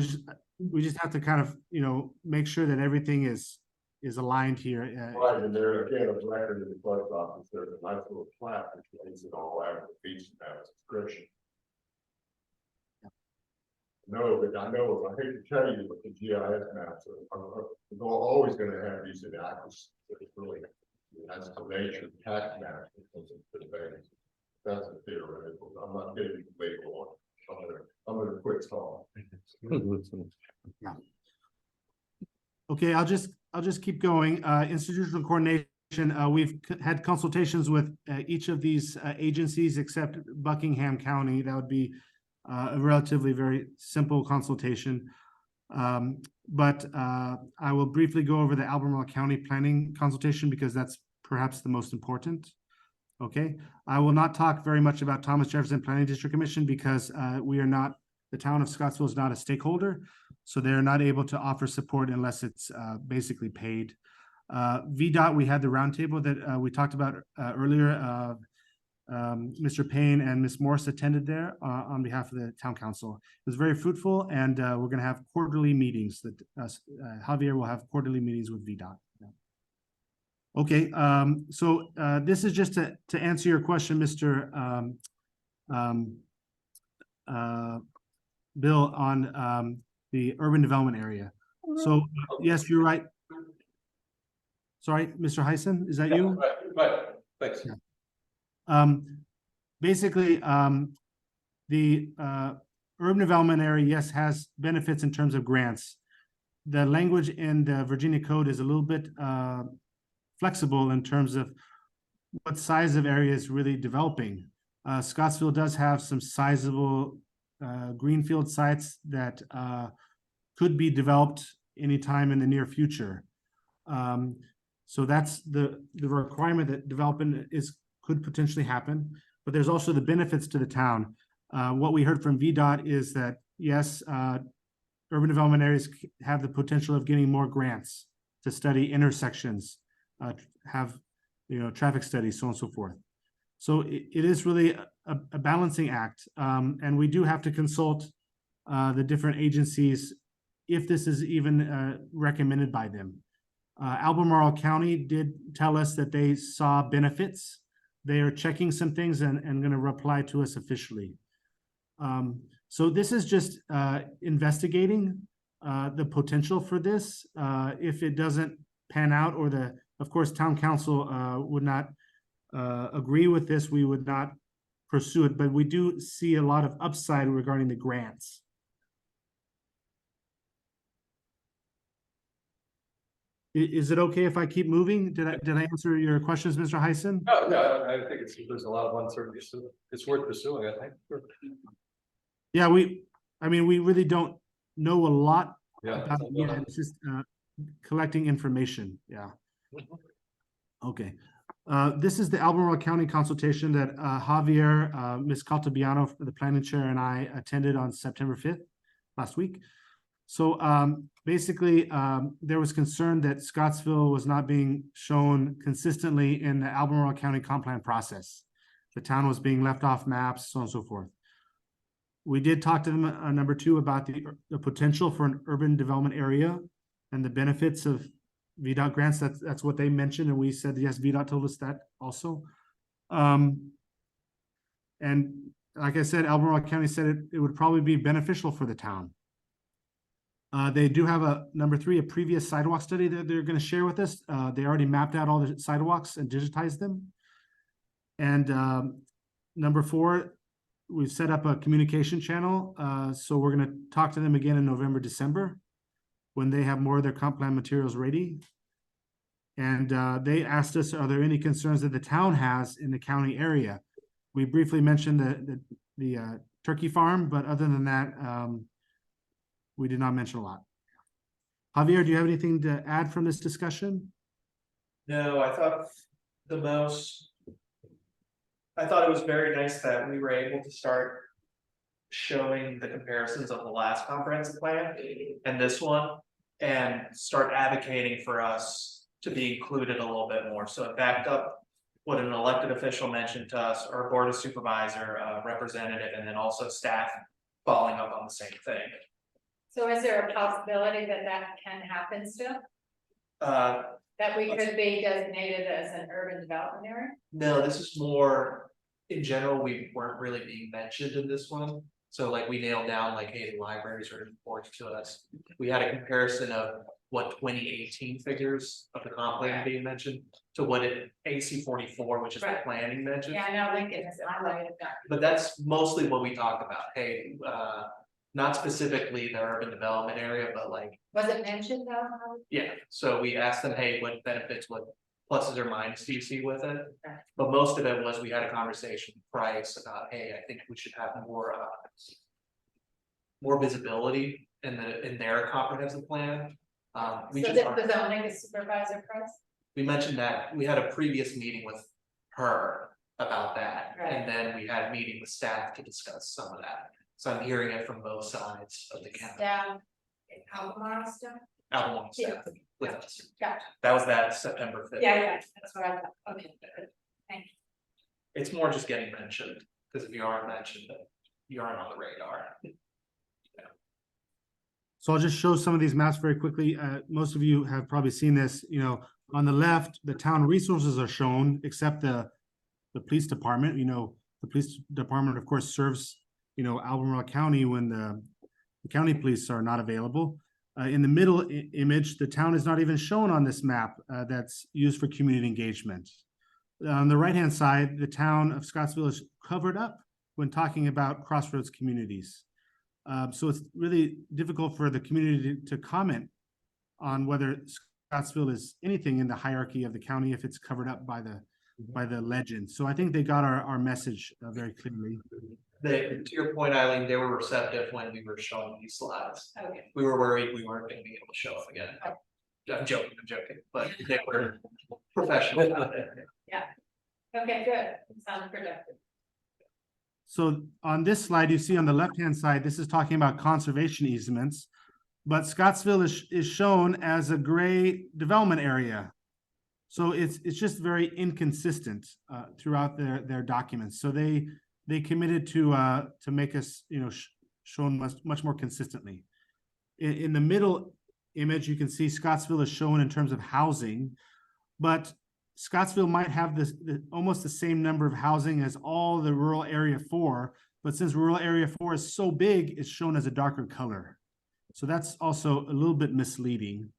just have to kind of, make sure that everything is aligned here. Right, and there again, a record in the clerk's office, there's a nice little plaque which lays it all out, the beach and that description. No, but I know, I hate to tell you, but the GIS maps are always going to have these inaccuracies. It's really, that's the nature of tax maps. That's a theoretical. I'm not getting legal on. I'm gonna quit talking. Yeah. Okay, I'll just keep going. Institutional coordination. We've had consultations with each of these agencies except Buckingham County. That would be a relatively very simple consultation. But I will briefly go over the Albemarle County planning consultation because that's perhaps the most important. Okay, I will not talk very much about Thomas Jefferson Planning District Commission because we are not, the town of Scottsville is not a stakeholder, so they're not able to offer support unless it's basically paid. VDOT, we had the roundtable that we talked about earlier. Mr. Payne and Ms. Morris attended there on behalf of the town council. It was very fruitful, and we're going to have quarterly meetings that Javier will have quarterly meetings with VDOT. Okay, so this is just to answer your question, Mr. Bill, on the urban development area. So yes, you're right. Sorry, Mr. Heisen, is that you? Right, thanks. Basically, the urban development area, yes, has benefits in terms of grants. The language in the Virginia Code is a little bit flexible in terms of what size of area is really developing. Scottsville does have some sizable greenfield sites that could be developed anytime in the near future. So that's the requirement that development could potentially happen, but there's also the benefits to the town. What we heard from VDOT is that, yes, urban development areas have the potential of getting more grants to study intersections, have, traffic studies, so on and so forth. So it is really a balancing act. And we do have to consult the different agencies if this is even recommended by them. Albemarle County did tell us that they saw benefits. They are checking some things and going to reply to us officially. So this is just investigating the potential for this. If it doesn't pan out, or of course, town council would not agree with this, we would not pursue it, but we do see a lot of upside regarding the grants. Is it okay if I keep moving? Did I answer your questions, Mr. Heisen? No, I think there's a lot of uncertainty, so it's worth pursuing, I think. Yeah, we really don't know a lot Yeah. about it yet. It's just collecting information. Yeah. Okay. This is the Albemarle County consultation that Javier, Ms. Caltabiano, the planning chair, and I attended on September 5th, last week. So basically, there was concern that Scottsville was not being shown consistently in the Albemarle County comp plan process. The town was being left off maps, so on and so forth. We did talk to them, number two, about the potential for an urban development area and the benefits of VDOT grants. That's what they mentioned, and we said, yes, VDOT told us that also. And like I said, Albemarle County said it would probably be beneficial for the town. They do have number three, a previous sidewalk study that they're going to share with us. They already mapped out all the sidewalks and digitized them. And number four, we've set up a communication channel. So we're going to talk to them again in November, December, when they have more of their comp plan materials ready. And they asked us, are there any concerns that the town has in the county area? We briefly mentioned the turkey farm, but other than that, we did not mention a lot. Javier, do you have anything to add from this discussion? No, I thought it was very nice that we were able to start showing the comparisons of the last comprehensive plan and this one, and start advocating for us to be included a little bit more. So it backed up what an elected official mentioned to us, or board of supervisor, representative, and then also staff following up on the same thing. So is there a possibility that can happen still? That we could be designated as an urban development area? No, this is more, in general, we weren't really being mentioned in this one. So like we nailed down like, hey, the libraries are important to us. We had a comparison of what 2018 figures of the comp plan being mentioned to what AC 44, which is the planning mentioned. Yeah, I know Lincoln has highlighted that. But that's mostly what we talked about. Hey, not specifically the urban development area, but like. Was it mentioned though? Yeah, so we asked them, hey, what benefits, what pluses or minuses do you see with it? But most of it was, we had a conversation with Price about, hey, I think we should have more visibility in their comprehensive plan. So the zoning supervisor Price? We mentioned that we had a previous meeting with her about that, and then we had a meeting with staff to discuss some of that. So I'm hearing it from both sides of the county. Staff, Albemarle staff? Albemarle staff with us. Gotcha. That was that September 5th. Yeah, that's what I thought. Okay, good. Thank you. It's more just getting mentioned, because if you aren't mentioned, you aren't on the radar. So I'll just show some of these maps very quickly. Most of you have probably seen this, On the left, the town resources are shown, except the police department, the police department, of course, serves, Albemarle County when the county police are not available. In the middle image, the town is not even shown on this map that's used for community engagement. On the right-hand side, the town of Scottsville is covered up when talking about crossroads communities. So it's really difficult for the community to comment on whether Scottsville is anything in the hierarchy of the county if it's covered up by the legend. So I think they got our message very clearly. To your point, Eileen, they were receptive when we were showing these slides. Okay. We were worried we weren't gonna be able to show them again. I'm joking, but they were professional about it. Okay, good. Sounds productive. So on this slide, you see on the left-hand side, this is talking about conservation easements. But Scottsville is shown as a gray development area. So it's just very inconsistent throughout their documents. So they committed to make us, shown much more consistently. In the middle image, you can see Scottsville is shown in terms of housing, but Scottsville might have almost the same number of housing as all the rural area 4, but since rural area 4 is so big, it's shown as a darker color. So that's also a little bit misleading.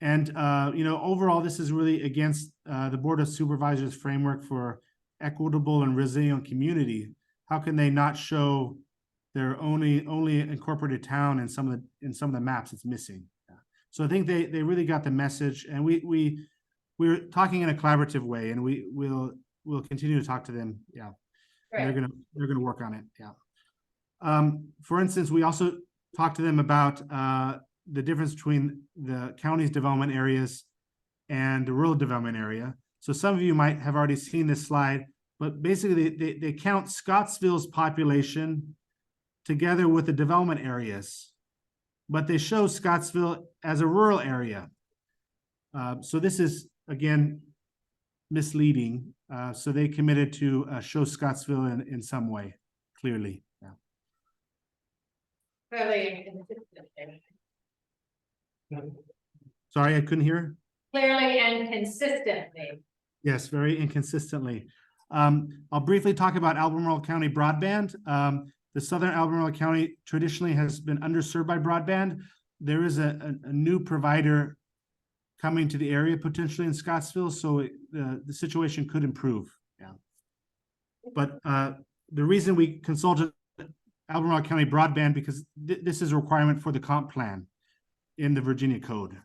And, overall, this is really against the Board of Supervisors framework for equitable and resilient community. How can they not show their only incorporated town in some of the maps it's missing? So I think they really got the message, and we're talking in a collaborative way, and we'll continue to talk to them. Yeah. Right. They're gonna work on it. Yeah. For instance, we also talked to them about the difference between the county's development areas and the rural development area. So some of you might have already seen this slide, but basically they count Scottsville's population together with the development areas, but they show Scottsville as a rural area. So this is, again, misleading. So they committed to show Scottsville in some way, clearly. Yeah. Clearly and consistently. Sorry, I couldn't hear. Clearly and consistently. Yes, very inconsistently. I'll briefly talk about Albemarle County broadband. The southern Albemarle County traditionally has been underserved by broadband. There is a new provider coming to the area potentially in Scottsville, so the situation could improve. Yeah. But the reason we consulted Albemarle County broadband because this is a requirement for the comp plan in the Virginia code.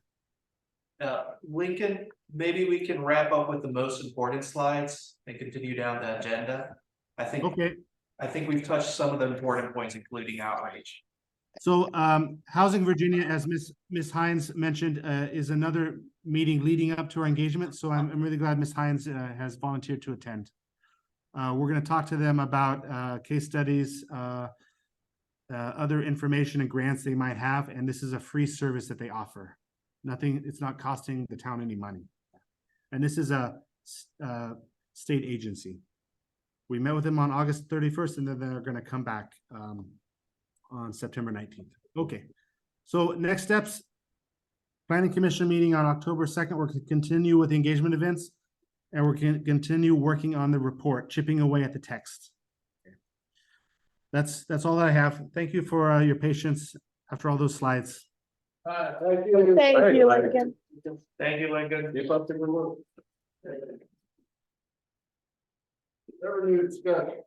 Lincoln, maybe we can wrap up with the most important slides and continue down the agenda. I think we've touched some of the important points, including outreach. So Housing Virginia, as Ms. Hines mentioned, is another meeting leading up to our engagement. So I'm really glad Ms. Hines has volunteered to attend. We're going to talk to them about case studies, other information and grants they might have, and this is a free service that they offer. It's not costing the town any money. And this is a state agency. We met with them on August 31st, and then they're going to come back on September 19th. Okay, so next steps, Planning Commission meeting on October 2nd. We're going to continue with the engagement events, and we're going to continue working on the report, chipping away at the text. Okay. That's all that I have. Thank you for your patience after all those slides. Thank you. Thank you, Lincoln. Thank you, Lincoln. Keep up the good work. Revenue discussion.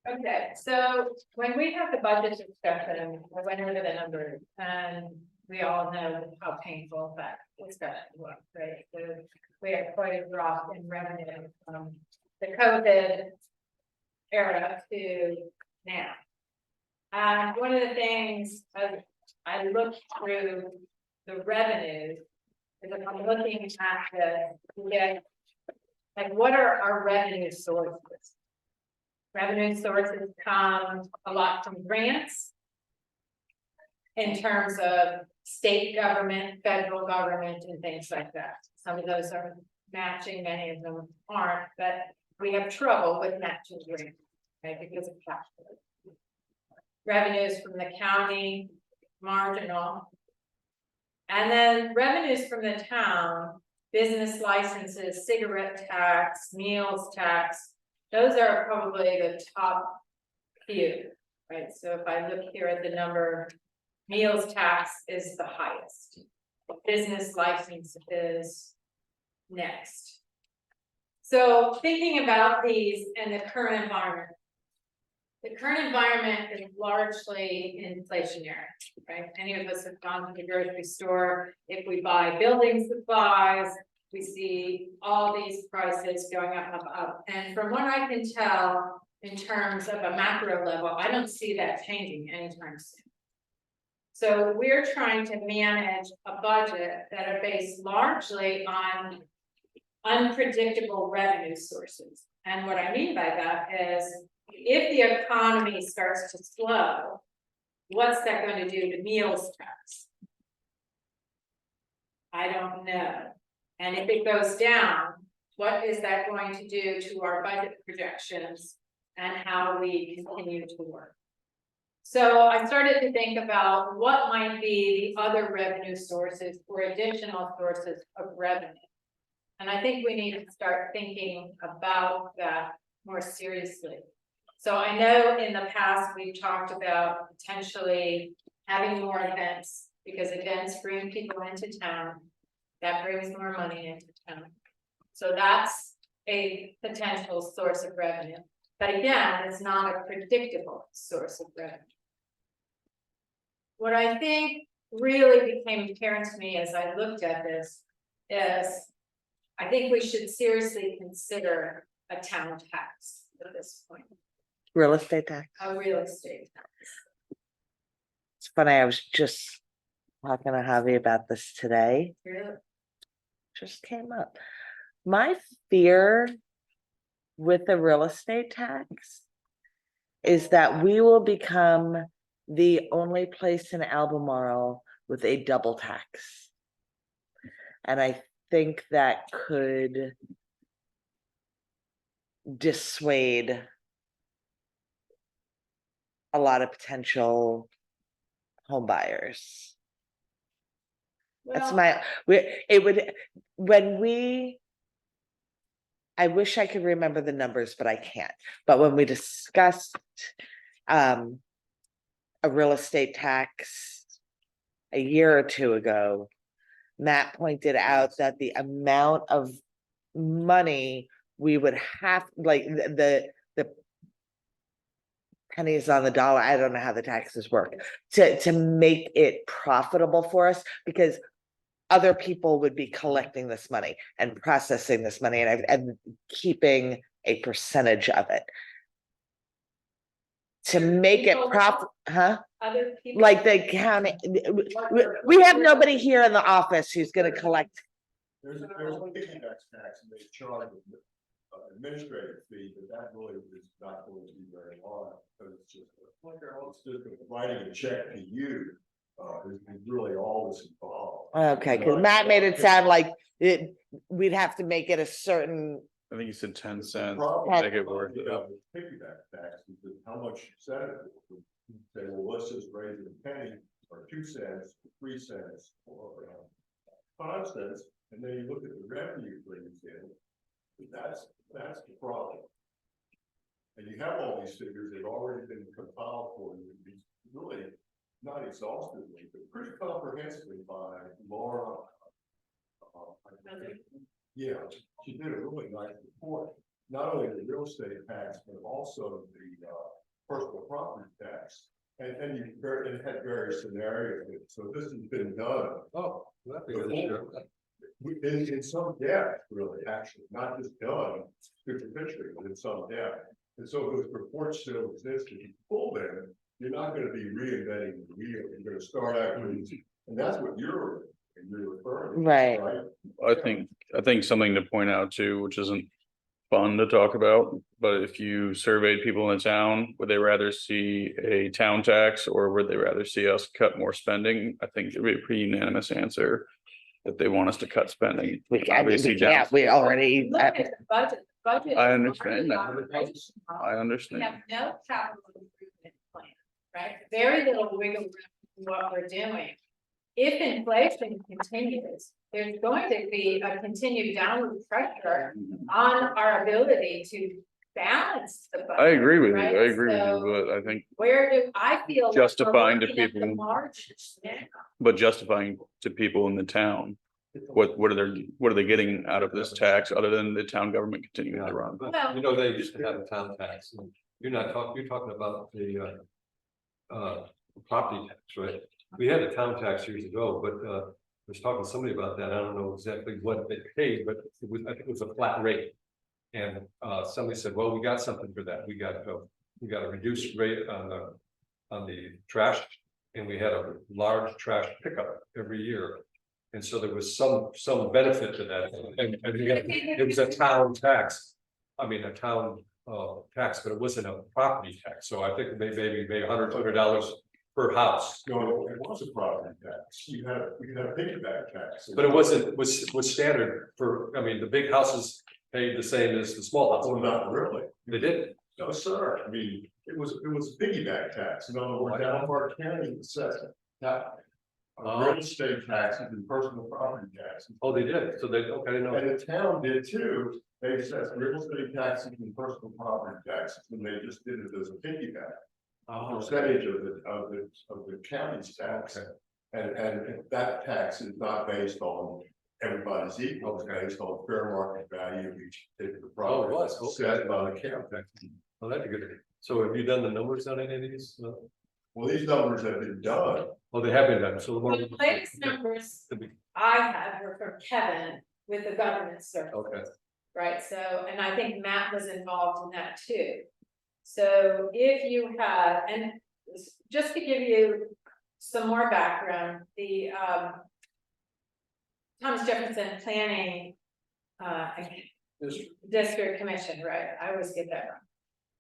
Okay, so when we have the budget discussion, I went over the numbers and we all know how painful that discussion was, right? So we had quite a drop in revenue from the COVID era to now. And one of the things I looked through the revenues is if I'm looking at like what are our revenue sources? Revenue sources come a lot from grants. In terms of state government, federal government, and things like that. Some of those are matching, many of them aren't, but we have trouble with matching grants, right, because of cash flow. Revenues from the county, marginal. And then revenues from the town business licenses, cigarette tax, meals tax. Those are probably the top few, right? So if I look here at the number, meals tax is the highest. Business license is next. So thinking about these in the current environment. The current environment is largely inflationary, right? Any of us have gone to the grocery store. If we buy building supplies, we see all these prices going up. And from what I can tell, in terms of a macro level, I don't see that changing anytime soon. So we're trying to manage a budget that are based largely on unpredictable revenue sources. And what I mean by that is, if the economy starts to slow, what's that going to do to meals tax? I don't know. And if it goes down, what is that going to do to our budget projections and how we continue to work? So I started to think about what might be the other revenue sources or additional sources of revenue. And I think we need to start thinking about that more seriously. So I know in the past, we've talked about potentially having more events, because events bring people into town. That brings more money into town. So that's a potential source of revenue. But again, it's not a predictable source of revenue. What I think really became apparent to me as I looked at this is, I think we should seriously consider a town tax at this point. Real estate tax. A real estate tax. It's funny, I was just talking to Javi about this today. Really? Just came up. My fear with the real estate tax is that we will become the only place in Albemarle with a double tax. And I think that could dissuade a lot of potential home buyers. That's my, it would, when we, I wish I could remember the numbers, but I can't. But when we discussed a real estate tax a year or two ago, Matt pointed out that the amount of money we would have, like the pennies on the dollar, I don't know how the taxes work, to make it profitable for us, because other people would be collecting this money and processing this money and keeping a percentage of it. To make it profit, huh? Other people. Like the county, we have nobody here in the office who's gonna collect. There's a piggyback tax and they charge an administrative fee, but that really is not going to be very hard, because it's just writing a check to you. Is really all that's involved. Okay, because Matt made it sound like we'd have to make it a certain. I think you said 10 cents, Problem make it worth it. about the piggyback tax is how much you set it for. Say, well, let's just raise it a penny or 2 cents, 3 cents, or 5 cents, and then you look at the revenue brings in. That's the problem. And you have all these figures that have already been compiled for you. These really not exhaustively, but pretty comprehensively by Laura. Yeah, she did a really nice report, not only the real estate tax, but also the personal property tax. And it had various scenarios. So this has been done. Oh, in some depth, really, actually, not just done superficially, but in some depth. And so those reports still exist. If you pull them, you're not going to be reinventing the wheel. You're going to start out, and that's what you're referring to, Right. I think something to point out too, which isn't fun to talk about, but if you surveyed people in the town, would they rather see a town tax or would they rather see us cut more spending? I think it'd be a pretty unanimous answer that they want us to cut spending. We Obviously, can't, we already. Look at the budget. I understand that. Operational. I We understand. have no capital improvement plan, right? Very little wiggle room in what we're doing. If inflation continues, there's going to be a continued downward pressure on our ability to balance the budget. I agree with you, right? I agree with So you, but I think, where do I feel? like we're Justifying to looking at the people- margins now. but justifying to people in the town. What are they getting out of this tax other than the town government continuing to run? But, you know, they used to have a town tax, and you're talking about the property tax, right? We had a town tax years ago, but I was talking to somebody about that, I don't know exactly what they paid, but I think it was a flat rate. And somebody said, well, we got something for that, we got a reduced rate on the trash, and we had a large trash pickup every year. And so there was some benefit to that, and it was a town tax. I mean, a town tax, but it wasn't a property tax, so I think maybe $100 per house. No, it was a property tax. You had a piggyback tax. But it was standard for, I mean, the big houses paid the same as the small houses. Well, not really. They did. No, sir. I mean, it was a piggyback tax. In other words, down our county assessment. That real estate taxes and personal property taxes. Oh, they did, so they, okay, I know. And the town did too. They assessed real estate taxes and personal property taxes, and they just did it as a piggyback. Percentage of the county's tax. And that tax is not based on everybody's equal, it's based on fair market value of each particular property. Oh, it was, okay. Set by the county. Well, that's good. So have you done the numbers on any of these? Well, these numbers have been done. Oh, they have been done, so the more. The latest numbers I had were from Kevin with the government service. Okay. Right, so, and I think Matt was involved in that too. So if you had, and just to give you some more background, the Thomas Jefferson Planning District Commission, right, I always get that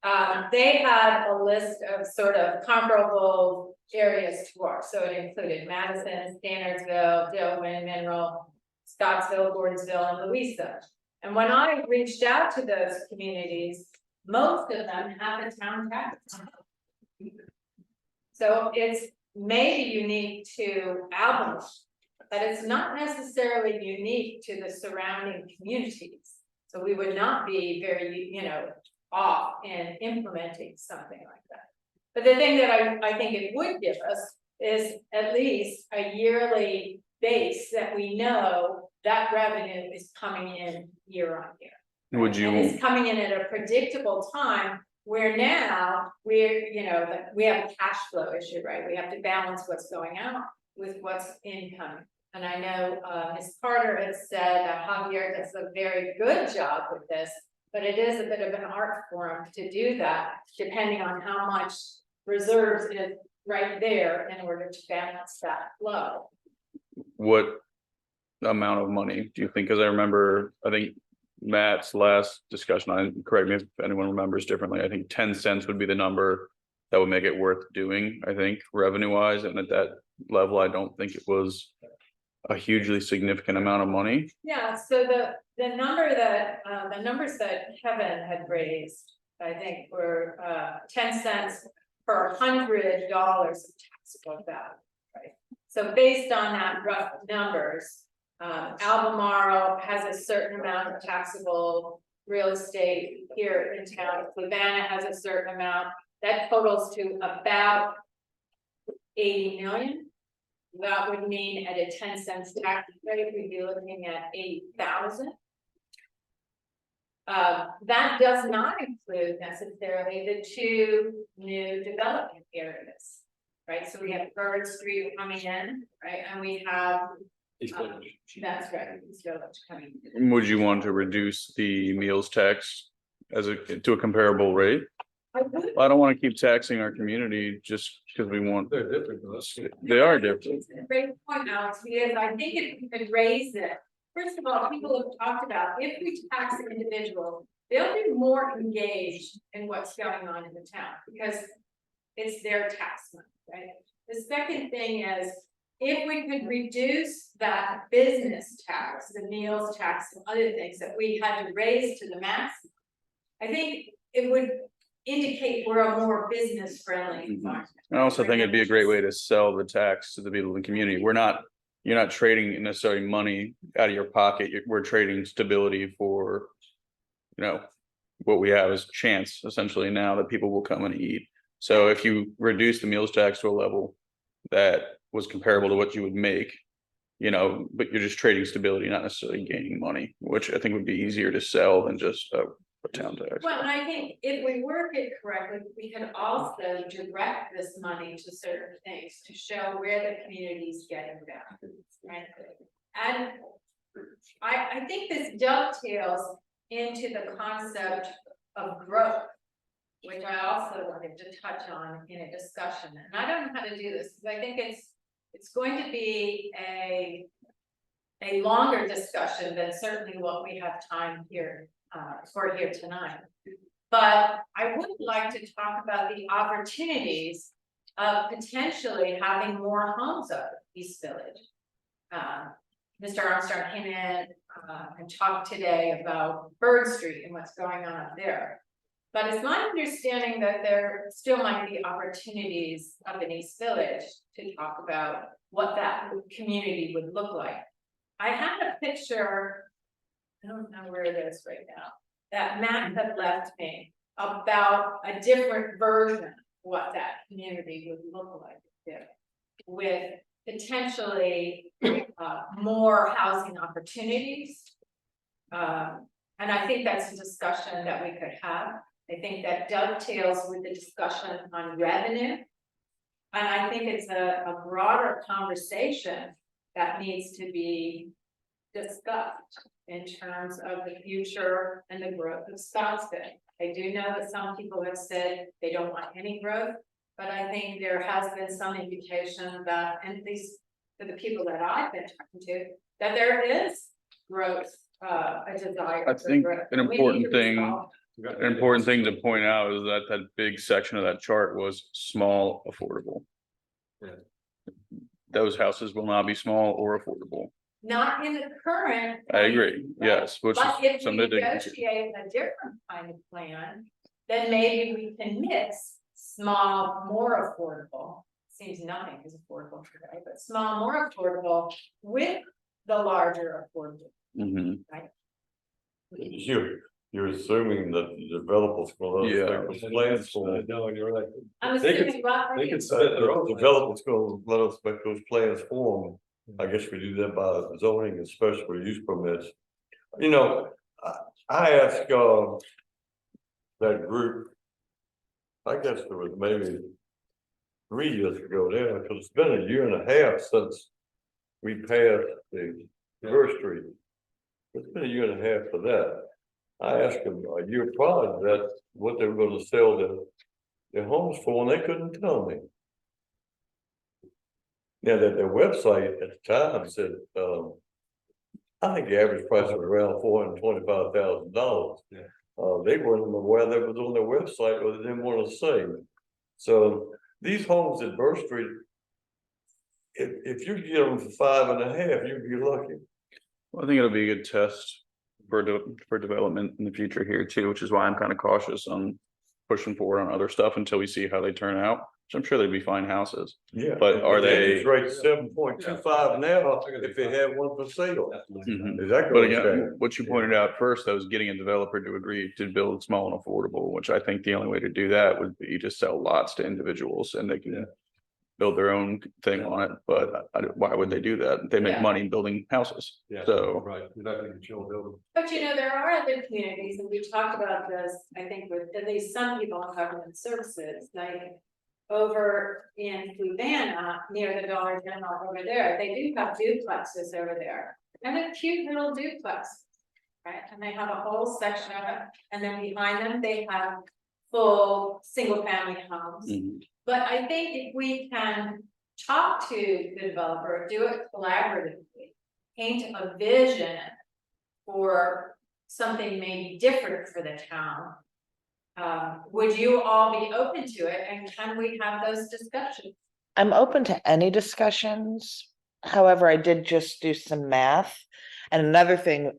wrong. They had a list of sort of comparable areas to ours, so it included Madison, Standardsville, Dillwyn, Mineral, Scottsville, Gordonsville, and Louisa. And when I reached out to those communities, most of them have a town tax. So it's maybe unique to Albemarle, but it's not necessarily unique to the surrounding communities. So we would not be very, off in implementing something like that. But the thing that I think it would give us is at least a yearly base that we know that revenue is coming in year on year. Would you? And it's coming in at a predictable time where now we have a cash flow issue, right? We have to balance what's going out with what's incoming. And I know Ms. Carter has said that Javier does a very good job with this, but it is a bit of an art form to do that, depending on how much reserves is right there in order to balance that flow. What amount of money do you think? Because I remember, I think Matt's last discussion, correct me if anyone remembers differently, I think 10 cents would be the number that would make it worth doing, I think, revenue wise. And at that level, I don't think it was a hugely significant amount of money. Yeah, so the numbers that Kevin had raised, I think were 10 cents per $100 of taxable value, right? So based on that rough numbers, Albemarle has a certain amount of taxable real estate here in town. Savannah has a certain amount that totals to about 80 million. That would mean at a 10 cents tax rate, we'd be looking at 80,000. That does not include necessarily the two new development areas, right? So we have Bird Street coming in, right? And we have, that's right, East Village coming in. Would you want to reduce the meals tax to a comparable rate? I don't want to keep taxing our community just because we want. They're different to us. They are different. It's a great point, Alex, because I think if we could raise it, first of all, people have talked about if we tax an individual, they'll be more engaged in what's going on in the town because it's their tax money, right? The second thing is if we could reduce that business tax, the meals tax and other things that we had to raise to the maximum, I think it would indicate we're a more business friendly environment. I also think it'd be a great way to sell the tax to the people in the community. We're not you're not trading necessarily money out of your pocket. We're trading stability for, you know, what we have is chance essentially now that people will come and eat. So if you reduce the meals tax to a level that was comparable to what you would make, you know, but you're just trading stability, not necessarily gaining money, which I think would be easier to sell than just a town tax. Well, and I think if we work it correctly, we can also direct this money to certain things to show where the community is getting that, right? And I think this dovetails into the concept of growth, which I also wanted to touch on in a discussion. And I don't know how to do this, because I think it's going to be a longer discussion than certainly what we have time here for here tonight. But I would like to talk about the opportunities of potentially having more homes up East Village. Mr. Armstrong came in and talked today about Bird Street and what's going on up there. But it's my understanding that there still might be opportunities up in East Village to talk about what that community would look like. I had a picture, I don't know where it is right now, that Matt had left me about a different version of what that community would look like there, with potentially more housing opportunities. And I think that's a discussion that we could have. I think that dovetails with the discussion on revenue. And I think it's a broader conversation that needs to be discussed in terms of the future and the growth of Scottsville. I do know that some people have said they don't want any growth, but I think there has been some indication that, and at least for the people that I've been talking to, that there is growth, a desire. I think an important thing to to point out is that that big section of that chart was small, affordable. Yeah. Those houses will not be small or affordable. Not in the current. I agree, yes, which But if is we something to dig into. negotiate a different kind of plan, then maybe we can mix small, more affordable. Seems nothing is affordable today, but small, more affordable with the larger affordable. Mhm. You're assuming that the developers will. Yeah. Plans for. No, and you're right. I'm They could- assuming what. They could submit their own. The developers gonna let us make those plans for them. I guess we do that by zoning and special use permits. You know, I asked, that group. I guess it was maybe 3 years ago there, because it's been a year and a half since we passed the First Street. It's been a year and a half for that. I asked them a year prior to that, what they were gonna sell their homes for, and they couldn't tell me. Now that their website at the time said, I think the average price was around $425,000. Yeah. They weren't aware that was on their website, or they didn't want to say. So these homes at Bird Street, if you get them for 5.5, you'd be lucky. Well, I think it'll be a good test for development in the future here too, which is why I'm kind of cautious on pushing forward on other stuff until we see how they turn out. Which I'm sure they'd be fine houses. Yeah. But are The they? interest rate 7.25 now, if they have one for sale. Mhm. Is that But going to again, change? what you pointed out first, though, is getting a developer to agree to build small and affordable, which I think the only way to do that would be to sell lots to individuals and they can build their own thing on it. But why would they do that? They make Yeah. money building houses. Yeah, So, right, you're not gonna chill building. But you know, there are other communities, and we talked about this, I think, with at least some people in government services, like. Over in Fluvanna, near the Dollar General over there, they do have duplexes over there, and they're cute little duplexes. Right, and they have a whole section of it, and then behind them, they have full single family homes. mhm. But I think if we can talk to the developer, do it collaboratively, paint a vision for something maybe different for the town. Would you all be open to it, and can we have those discussions? I'm open to any discussions. However, I did just do some math. And another thing,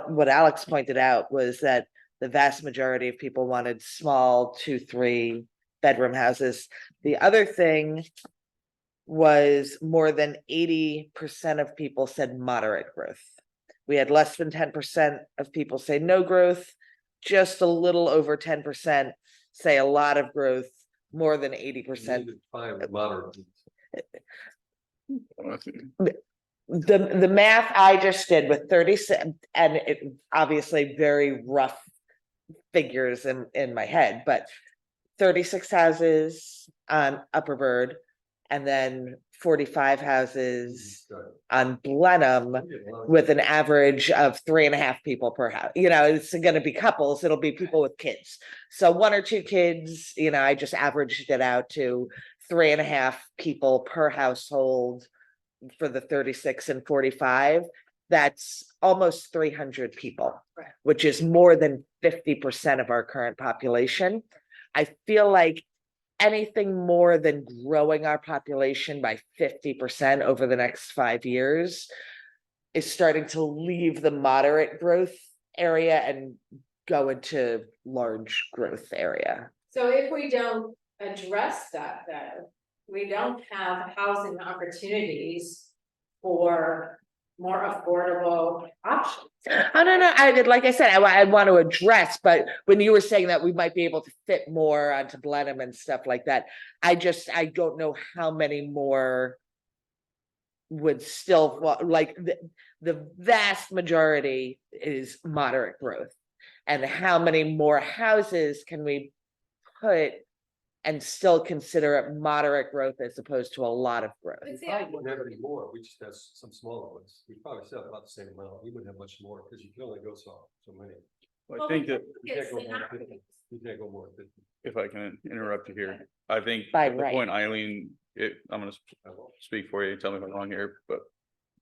what Alex pointed out was that the vast majority of people wanted small 2-3 bedroom houses. The other thing was more than 80% of people said moderate growth. We had less than 10% of people say no growth, just a little over 10% say a lot of growth, more than 80%. Fine, moderate. The math I just did with 36, and it obviously very rough figures in my head, but 36 houses on Upper Bird, and then 45 houses on Blenheim with an average of 3.5 people per house. You know, it's gonna be couples, it'll be people with kids. So 1 or 2 kids, you know, I just averaged it out to 3.5 people per household for the 36 and 45. That's almost 300 people, Right. which is more than 50% of our current population. I feel like anything more than growing our population by 50% over the next 5 years is starting to leave the moderate growth area and go into large growth area. So if we don't address that, though, we don't have housing opportunities for more affordable options. I don't know. Like I said, I want to address, but when you were saying that we might be able to fit more onto Blenheim and stuff like that, I don't know how many more would still, like, the vast majority is moderate growth. And how many more houses can we put and still consider it moderate growth as opposed to a lot of growth? But see, Probably wouldn't have any more, we just have some smaller ones, we probably still have about the same amount, we wouldn't have much more, because you can only go so many. I think that You can't it's go more than scenarios. 50. You can't go more than 50. if I can interrupt you here, I think By the right. point Eileen, I'm gonna speak for you, tell me if I'm wrong here, but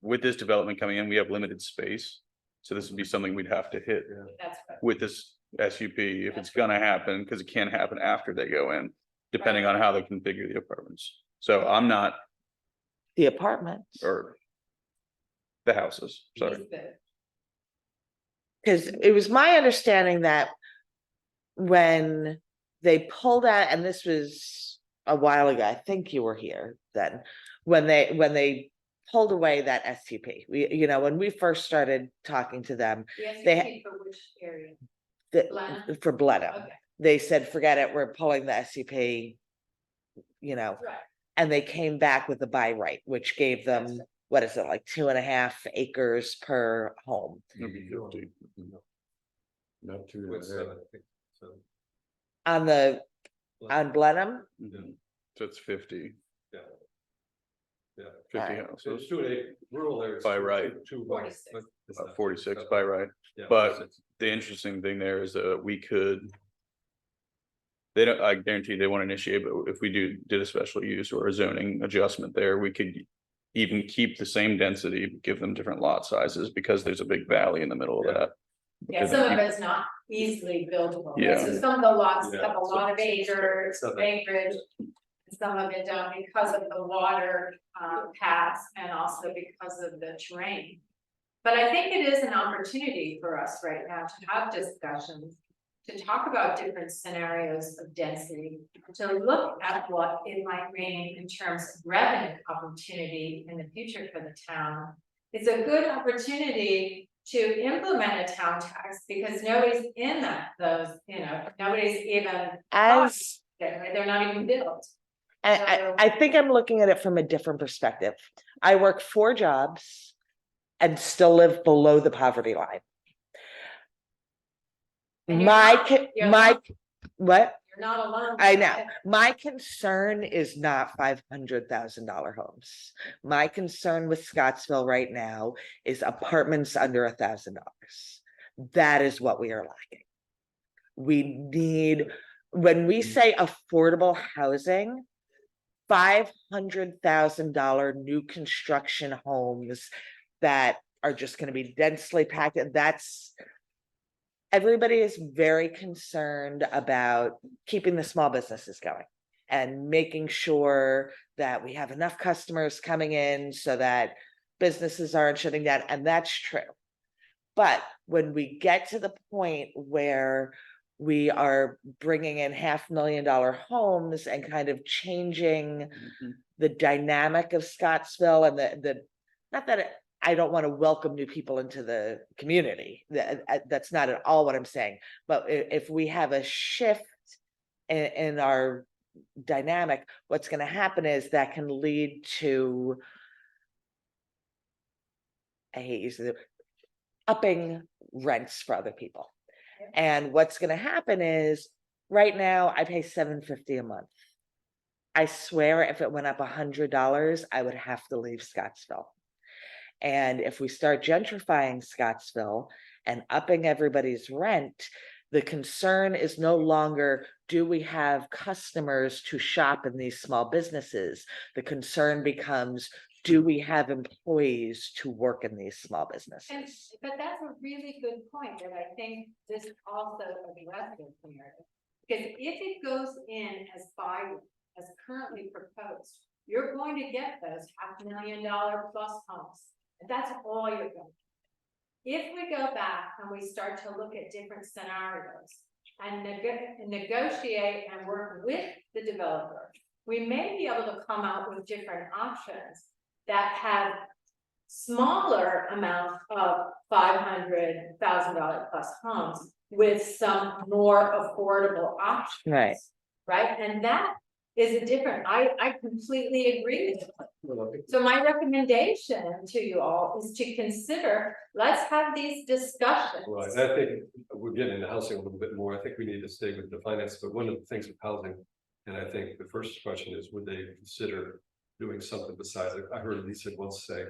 with this development coming in, we have limited space. So this would be something we'd have to hit That's right. with this SUP if it's gonna happen, because it can happen after they go in, depending on how they configure the apartments. So I'm not, The apartments. or the houses, sorry. Is the- Because it was my understanding that when they pulled out, and this was a while ago, I think you were here then, when they pulled away that STP, when we first started talking to them, Yes, They- you paid for which area? Blenheim? for Blenheim, Okay, they said, forget it, we're pulling the SCP, right. and they came back with the by right, which gave them, That's right. what is it, like 2.5 acres per home. It'd be 50. Not too. What's, I think, so. On Blenheim, Mhm. So it's 50 Yeah. Yeah. 50 Alright. houses. So it's rural areas. By right. 46. 46 by right. But the interesting thing there is we could. They don't, I guarantee they won't initiate, but if we did a special use or a zoning adjustment there, we could. Even keep the same density, give them different lot sizes, because there's a big valley in the middle of that. Yeah, some of it's not easily buildable. Right? Yeah. So some of the lots Yeah. have a lot of acres, Some- acreage. Some of it don't because of the water paths and also because of the terrain. But I think it is an opportunity for us right now to have discussions, to talk about different scenarios of density, to look at what it might mean in terms of revenue opportunity in the future for the town. It's a good opportunity to implement a town tax because nobody's in nobody's even. as They're not even built. I think I'm looking at it from a different perspective. I work 4 jobs and still live below the poverty line. And you're not- What? You're not alone. I know. My concern is not $500,000 homes. My concern with Scottsville right now is apartments under $1,000. That is what we are lacking. We need, when we say affordable housing, $500,000 new construction homes that are just going to be densely packed. Everybody is very concerned about keeping the small businesses going and making sure that we have enough customers coming in so that businesses aren't shutting down. And that's true. But when we get to the point where we are bringing in $500,000 homes and kind of changing the dynamic of Scottsville and not that I don't want to welcome new people into the community. That's not at all what I'm saying. But if we have a shift in our dynamic, what's going to happen is that can lead to, I hate using the upping rents for other people. And what's going to happen is right now I pay $750 a month. I swear if it went up $100, I would have to leave Scottsville. And if we start gentrifying Scottsville and upping everybody's rent, the concern is no longer, do we have customers to shop in these small businesses? The concern becomes, do we have employees to work in these small businesses? But that's a really good point that I think this also addresses here. Because if it goes in as as currently proposed, you're going to get those $500,000 plus homes. And that's all you're going to get. If we go back and we start to look at different scenarios and negotiate and work with the developer, we may be able to come out with different options that have smaller amounts of $500,000 plus homes with some more affordable options. Right. Right, and that is a different, I completely agree with you. So my recommendation to you all is to consider, let's have these discussions. Right, and I think we're getting into housing a little bit more. I think we need to stay with the finance, but one of the things with housing, and I think the first question is, would they consider doing something besides it? I heard Lisa once say,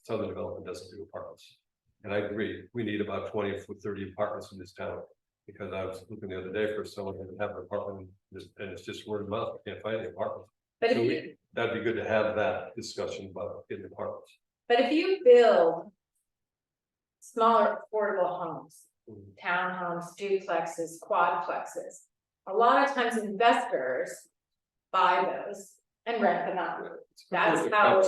Southern Development doesn't do apartments. And I agree, we need about 20 or 30 apartments in this town. Because I was looking the other day for someone who would have an apartment and it's just word of mouth, I can't find any apartments. But So that'd be good to have that discussion about getting apartments. But if you build smaller affordable homes, townhomes, duplexes, quadplexes, a lot of times investors buy those and rent them out. That's how,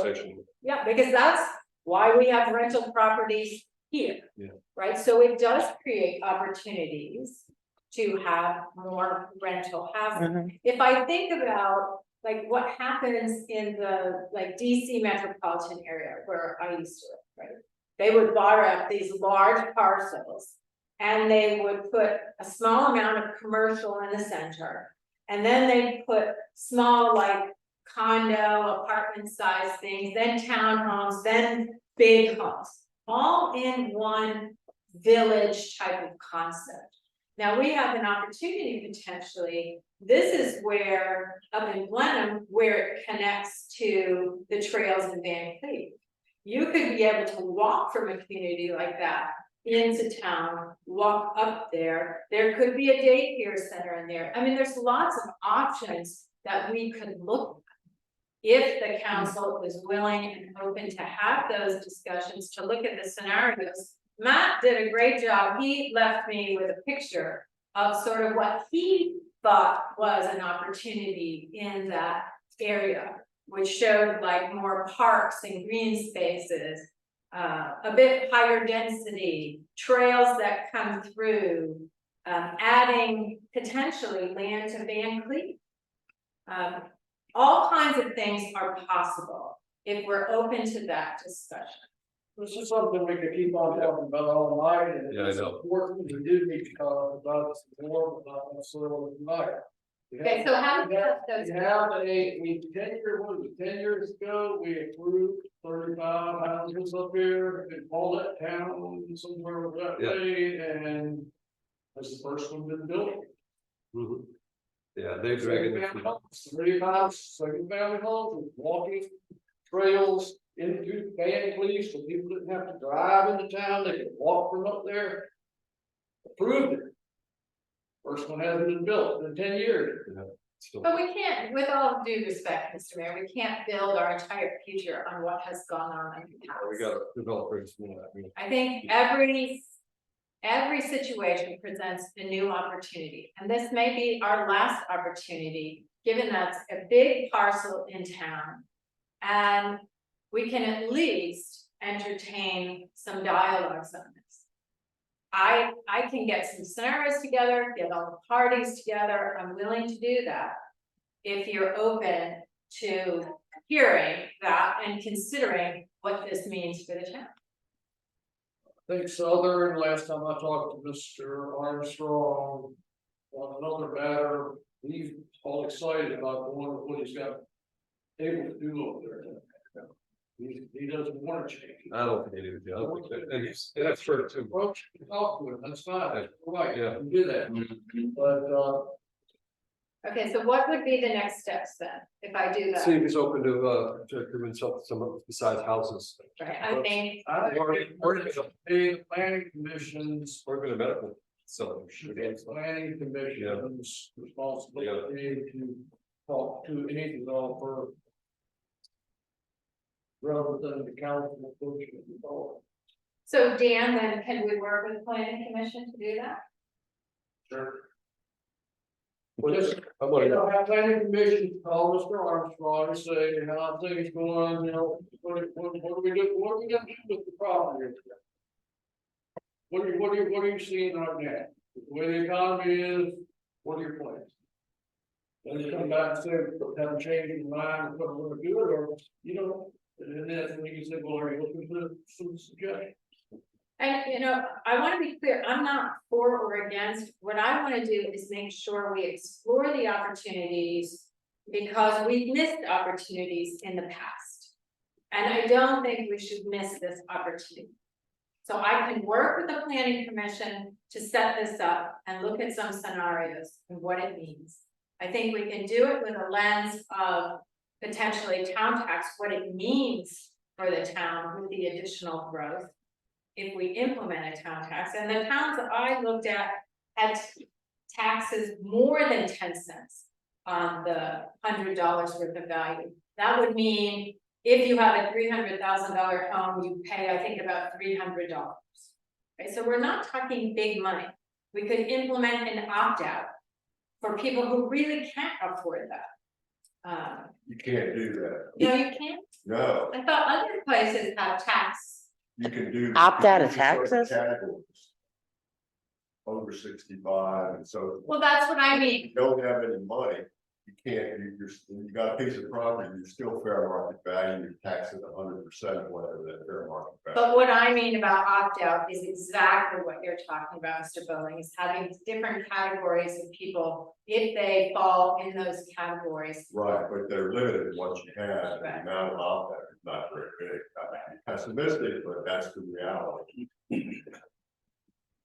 yeah, because that's why we have rental properties here. Yeah. Right, so it does create opportunities to have more rental housing. If I think about like what happens in the like DC metropolitan area where I used to live, right? They would buy up these large parcels and they would put a small amount of commercial in the center. And then they put small like condo, apartment size things, then townhomes, then big homes, all in one village type of concept. Now we have an opportunity potentially. This is where up in Blenheim, where it connects to the trails in Van Cleve. You could be able to walk from a community like that into town, walk up there. There could be a daycare center in there. I mean, there's lots of options that we could look at if the council is willing and open to have those discussions, to look at the scenarios. Matt did a great job. He left me with a picture of sort of what he thought was an opportunity in that area, which showed like more parks and green spaces, a bit higher density, trails that come through, adding potentially land to Van Cleve. All kinds of things are possible if we're open to that discussion. This is something we could keep on talking about all night, and Yeah, I it's know. important, we do need to talk about this more, but not necessarily tonight. Okay, so how do we have those? We have we 10 years ago, we approved 35 houses up here in Paulette Town, somewhere that way, and that's the first one been built. Yeah, they're dragging it. 35 single family homes with walking trails into Van Cleve, so people didn't have to drive into town, they could walk from up there. Approved it. First one hasn't been built in 10 years. But we can't, with all due respect, Mr. Mayor, we can't build our entire future on what has gone on in the past. We got developers. I think every situation presents a new opportunity, and this may be our last opportunity, given that's a big parcel in town. And we can at least entertain some dialogues on this. I can get some scenarios together, get all the parties together. I'm willing to do that if you're open to hearing that and considering what this means for the town. I think Southern, last time I talked to Mr. Armstrong on another matter, he's all excited about what he's got able to do over there. He doesn't want to change. I don't think they do, I don't think that, and that's true too. Approach, talk to him, that's fine, that's right, Yeah. you do that, but, Okay, so what would be the next steps then, if I do See that? if he's open to doing some besides houses. Right, I think, we're the planning commissions, Or even a medical. So. the planning commission's responsibility to talk to any developer rather than the council pushing the developer. so Dan, then can we work with the planning commission to do that? Sure. Well, Just, I want you to know, have planning commission call Mr. Armstrong and say, how things going, you know, what are we gonna do with the property? What are you seeing right now? The way the economy is, what are your plans? Then you come back and say, haven't changed your mind, what we're gonna do it, or, you know, and then when you say, well, are you looking for some suggestions? And, you know, I want to be clear, I'm not for or against. What I want to do is make sure we explore the opportunities because we've missed opportunities in the past. And I don't think we should miss this opportunity. So I can work with the planning commission to set this up and look at some scenarios and what it means. I think we can do it with a lens of potentially town tax, what it means for the town with the additional growth. If we implement a town tax, and the towns that I looked at had taxes more than 10 cents on the $100 worth of value. That would mean if you have a $300,000 home, you pay, I think, about $300. Right, so we're not talking big money. We could implement an opt-out for people who really can't afford that. You can't do that. No, you can't. No, I thought other places have tax. you can do. Opt out of you can do certain taxes? categories. Over 65 and so. Well, that's what I If mean. you don't have any money, you can't, you got a piece of property, you're still fair market value, you tax it 100% of whatever that fair market value. But what I mean about opt-out is exactly what you're talking about, Mr. Bowling, is having different categories of people, if they fall in those categories. Right, but they're limited in what you have, the Right. amount of opt-out is not very big. I'm pessimistic, but that's the reality.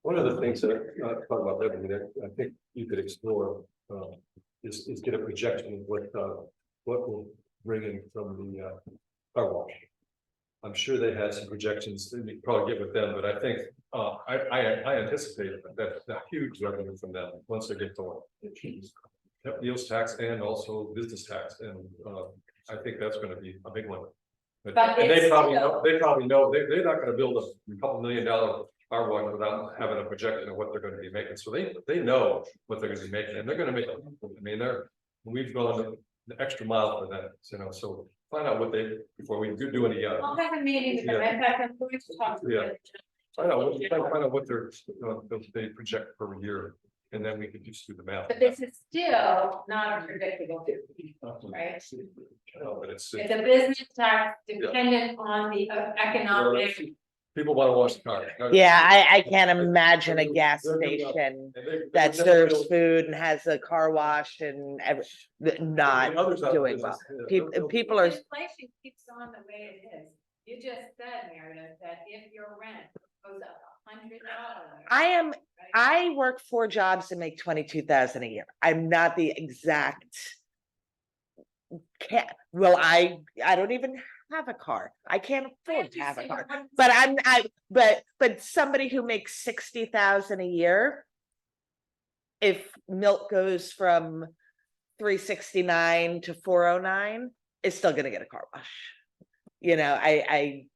One of the things that, talk about revenue that I think you could explore, is get a projection of what will bring in from the, car wash. I'm sure they had some projections, and you could probably get with them, but I think, I anticipate that huge revenue from them once they get going. Meals tax and also business tax, and, I think that's gonna be a big one. But And it's they probably still- know, they're not gonna build a couple $1 million car wash without having a projection of what they're gonna be making, so they know what they're gonna be making, and they're gonna make, I mean, we've gone the extra mile for that, you know, so find out what before we do any, I'll have a meeting with them, in fact, I'm going to talk to Yeah. them. find out what they project per year, and then we could just do the math. But this is still not a predictable, right? No, but it's. It's a business tax dependent on the economic. People wanna wash the car. Yeah, I can't imagine a gas They're gonna go. station And they- that they'll never serves build- food and has a car wash and not Others out of doing business, well. yeah, People, they'll- people are, Inflation keeps on the way it is. You just said, Meredith, that if your rent goes up $100. I work 4 jobs and make 22,000 a year. I'm not the exact. I don't even have a car. I can't afford to have a car. But but somebody who makes 60,000 a year. If milk goes from 369 to 409, is still gonna get a car wash. You know, I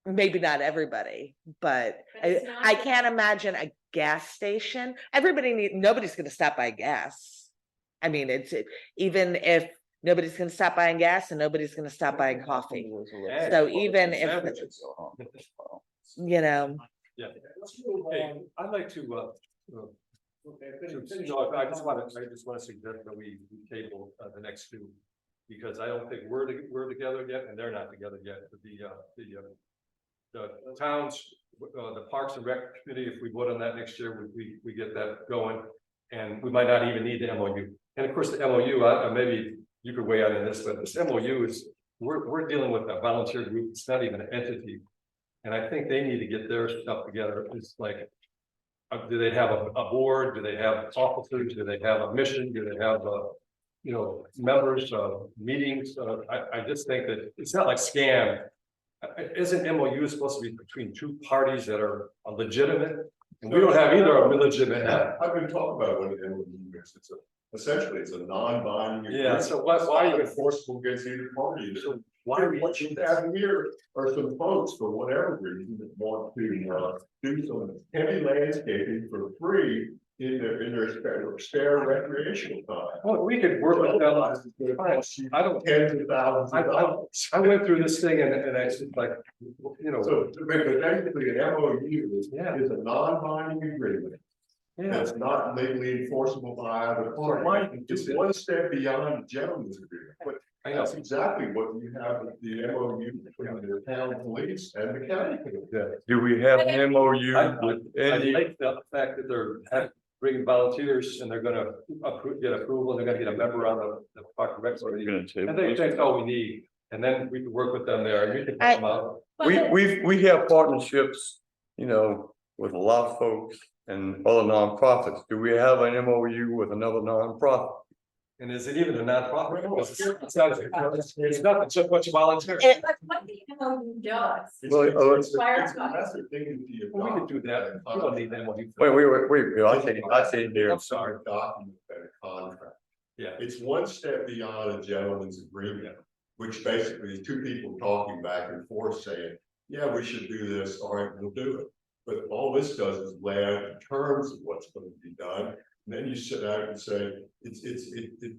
maybe not everybody, but But it's not I that- can't imagine a gas station. Nobody's gonna stop by gas. I mean, even if nobody's gonna stop buying gas and nobody's gonna stop buying coffee. So even if, you know, Yeah. Let's move Hey, on. I'd like to, Okay, No, I just want to suggest that we table the next two. Because I don't think we're together yet and they're not together yet. The towns, the Parks and Rec Committee, if we vote on that next year, we get that going. And we might not even need the MOU. And of course, the MOU, maybe you could weigh in on this, but this MOU is, we're dealing with a volunteer group. It's not even an entity. And I think they need to get their stuff together. It's like, do they have a board? Do they have officers? Do they have a mission? Do they have members of meetings? I just think that it's not like scam. Isn't MOU supposed to be between two parties that are legitimate? And we don't have either of them legitimate. I've been talking about what an MOU is. Essentially, it's a non-binding. Yeah, so why are you enforceable against either party? So why are we? What you have here are some folks, for whatever reason, that want to do some heavy landscaping for free in their spare recreational time. Well, we could work with them. I don't. Tens of thousands of dollars. I went through this thing and I just like, So basically an MOU is a non-binding agreement. That's not legally enforceable by either party. It's one step beyond the gentleman's agreement. But that's exactly what you have with the MOU between the town police and the county. Do we have an MOU? I with any- like the fact that they're bringing volunteers and they're gonna get approval, they're gonna get a member on the Park and Rec Committee. I think that's all we need, and then we can work with them there, and we can help them out. We have partnerships, with a lot of folks and other nonprofits. Do we have an MOU with another nonprofit? And is it even a nonprofit? It's not so much volunteer. But what the MOU does. That's the thing. We could do that. We don't need them. Wait, I say here. I'm sorry. Document and a contract. Yeah. It's one step beyond a gentleman's agreement, which basically is two people talking back and forth saying, yeah, we should do this, all right, we'll do it. But all this does is lay out the terms of what's going to be done. And then you sit out and say, it's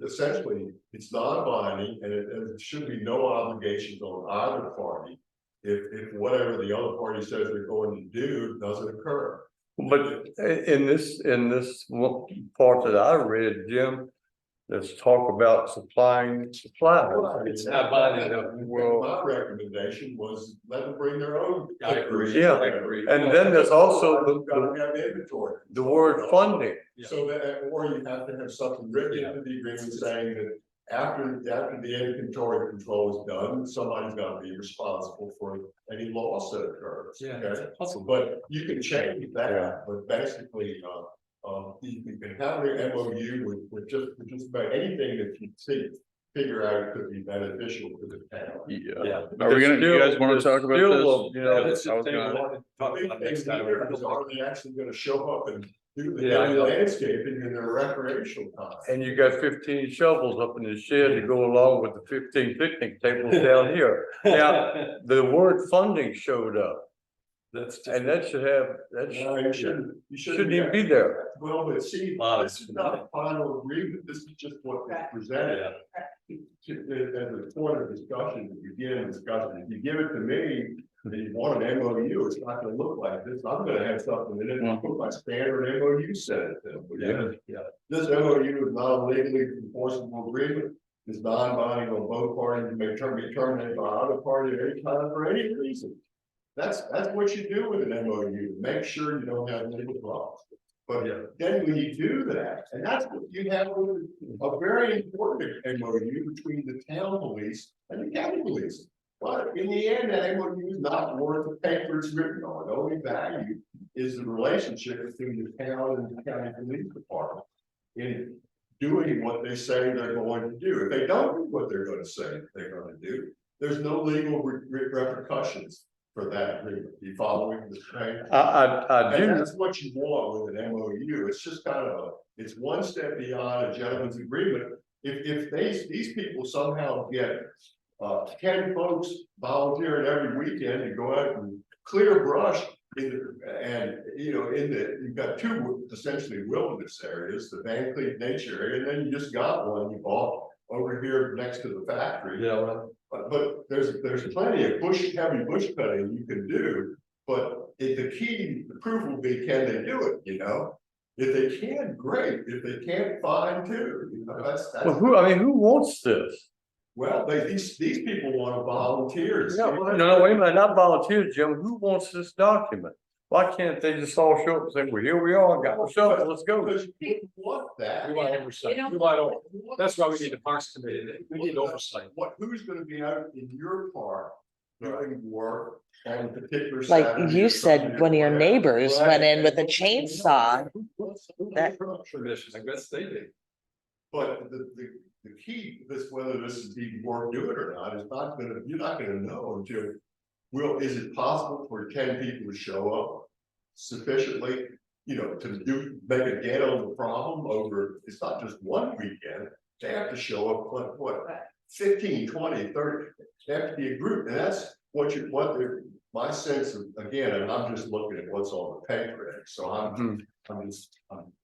essentially, it's non-binding and it should be no obligations on either party. If whatever the other party says they're going to do doesn't occur. But in this part that I read, Jim, let's talk about supplying supplies. It's not binding. Well, my recommendation was let them bring their own. I agree. Yeah. I agree. And then there's also Gotta have inventory. the word funding. So that, or you have to have something written into the agreement saying that after the inventory control is done, somebody's gotta be responsible for any loss that occurs. Yeah, Okay? awesome. But you can change that, but basically, you can have an MOU with just about anything that you figure out could be beneficial to the town. Yeah. Are we gonna, you guys wanna talk about Still, this? Let's I was just gonna- talk about next time. Are they actually gonna show up and do the Yeah, I heavy know. landscaping in their recreational time? And you got 15 shovels up in the shed to go along with the 15 picnic tables down here. Now, the word funding showed up, That's just. and that should have, No, you shouldn't even be there. Well, but see, this is not a final agreement, this is just what was presented. As a point of discussion, to begin discussion, if you give it to me, and you want an MOU, it's not gonna look like this, I'm gonna have something in it, and put my standard MOU set it to. This MOU is not a legally enforceable agreement, it's non-binding on both parties, it may be terminated by either party at any time for any reason. That's what you do with an MOU, make sure you don't have legal problems. But then when you do that, and that's what you have with a very important MOU between the town police and the county police. But in the end, that MOU is not worth the paper it's written on. The only value is the relationship between the town and the county police department in doing what they say they're going to do. If they don't do what they're going to say they're going to do, there's no legal repercussions for that agreement. You following the thing? I do. And that's what you want with an MOU. It's just kind of it's one step beyond a gentleman's agreement. If these people somehow get 10 folks volunteering every weekend to go out and clear brush you've got two essentially wilderness areas, the Van Cleef nature area, and then you just got one you bought over here next to the factory. But there's plenty of heavy bush cutting you can do, but the proof will be, can they do it, If they can, great. If they can't, fine too. You know, that's. Well, who wants this? Well, these people want to volunteer. Yeah, well, no, wait a minute, not volunteers, Jim. Who wants this document? Why can't they just all show up and say, well, here we are, got the shovel, let's go. Because people want that. We want oversight. That's why we need the Parks Committee. We need oversight. Who's gonna be out in your park doing work on particular? Like Saturday you or said, Sunday or one of your whatever? neighbors went in with a chainsaw. That- Permission, I guess they did. But the key, whether this is even worth doing or not, is not gonna, you're not gonna know until. Is it possible for 10 people to show up sufficiently, to make a dent on the problem over, it's not just one weekend. They have to show up, like, what, 15, 20, 30, they have to be a group, and that's my sense of, again, and I'm just looking at what's on the paper, so I'm just.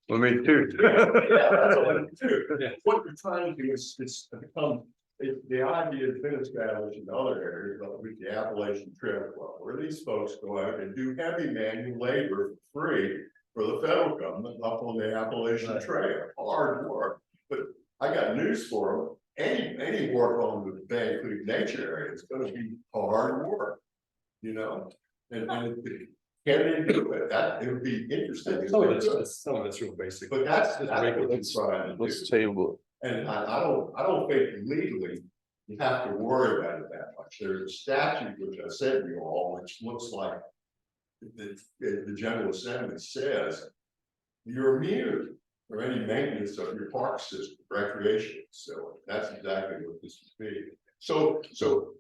Well, me too. Yeah, that's all I do. What we're trying to do is become, the idea has been established in other areas, like with the Appalachian Trail Club, where these folks go out and do heavy manual labor for free for the federal government up on the Appalachian Trail, hard work. But I got news for them, any work on the Bay Creek nature area is gonna be hard work, and can they do it? That, it would be interesting. Some of it's real basic. But that's what we're trying to do. Let's table And I don't think legally you have to worry about it that much. There's a statute, which I sent you all, which looks like the General Assembly says you're immune for any maintenance of your park system, recreation facility. That's exactly what this would be. So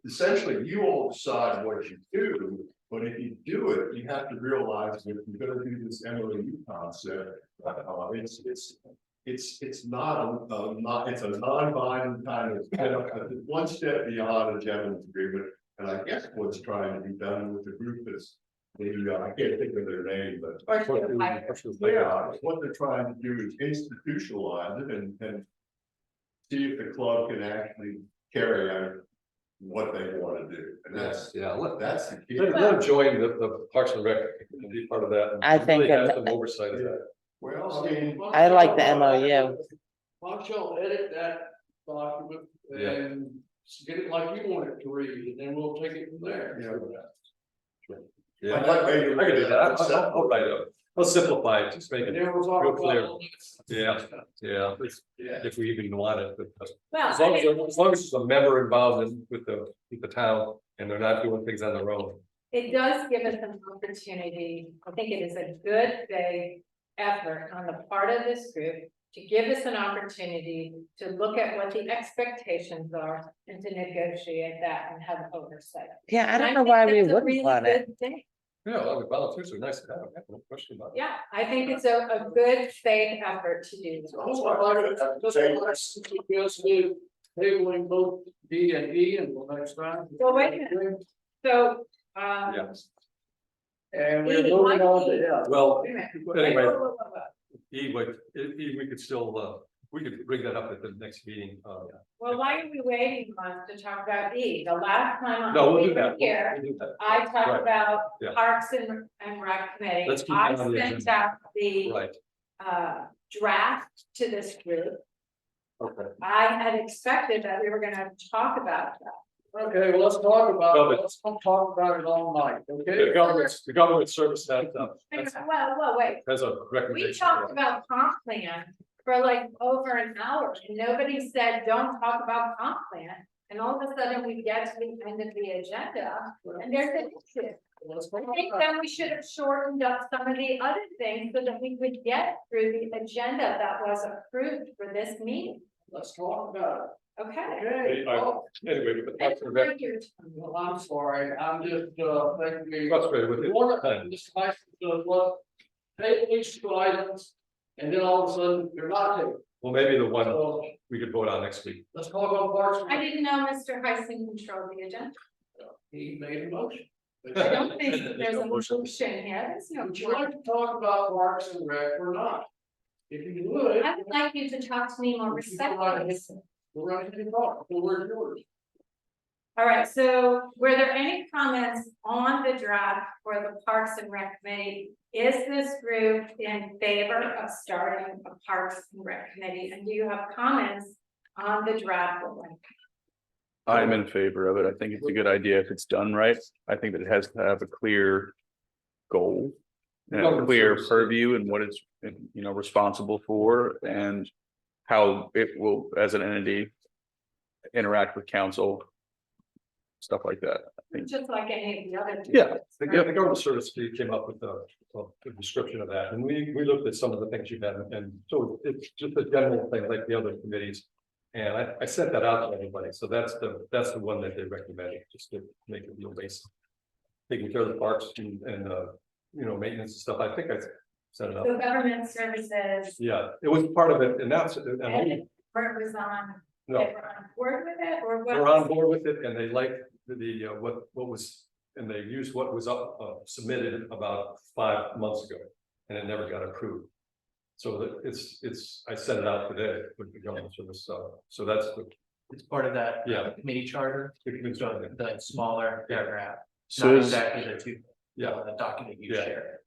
essentially you all decide what you do, but if you do it, you have to realize that if you're gonna do this MOU concept, it's not it's a non-binding kind of one step beyond a gentleman's agreement. And I guess what's trying to be done with the group is I can't think of their name, but what they're trying to do is institutionalize it and see if the club can actually carry out what they want to do. And that's the key. Let them join the Parks and Rec, be part of that. I think Really have it's- some oversight of that. Well, I mean. I like the MOU. Why don't y'all edit that document and get it like you want it to read, and then we'll take it from there. Yeah, I can do that. I'll write it up. I'll simplify it, just make it Then we'll talk real about clear. all this. Yeah, if we even want it. Well, As long as there's a member involved with the town and they're not doing things on their own. it does give us an opportunity. I think it is a good big effort on the part of this group to give us an opportunity to look at what the expectations are and to negotiate that and have oversight. Yeah, I And don't know think why we that's a wouldn't really want it. good thing. Yeah, well, the volunteers are nice to have, I have no question about it. Yeah, I think it's a good faith effort to do. So let's do tabling both D and E and the next time. So wait a minute. So, Yes. And we're moving on to, yeah. Well, wait a minute. anyway, Whoa, whoa, whoa, whoa. we could still, we could bring that up at the next meeting. Well, why are we waiting months to talk about E? The last time No, we we'll do were that. here, We'll do that. I Right. talked about Yeah. Parks and Rec Committee. Let's keep I that on the sent agenda. out the Right, draft to this group. okay. I had expected that we were gonna talk about that. Okay, well, let's talk about No, it. but- Let's talk about it all night, okay? The government service that, Well, wait, has a we recommendation. talked about comp plan for like over an hour and nobody said, don't talk about comp plan. And all of a sudden we get to the end of the agenda and there's an issue. Let's I talk think about then we should have shortened up some of the other things so that we could get through the agenda that was approved for this meeting. Let's talk about Okay. it. Okay. Oh, Anyway, but the Thank Parks and Rec, you. well, I'm sorry, I'm just, thinking. frustrated with it. This license does what? Take these two items, and then all of a sudden, you're not taking. Well, maybe the one So, we could vote on next week. let's talk about Parks and I Rec. didn't know Mr. Heisen controlled the agenda. He made a motion. I don't think that there's a motion here. There's no. Would you like to talk about Parks and Rec or not? If you would. I would like you to talk to me more would you go right ahead? respectfully. We're ready to talk, the word's yours. Well, why don't we wait until after the meeting? We're ready to talk. All right, so were there any comments on the draft for the Parks and Rec Committee? Is this group in favor of starting a Parks and Rec Committee? And do you have comments on the draft? I'm in favor of it. I think it's a good idea if it's done right. I think that it has to have a clear goal. And a clear purview and what it's, you know, responsible for and how it will, as an entity, interact with council. Stuff like that. I think. Just like any of the other. Yeah. The government service fee came up with a description of that, and we looked at some of the things you had, and so it's just a general thing like the other committees. And I sent that out to everybody, so that's the one that they recommended, just to make it real basic. Taking care of the parks and you know, maintenance and stuff, I think I set it up. So government services. Yeah, it was part of it, and that's, and Where it was on, no, they were on board with it, or what? they're on board with it, and they like the what was, and they used what was submitted about 5 months ago, and it never got approved. So it's I sent it out today with the government service, so that's the, It's part of that. Yeah. Committee charter, the smaller paragraph, So not is, exactly the two, yeah, the document you Yeah. shared.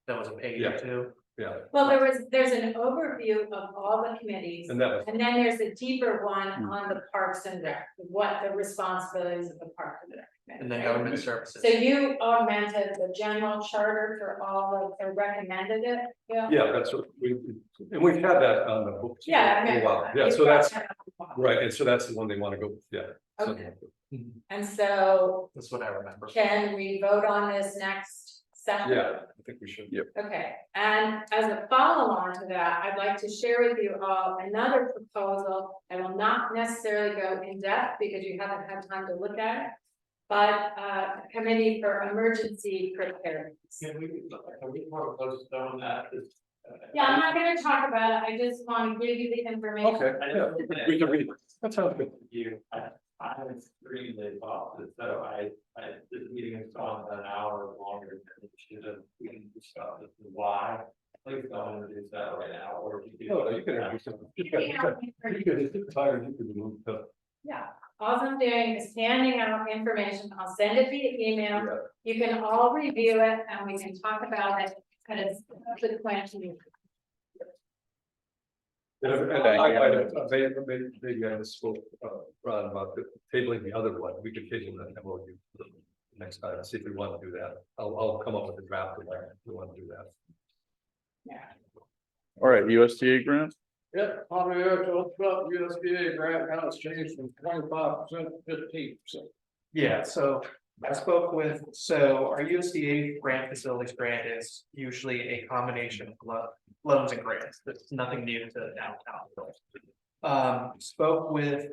That was a page Yeah. or two. yeah, Well, there's an overview of all the committees. and that was, And then there's a deeper one Hmm. on the Parks and Rec, what the responsibilities of the Park and Rec. Committee, And then right? government services. So you augmented the general charter for all of, or recommended it, yeah? yeah, that's what and we've had that on the books. Yeah, I for a remember while. that. Yeah, You so brought that's that up. right, and so that's the one they want to go with, yeah. So- Okay. And so That's what I remember. can we vote on this next session? Yeah, I think we should. Yep. Okay, and as a follow-on to that, I'd like to share with you all another proposal. I will not necessarily go in depth because you haven't had time to look at it. But a committee for emergency preparedness. Can we more postpone that? Yeah, I'm not gonna talk about it, I just want to give you the information. Okay, yeah, we can read, that sounds good. You, I'm extremely positive, so this meeting has gone an hour longer than it should have. We can discuss as to why. Please don't introduce that right now, or if you do. No, you can introduce it. You can, it's tired, you can move to. Yeah, all I'm doing is handing out information, I'll send it via email, you can all review it and we can talk about it. And it's the question. Maybe I spoke, Ron, about tabling the other one, we could table that MOU next time, see if we want to do that. I'll come up with a draft if we want to do that. Yeah. all right, USDA grant, Yep, on the USDA grant now it's changed from 25% to 15%. Yeah, so I spoke with, so our USDA grant facilities grant is usually a combination of loans and grants. That's nothing new to downtown. Spoke with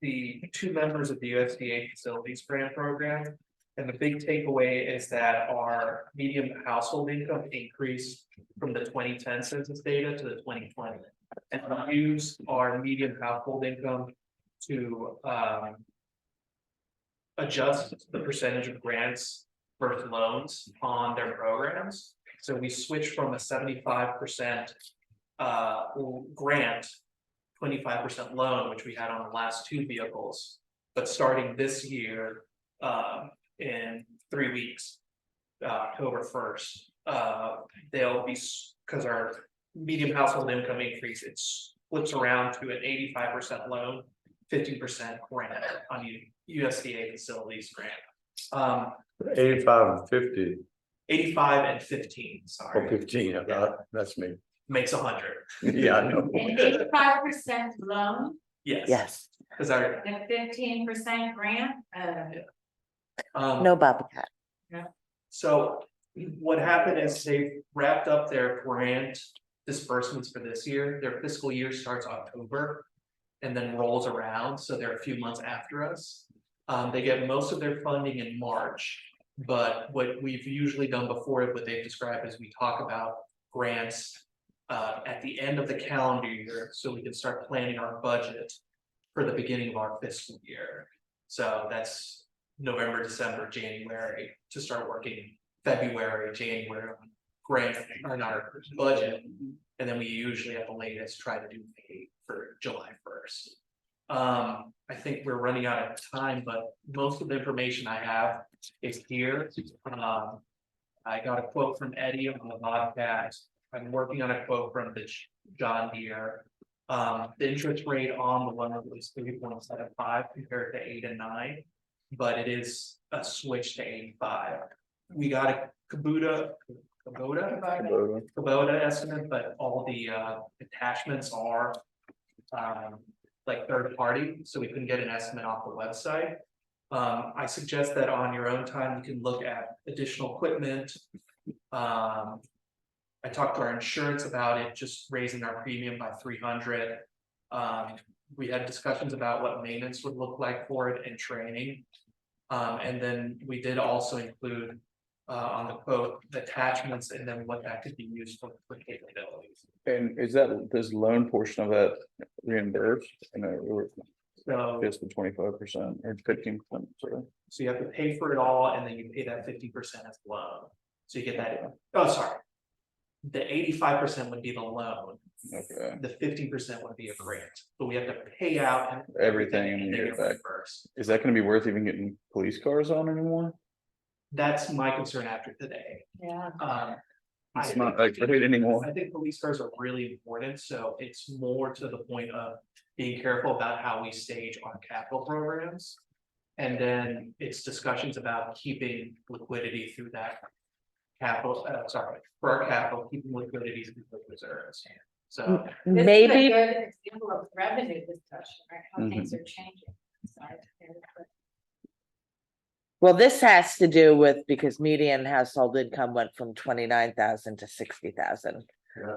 the two members of the USDA facilities grant program. And the big takeaway is that our median household income increased from the 2010 census data to the 2020. And we use our median household income to adjust the percentage of grants versus loans on their programs. So we switched from a 75% grant, 25% loan, which we had on the last two vehicles. But starting this year, in 3 weeks, October 1st, they'll be, because our median household income increase, it flips around to an 85% loan, 50% grant on USDA facilities grant. 85 and 50 85 and 15, or sorry, 15, that's me. makes 100. Yeah, I know. An 85% loan Yes. Because our, and a 15% grant, No Bobcat. so what happened is they wrapped up their grant disbursements for this year. Their fiscal year starts October and then rolls around, so they're a few months after us. They get most of their funding in March, but what we've usually done before, what they've described is we talk about grants at the end of the calendar year, so we can start planning our budget for the beginning of our fiscal year. So that's November, December, January, to start working February, January on grant on our budget. And then we usually at the latest try to do May for July 1st. I think we're running out of time, but most of the information I have is here. I got a quote from Eddie on the Bobcat. I'm working on a quote from the John Deere. The interest rate on the one was 3.75 compared to 8 and 9, but it is a switch to 85. We got a Kubota estimate, but all the attachments are like third party, so we couldn't get an estimate off the website. I suggest that on your own time, you can look at additional equipment. I talked to our insurance about it, just raising our premium by 300. We had discussions about what maintenance would look like for it and training. And then we did also include on the quote, attachments, and then what that could be used for capabilities. And is that, this loan portion of that reimbursed? Or So, just the 25% or 15%, sorry. so you have to pay for it all, and then you pay that 50% as loan. So you get that, oh, sorry. The 85% would be the loan. Okay. The 50% would be a grant, but we have to pay out Everything and and you then get get back. reimbursed. Is that gonna be worth even getting police cars on anymore? That's my concern after today. Yeah. It's not like right anymore. I think police cars are really important, so it's more to the point of being careful about how we stage our capital programs. And then it's discussions about keeping liquidity through that capital, for our capital, keeping liquidity through the reserves. So This is a Maybe, good example of revenue discussion, right? How things are changing. Sorry. well, this has to do with, because median household income went from 29,000 to 60,000.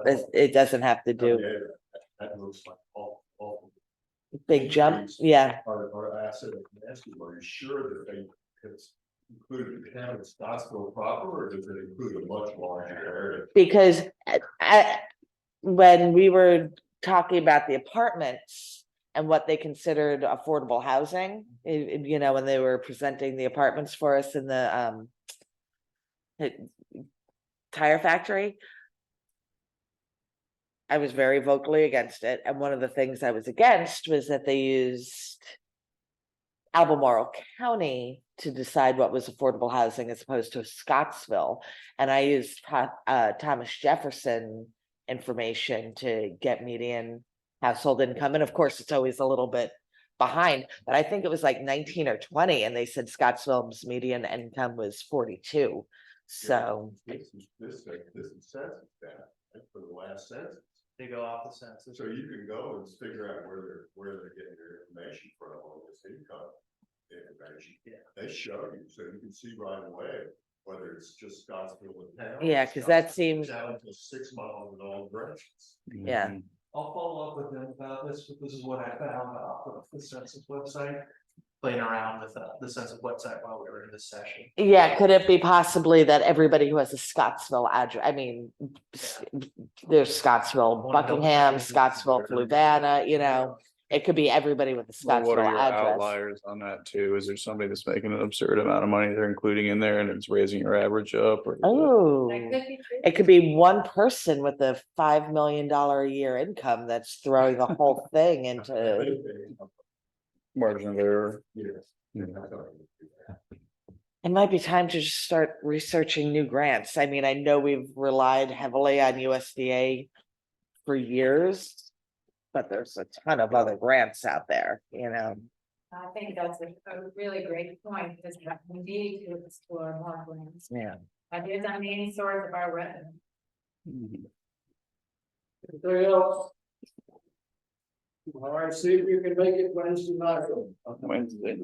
It doesn't have to do, That looks like awful. big jump, yeah. Our asset of Nancy, are you sure that they, it's included the town of Scottsville proper, or does it include a much larger area? Because when we were talking about the apartments and what they considered affordable housing, you know, when they were presenting the apartments for us in the tire factory, I was very vocally against it. And one of the things I was against was that they used Albemarle County to decide what was affordable housing as opposed to Scottsville. And I used Thomas Jefferson information to get median household income. And of course, it's always a little bit behind, but I think it was like 19 or 20. And they said Scottsville's median income was 42. So This is census data, like for the last census. they go off the census. So you can go and figure out where they're getting their information from on this income information. Yeah. They show you, so you can see right away whether it's just Scottsville and town. yeah, because that seems, Down to 6 miles in all directions. yeah. I'll follow up with them about this, but this is what I found off of the census website. Playing around with the census website while we were in this session. Yeah, could it be possibly that everybody who has a Scottsville address, I mean, there's Scottsville, Buckingham, Scottsville, Fluvanna, you know, it could be everybody with a Well, what are Scottsville your address. outliers on that too? Is there somebody that's making an absurd amount of money they're including in there and it's raising your average up? Or is it- Oh, That could be true. it could be one person with a $5 million a year income that's throwing the whole thing into, Margin of error? it might be time to just start researching new grants. I mean, I know we've relied heavily on USDA for years, but there's a ton of other grants out there, you know. I think that's a really great point, because we need to explore more grants. Yeah. That is our main source of our revenue. Anybody else? All right, see if you can make it Wednesday night. Wednesday.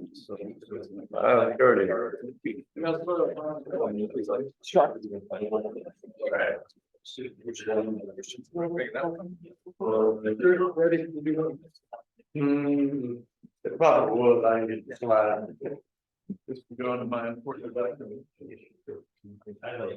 Ready to do it? It probably was, I get Just going to my important document. I know.